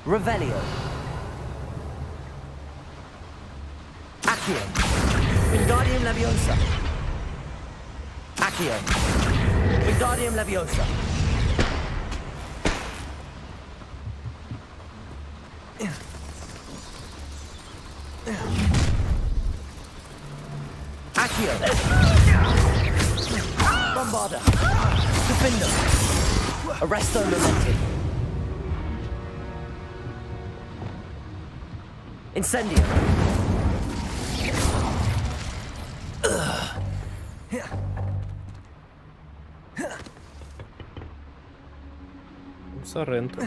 Revelio. Accio. Wingardium Leviosa. Accio. Wingardium Leviosa. Accio. Bombarda. Defender. Arresto Momenti. Incendio. Соренто.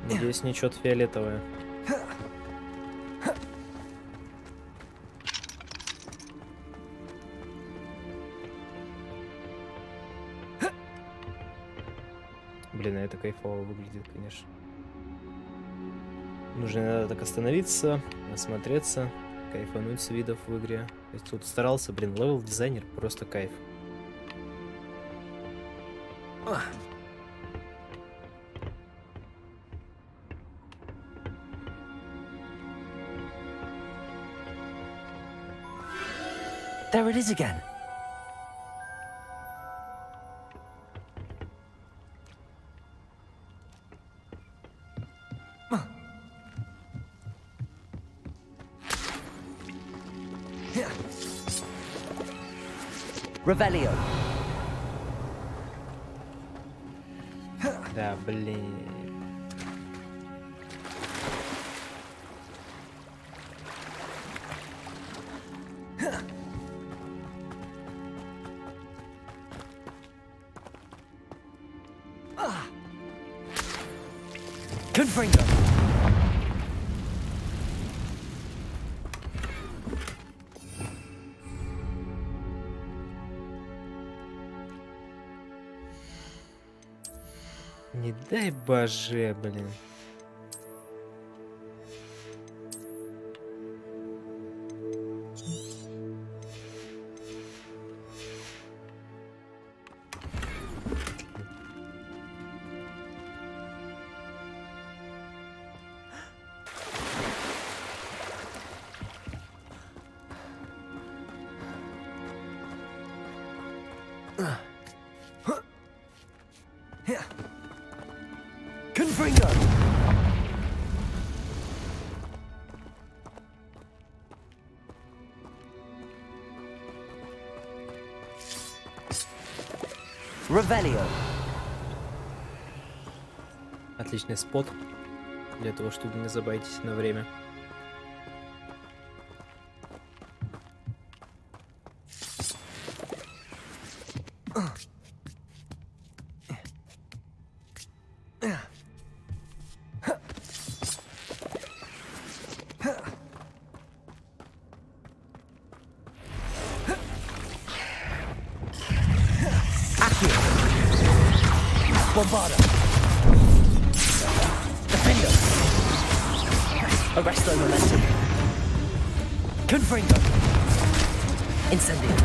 Надеюсь, не что-то фиолетовое. Блин, а это кайфово выглядит, конечно. Нужно иногда так остановиться, осмотреться, кайфануть с видов в игре. То есть тут старался, блин, левел дизайнер, просто кайф. There it is again. Revelio. Да, блин. Confringo. Не дай боже, блин. Confringo. Revelio. Отличный спот для того, чтобы не забайтись на время. Bombarda. Arresto momentum. Confringo. Incendio.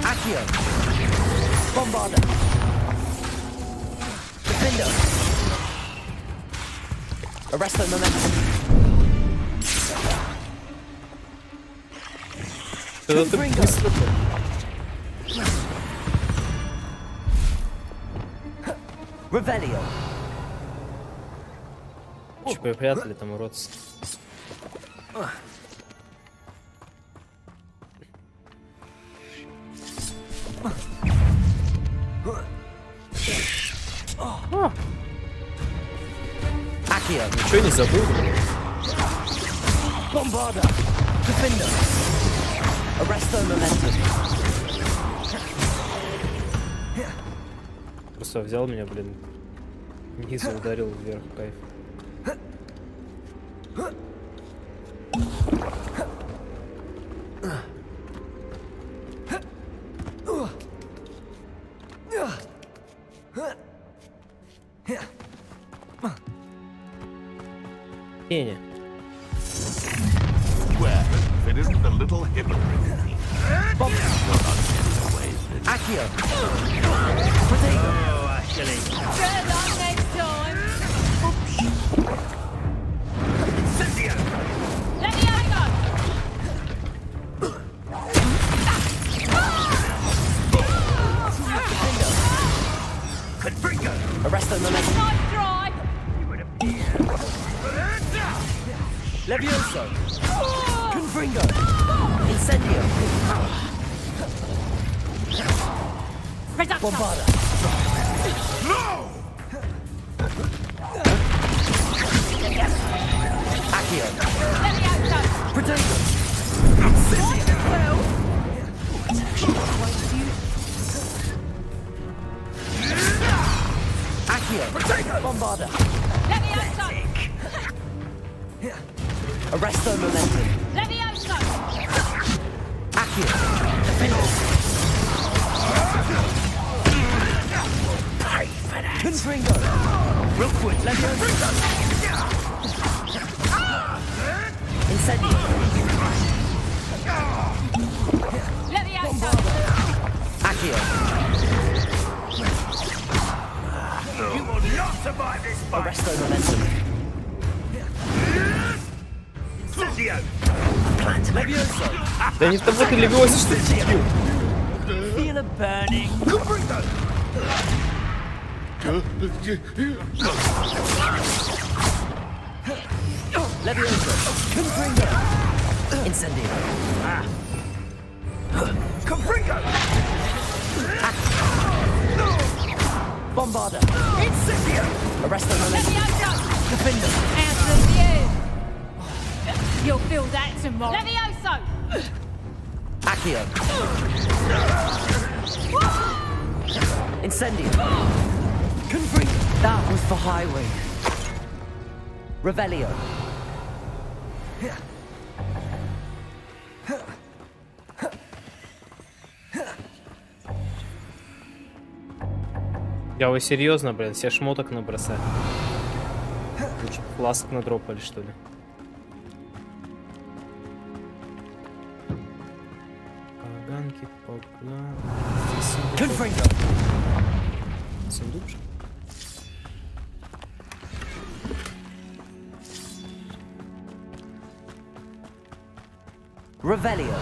Accio. Bombarda. Defendo. Arresto momentum. Confringo. Revelio. Чё, припрятали там, уродцы? Ничего не забыл? Bombarda. Defender. Arresto momentum. Просто взял меня, блин, низу ударил вверх, кайф. Питание. Well, if it isn't the little hypocrite. Accio. Oh, actually. Good luck next time. Incendio. Let me have a go. Confringo. Arresto momentum. Nice try. Levioso. Confringo. Incendio. Bombarda. No! Accio. Let me have a go. Protego. Accio. Bombarda. Let me have a go. Arresto momentum. Let me have a go. Accio. Defender. Pay for that. Confringo. Rookwood. Levioso. Incendio. Let me have a go. Accio. You will not survive this fight. Arresto momentum. Incendio. Levioso. Да не в того ты левиосе, что тикил. Feel a burning. Confringo. Levioso. Confringo. Incendio. Confringo. Bombarda. Incendio. Arresto Let me momentum. have a go. Defender. Out of you. You'll feel that tomorrow. Levioso. Accio. Incendio. Confringo. That was for highway. Revelio. Я вы серьезно, блин, все шмоток набросали. Лучше фласк надропали, что ли? Поганки, погнали. Confringo. Сундук же. Revelio.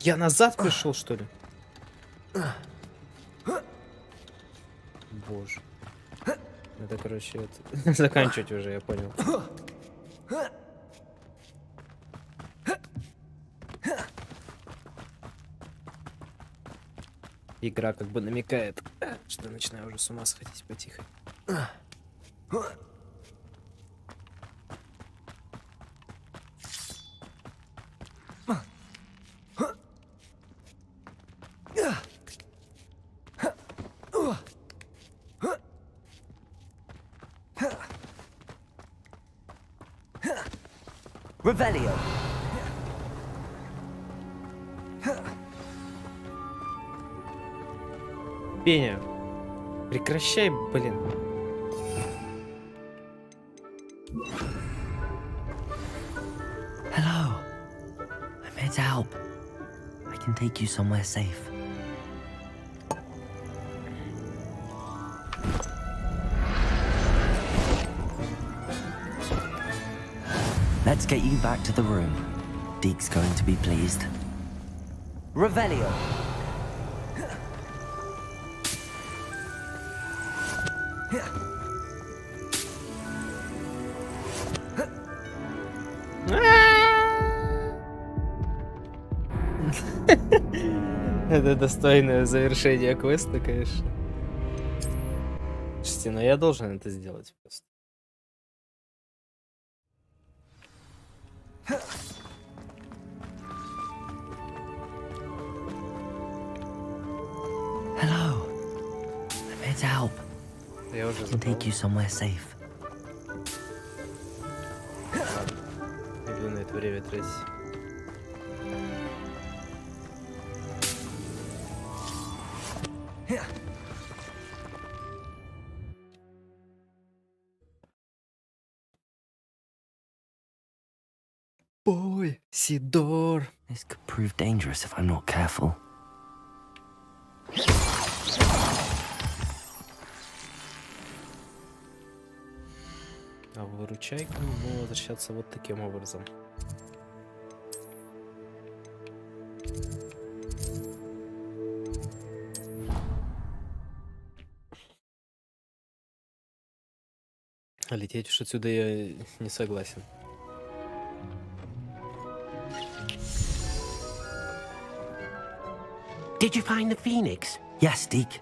Я назад пришел, что ли? Боже. Это, короче, это... заканчивать уже, я понял. Игра как бы намекает, что я начинаю уже с ума сходить потихо. Revelio. Пеня, прекращай, блин. Hello. I'm here to help. I can take you somewhere safe. Let's get you back to the room. Deke's going to be pleased. Revelio. Это достойное завершение квеста, конечно. Слушайте, но я должен это сделать просто. Hello. I'm here to help. Я уже I can take you somewhere safe. Не буду на это время тратить. Boy, Сидор. This could prove dangerous if I'm not careful. А выручайка будем возвращаться вот таким образом. А лететь уж отсюда я не согласен. Did you find the Phoenix? Yes, Deke.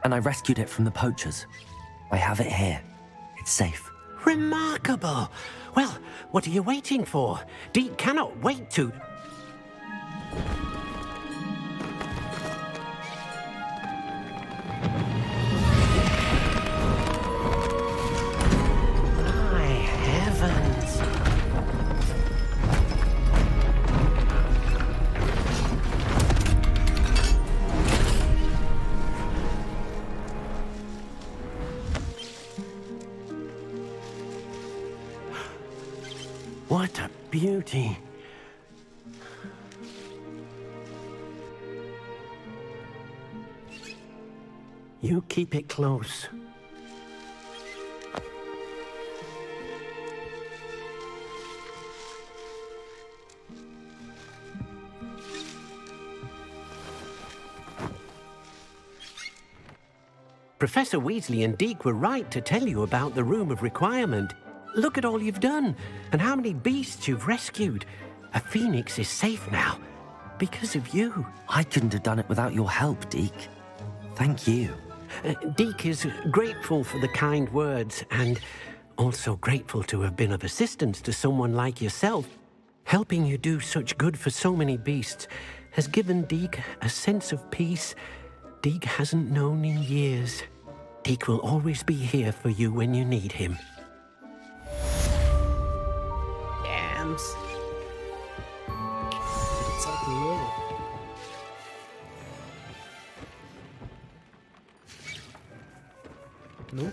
And I rescued it from the poachers. I have it here. It's safe. Remarkable! Well, what are you waiting for? Deke cannot wait to... My heavens! What a beauty. You keep it close. Professor Weasley and Deke were right to tell you about the Room of Requirement. Look at all you've done, and how many beasts you've rescued. A phoenix is safe now, because of you. I couldn't have done it without your help, Deke. Thank you. Deke is grateful for the kind words, and also grateful to have been of assistance to someone like yourself. Helping you do such good for so many beasts has given Deke a sense of peace Deke hasn't known in years. Deke will always be here for you when you need him. Yams. 30 левел. Ну?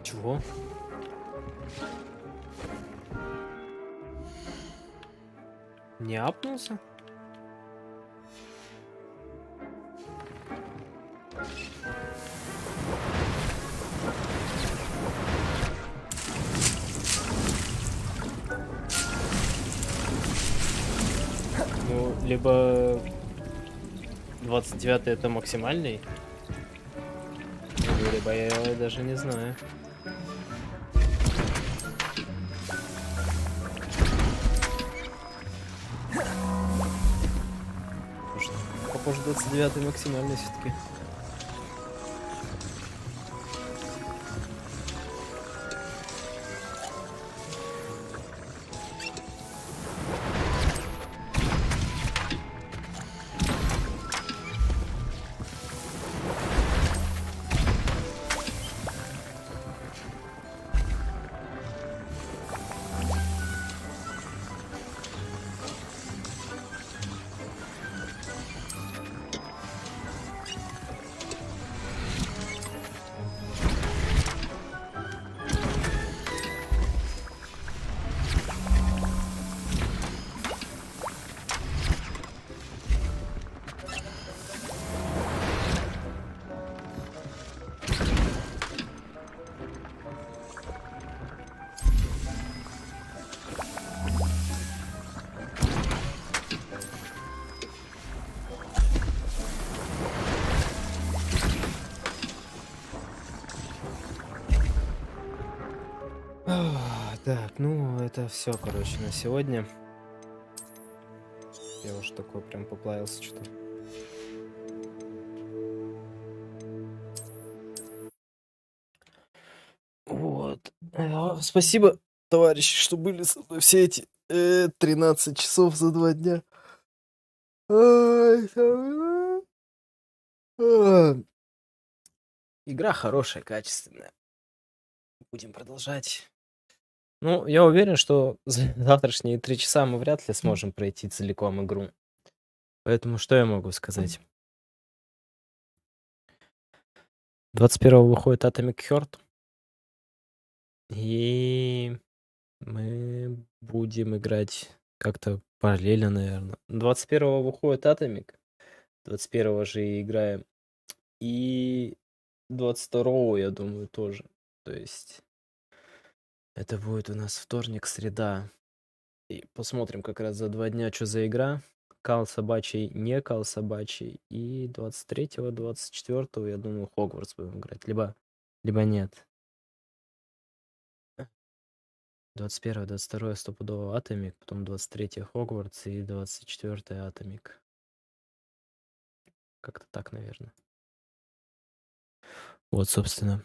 Чего? Не апнулся? Ну, либо 29 это максимальный, либо я его даже не знаю. Похоже, 29 максимальный все-таки. Так, ну это все, короче, на сегодня. Я уж такой прям поплавился что-то. Вот. Спасибо, товарищи, что были со мной все эти 13 часов за 2 дня. Игра хорошая, качественная. Будем продолжать. Ну, я уверен, что за завтрашние 3 часа мы вряд ли сможем пройти целиком игру. Поэтому что я могу сказать? 21-го выходит Atomic Heart. И мы будем играть как-то параллельно, наверное. 21-го выходит Atomic. 21-го же и играем. И 22-го, я думаю, тоже. То есть это будет у нас вторник, среда. И посмотрим как раз за 2 дня, что за игра. Кал собачий, не кал собачий. И 23-го, 24-го, я думаю, Хогвартс будем играть. Либо нет. 21-е, 22-е стопудово Атомик, потом 23-е Хогвартс и 24-е Атомик. Как-то так, наверное. Вот, собственно.